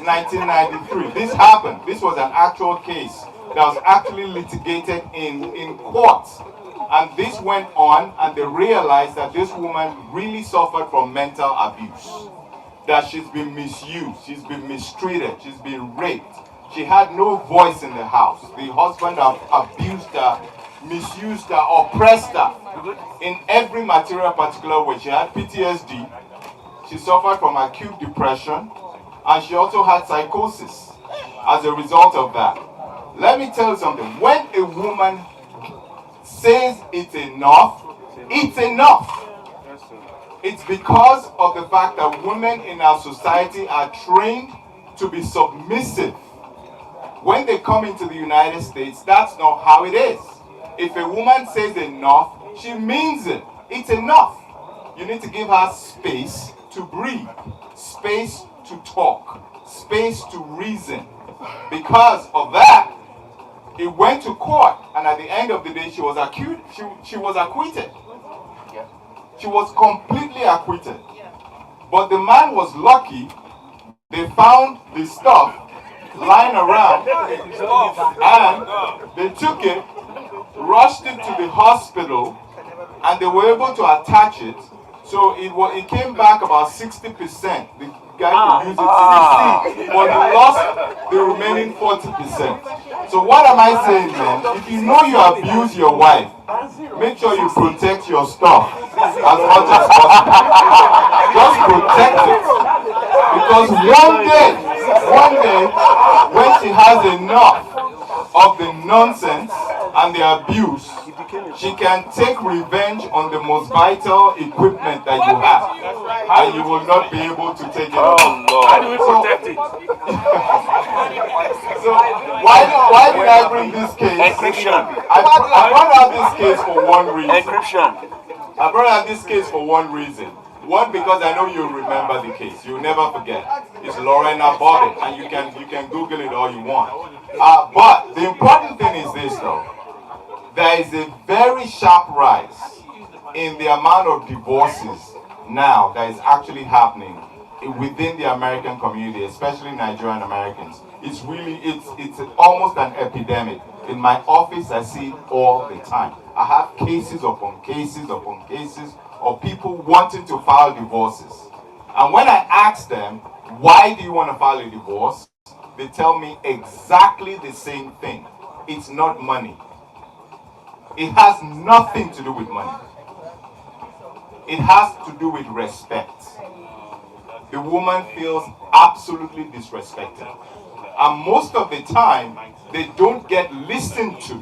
1993. This happened. This was an actual case that was actually litigated in court. And this went on, and they realized that this woman really suffered from mental abuse. That she's been misused, she's been mistreated, she's been raped. She had no voice in the house. The husband abused her, misused her, oppressed her in every material particular way. She had PTSD, she suffered from acute depression, and she also had psychosis as a result of that. Let me tell you something. When a woman says it's enough, it's enough. It's because of the fact that women in our society are trained to be submissive. When they come into the United States, that's not how it is. If a woman says enough, she means it. It's enough. You need to give her space to breathe, space to talk, space to reason. Because of that, it went to court, and at the end of the day, she was acquitted. She was acquitted. She was completely acquitted. But the man was lucky. They found the stuff lying around, and they took it, rushed it to the hospital, and they were able to attach it. So it came back about 60%. The guy could use it 60, but he lost the remaining 40%. So what am I saying, man? If you know you abuse your wife, make sure you protect your stuff as much as possible. Just protect it. Because one day, when she has enough of the nonsense and the abuse, she can take revenge on the most vital equipment that you have. And you will not be able to take it off. How do we protect it? So why did I bring this case? Encryption. I brought out this case for one reason. Encryption. I brought out this case for one reason. One, because I know you remember the case. You'll never forget. It's Lorena Bobbitt, and you can Google it all you want. But the important thing is this, though. There is a very sharp rise in the amount of divorces now that is actually happening within the American community, especially Nigerian Americans. It's almost an epidemic. In my office, I see it all the time. I have cases upon cases upon cases of people wanting to file divorces. And when I ask them, why do you want to file a divorce? They tell me exactly the same thing. It's not money. It has nothing to do with money. It has to do with respect. The woman feels absolutely disrespected. And most of the time, they don't get listened to.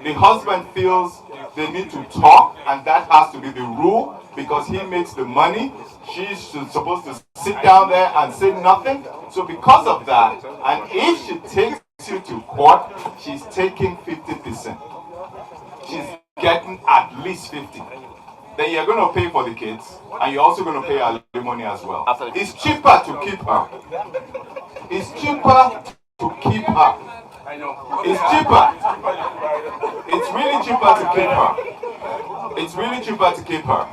The husband feels they need to talk, and that has to be the rule because he makes the money. She's supposed to sit down there and say nothing. So because of that, and if she takes you to court, she's taking 50%. She's getting at least 50. Then you're going to pay for the kids, and you're also going to pay alimony as well. It's cheaper to keep her. It's cheaper to keep her. It's cheaper. It's really cheaper to keep her. It's really cheaper to keep her.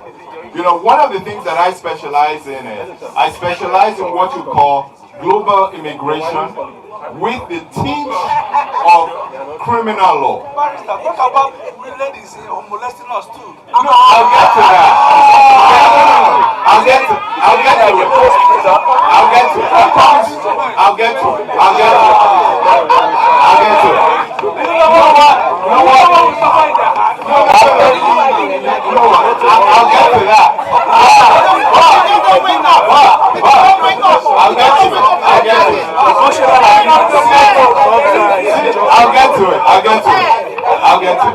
You know, one of the things that I specialize in is, I specialize in what you call global immigration with the tinge of criminal law. What about ladies molesting us too? No, I'll get to that. I'll get to it. I'll get to it. I promise you. I'll get to it. I'll get to it. I'll get to it. You know what? You know what? I'll get to that. I'll get to it. I'll get to it. I'll get to it. I'll get to it. I'll get to it.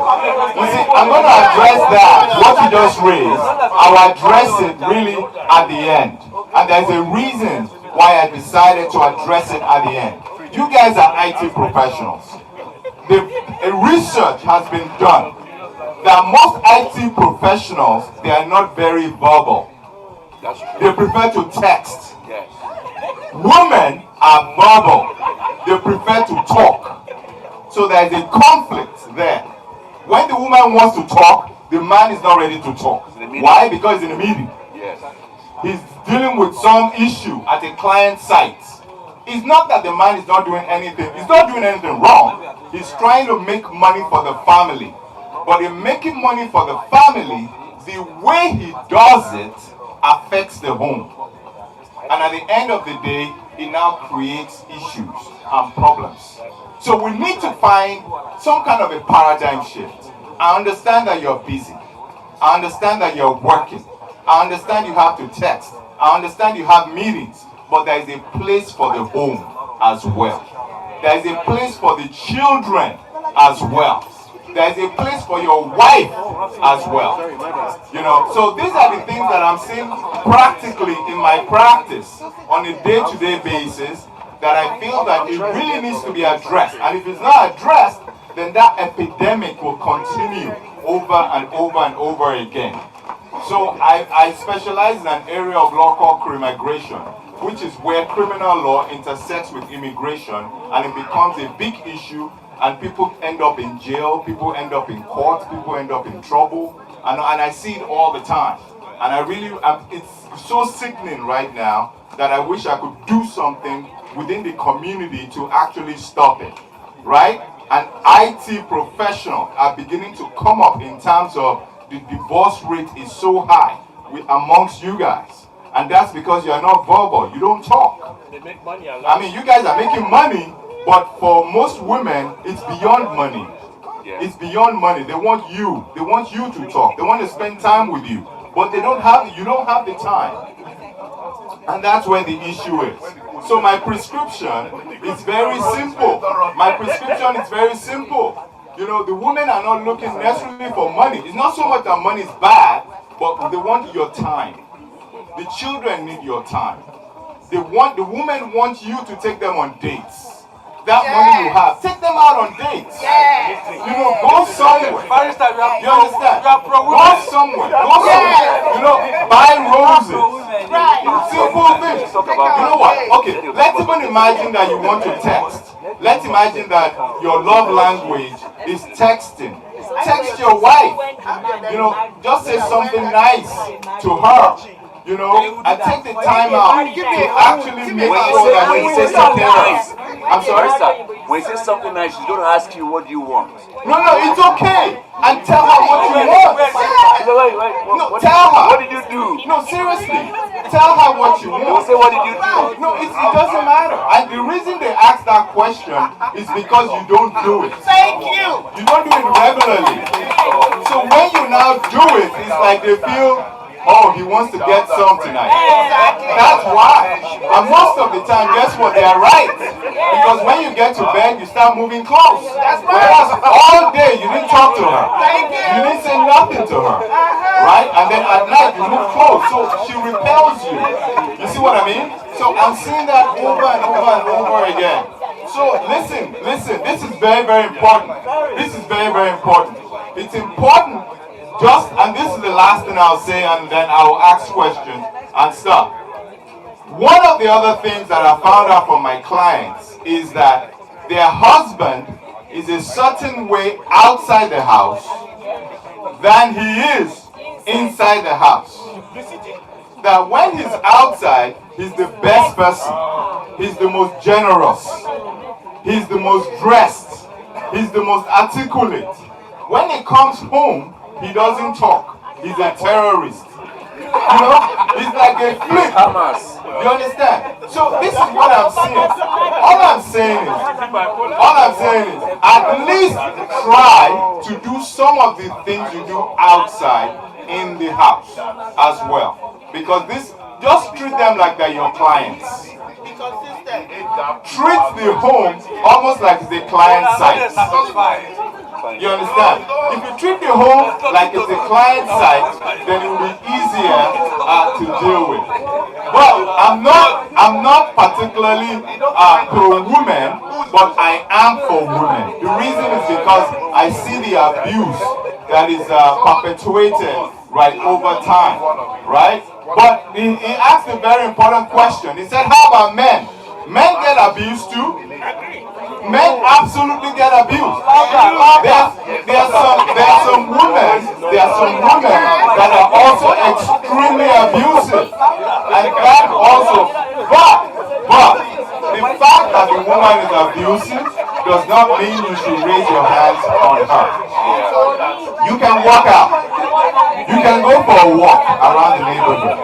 You see, I'm going to address that, what you just raised. I'll address it really at the end. And there's a reason why I decided to address it at the end. You guys are IT professionals. A research has been done that most IT professionals, they are not very verbal. They prefer to text. Women are verbal. They prefer to talk. So there is a conflict there. When the woman wants to talk, the man is not ready to talk. Why? Because he's in a meeting. He's dealing with some issue at a client site. It's not that the man is not doing anything. He's not doing anything wrong. He's trying to make money for the family. But in making money for the family, the way he does it affects the home. And at the end of the day, it now creates issues and problems. So we need to find some kind of a paradigm shift. I understand that you're busy. I understand that you're working. I understand you have to text. I understand you have meetings. But there is a place for the home as well. There is a place for the children as well. There is a place for your wife as well. You know, so these are the things that I'm seeing practically in my practice on a day-to-day basis that I feel that it really needs to be addressed. And if it's not addressed, then that epidemic will continue over and over and over again. So I specialize in an area of law called crimmigration, which is where criminal law intersects with immigration, and it becomes a big issue, and people end up in jail, people end up in court, people end up in trouble, and I see it all the time. And I really, it's so sickening right now that I wish I could do something within the community to actually stop it, right? And IT professionals are beginning to come up in terms of the divorce rate is so high amongst you guys. And that's because you're not verbal, you don't talk. They make money a lot. I mean, you guys are making money, but for most women, it's beyond money. It's beyond money. They want you to talk. They want to spend time with you. But you don't have the time. And that's where the issue is. So my prescription is very simple. My prescription is very simple. You know, the women are not looking necessarily for money. It's not so much that money is bad, but they want your time. The children need your time. The women want you to take them on dates. That money you have, take them out on dates. You know, go somewhere. You understand? Go somewhere. You know, buy roses. Simple things. You know what? Okay, let's even imagine that you want to text. Let's imagine that your love language is texting. Text your wife. You know, just say something nice to her. You know, and take the time out to actually make sure that when you say something nice, I'm sorry, when you say something nice, she's going to ask you what do you want. No, it's okay. And tell her what you want. No, tell her. What did you do? No, seriously. Tell her what you want. Say what did you do? No, it doesn't matter. And the reason they ask that question is because you don't do it. Thank you. You don't do it regularly. So when you now do it, it's like they feel, oh, he wants to get some tonight. That's why. And most of the time, guess what? They are right. Because when you get to bed, you start moving close. Whereas all day, you didn't talk to her. You didn't say nothing to her. Right? And then at night, you move close. So she repels you. You see what I mean? So I'm seeing that over and over and over again. So listen. This is very, very important. This is very, very important. It's important. And this is the last thing I'll say, and then I'll ask questions and stuff. One of the other things that I found out from my clients is that their husband is a certain way outside the house than he is inside the house. That when he's outside, he's the best person. He's the most generous. He's the most dressed. He's the most articulate. When he comes home, he doesn't talk. He's a terrorist. You know, he's like a flip. You understand? So this is what I'm saying. All I'm saying is, at least try to do some of the things you do outside in the house as well. Because just treat them like they're your clients. Treat the home almost like it's a client site. You understand? If you treat the home like it's a client site, then it will be easier to deal with. Well, I'm not particularly pro-women, but I am for women. The reason is because I see the abuse that is perpetuated right over time, right? But he asked a very important question. He said, how about men? Men get abused too. Men absolutely get abused. There are some women that are also extremely abusive. And that also, but the fact that the woman is abusive does not mean you should raise your hands on her. You can walk out. You can go for a walk around the neighborhood.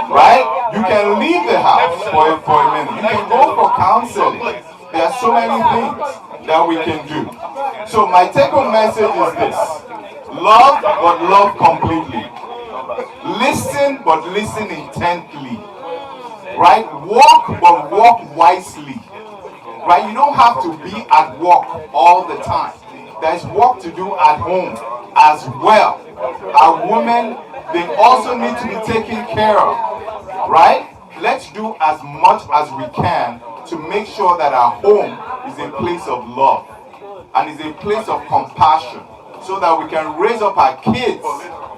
Right? You can leave the house for a minute. You can go for counseling. There are so many things that we can do. So my take-home message is this. Love, but love completely. Listen, but listen intently. Right? Walk, but walk wisely. Right? You don't have to be at work all the time. There's work to do at home as well. Our women, they also need to be taken care of. Right? Let's do as much as we can to make sure that our home is a place of love and is a place of compassion, so that we can raise up our kids,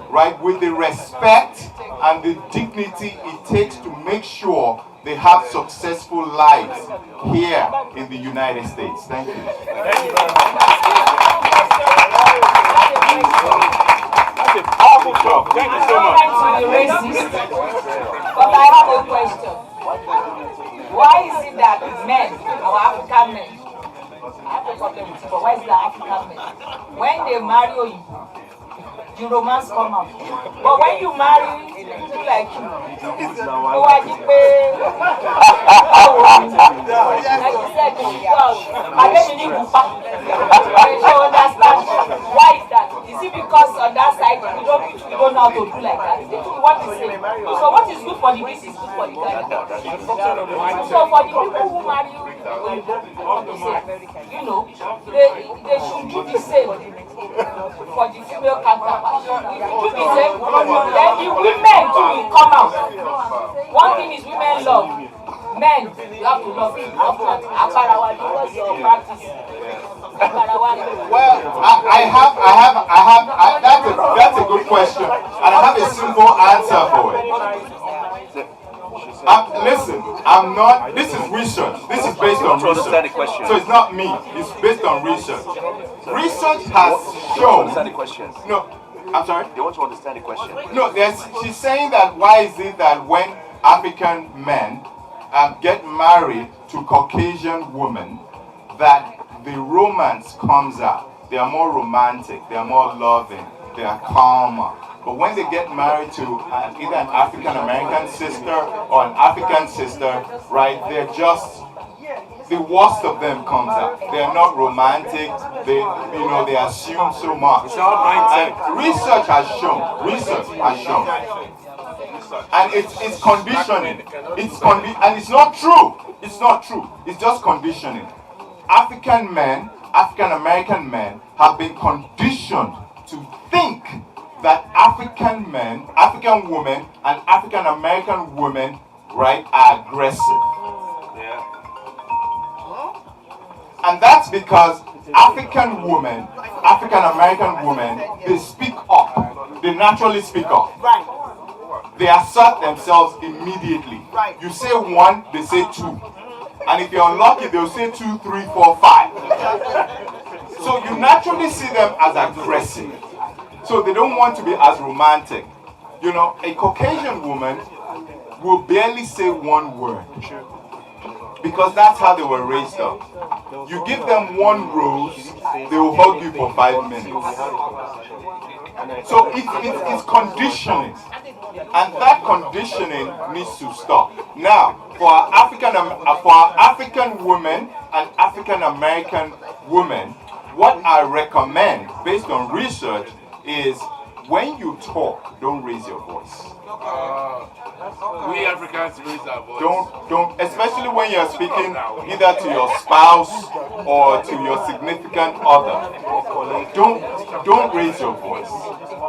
right, with the respect and the dignity it takes to make sure they have successful lives here in the United States. Thank you. That's a powerful talk. Thank you so much. But I have a question. Why is it that men, our African men, I have a problem with it, but why is it that African men, when they marry you, the romance come out. But when you marry people like you, like you said, you understand why is that? Is it because on that side you don't know how to do like that? They do what is same. So what is good for the beast is good for the guy. So for the people who marry you, you know, they should do the same for the female counterpart. If you do the same, then the women too will come out. One thing is women love. Men, you have to love it. Akarawa, because your practice. Well, that's a good question, and I have a simple answer for it. Listen, I'm not. This is research. This is based on research. So it's not me. It's based on research. Research has shown. No, I'm sorry. They want to understand the question. No, she's saying that why is it that when African men get married to Caucasian women, that the romance comes out. They are more romantic. They are more loving. They are calmer. But when they get married to either an African American sister or an African sister, right? They're just, the worst of them comes out. They are not romantic. They assume so much. It's all mindset. And research has shown. And it's conditioning. And it's not true. It's not true. It's just conditioning. African men, African American men have been conditioned to think that African men, African women, and African American women, right, are aggressive. Yeah. And that's because African women, African American women, they speak up. They naturally speak up. Right. They assert themselves immediately. Right. You say one, they say two. And if you're unlucky, they'll say 2, 3, 4, 5. So you naturally see them as aggressive. So they don't want to be as romantic. You know, a Caucasian woman will barely say one word. Because that's how they were raised up. You give them one rose, they will hug you for 5 minutes. So it's conditioning. And that conditioning needs to stop. Now, for our African women and African American women, what I recommend, based on research, is when you talk, don't raise your voice. We Africans raise our voice. Don't, especially when you're speaking either to your spouse or to your significant other. Don't raise your voice.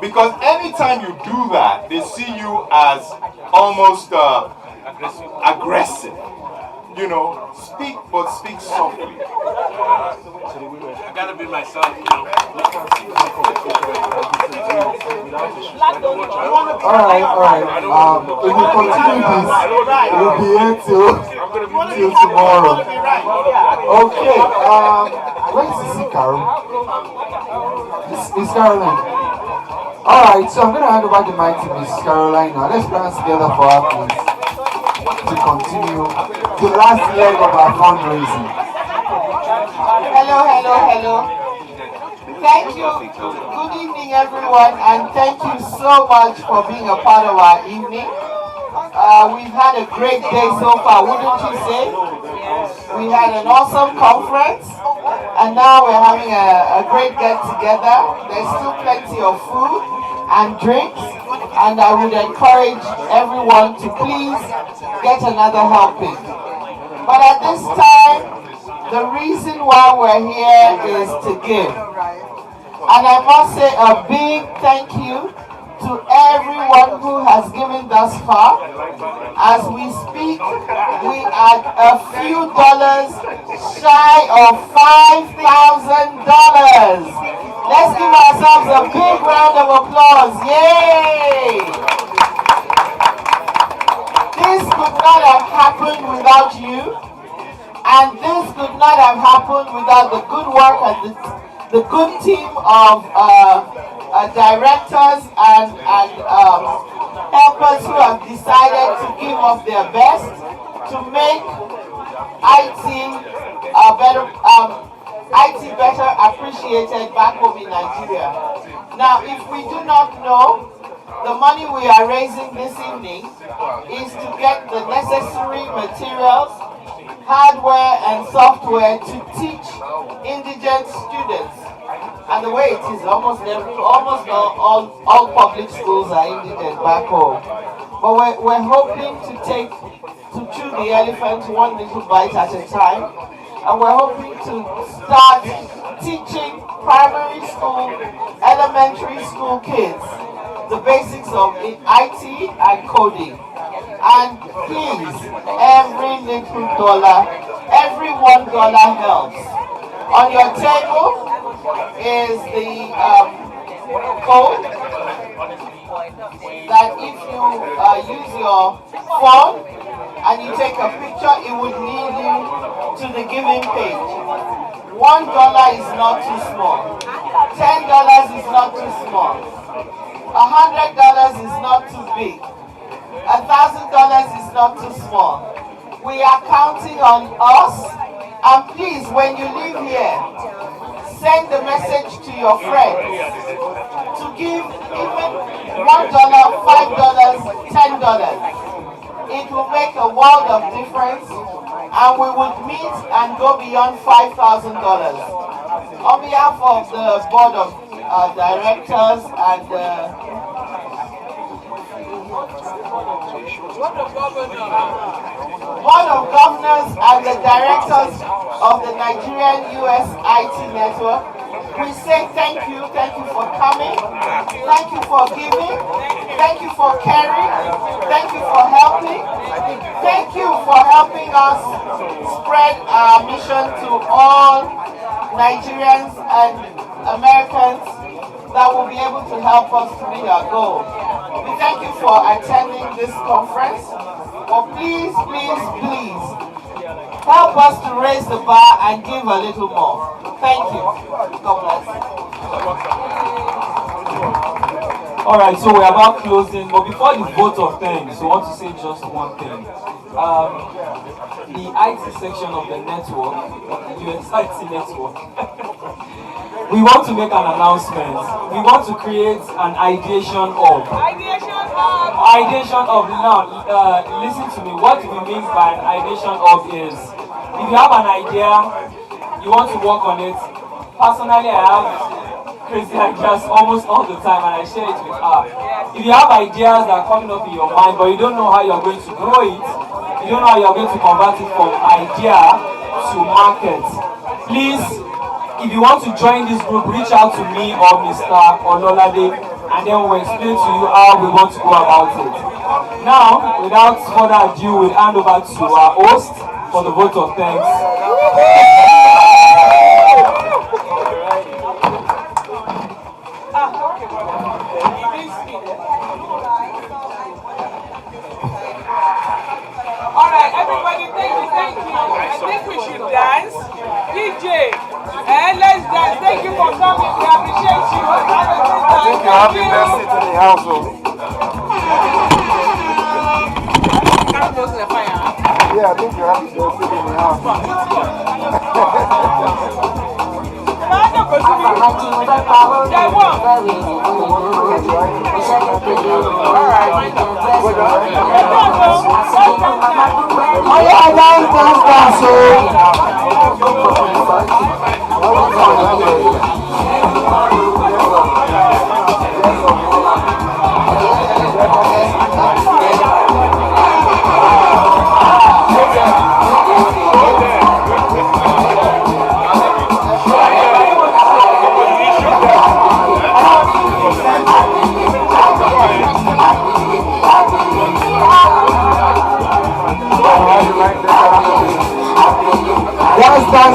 Because anytime you do that, they see you as almost aggressive. You know, speak, but speak softly. I gotta be myself, you know. Alright. If we continue this, we'll be here till tomorrow. Okay, where's Sissy Carol? Miss Caroline. Alright, so I'm going to hand over the mic to Miss Caroline now. Let's dance together for her, please, to continue the last leg of our fundraising. Hello. Thank you. Good evening, everyone, and thank you so much for being a part of our evening. We've had a great day so far, wouldn't you say? We had an awesome conference, and now we're having a great get-together. There's still plenty of food and drinks, and I would encourage everyone to please get another helping. But at this time, the reason why we're here is to give. And I must say a big thank you to everyone who has given thus far. As we speak, we are a few dollars shy of $5,000. Let's give ourselves a big round of applause. Yay! This could not have happened without you, and this could not have happened without the good work and the good team of directors and helpers who have decided to give of their best to make IT better appreciated back home in Nigeria. Now, if we do not know, the money we are raising this evening is to get the necessary materials, hardware and software to teach indigent students. And the way it is, almost all public schools are indigent back home. But we're hoping to chew the elephant one little bite at a time. And we're hoping to start teaching primary school, elementary school kids the basics of IT and coding. And please, every little dollar, every $1 helps. On your table is the code that if you use your phone and you take a picture, it would lead you to the giving page. $1 is not too small. $10 is not too small. $100 is not too big. $1,000 is not too small. We are counting on us, and please, when you leave here, send the message to your friends to give even $1, $5, $10. It will make a world of difference, and we would meet and go beyond $5,000. On behalf of the board of directors and Board of Governors and the directors of the Nigerian US IT Network, we say thank you for coming, thank you for giving, thank you for caring, thank you for helping, thank you for helping us spread our mission to all Nigerians and Americans that will be able to help us to meet our goal. We thank you for attending this conference, but please, help us to raise the bar and give a little more. Thank you. God bless. Alright, so we're about closing, but before the vote of thanks, we want to say just one thing. The IT section of the network, the US IT network, we want to make an announcement. We want to create an ideation hub. Ideation hub. Now, listen to me. What we mean by an ideation hub is, if you have an idea, you want to work on it. Personally, I have crazy ideas almost all the time, and I share it with her. If you have ideas that are coming up in your mind, but you don't know how you're going to grow it, you don't know how you're going to convert it from idea to market, please, if you want to join this group, reach out to me or Mr. Ololade, and then we'll explain to you how we want to go about it. Now, without further ado, we'll hand over to our host for the vote of thanks. Alright, everybody, thank you. I think we should dance. DJ, let's dance. Thank you for coming. We appreciate you. I think you have the best seat in the household. Yeah, I think you have the best seat in the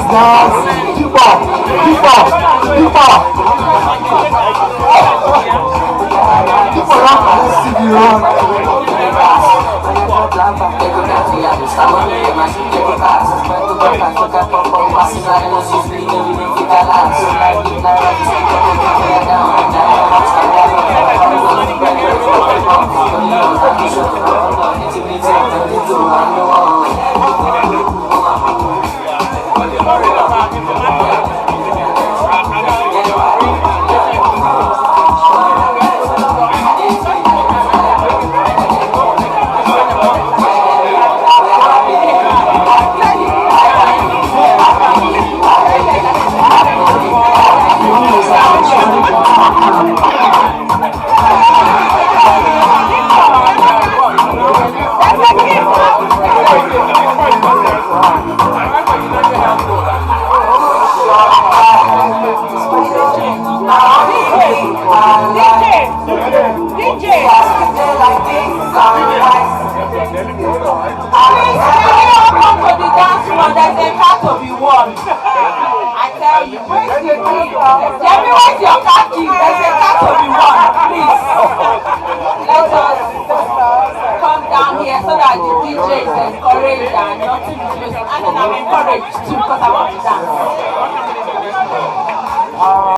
Dance. Keep up. Let's see you run.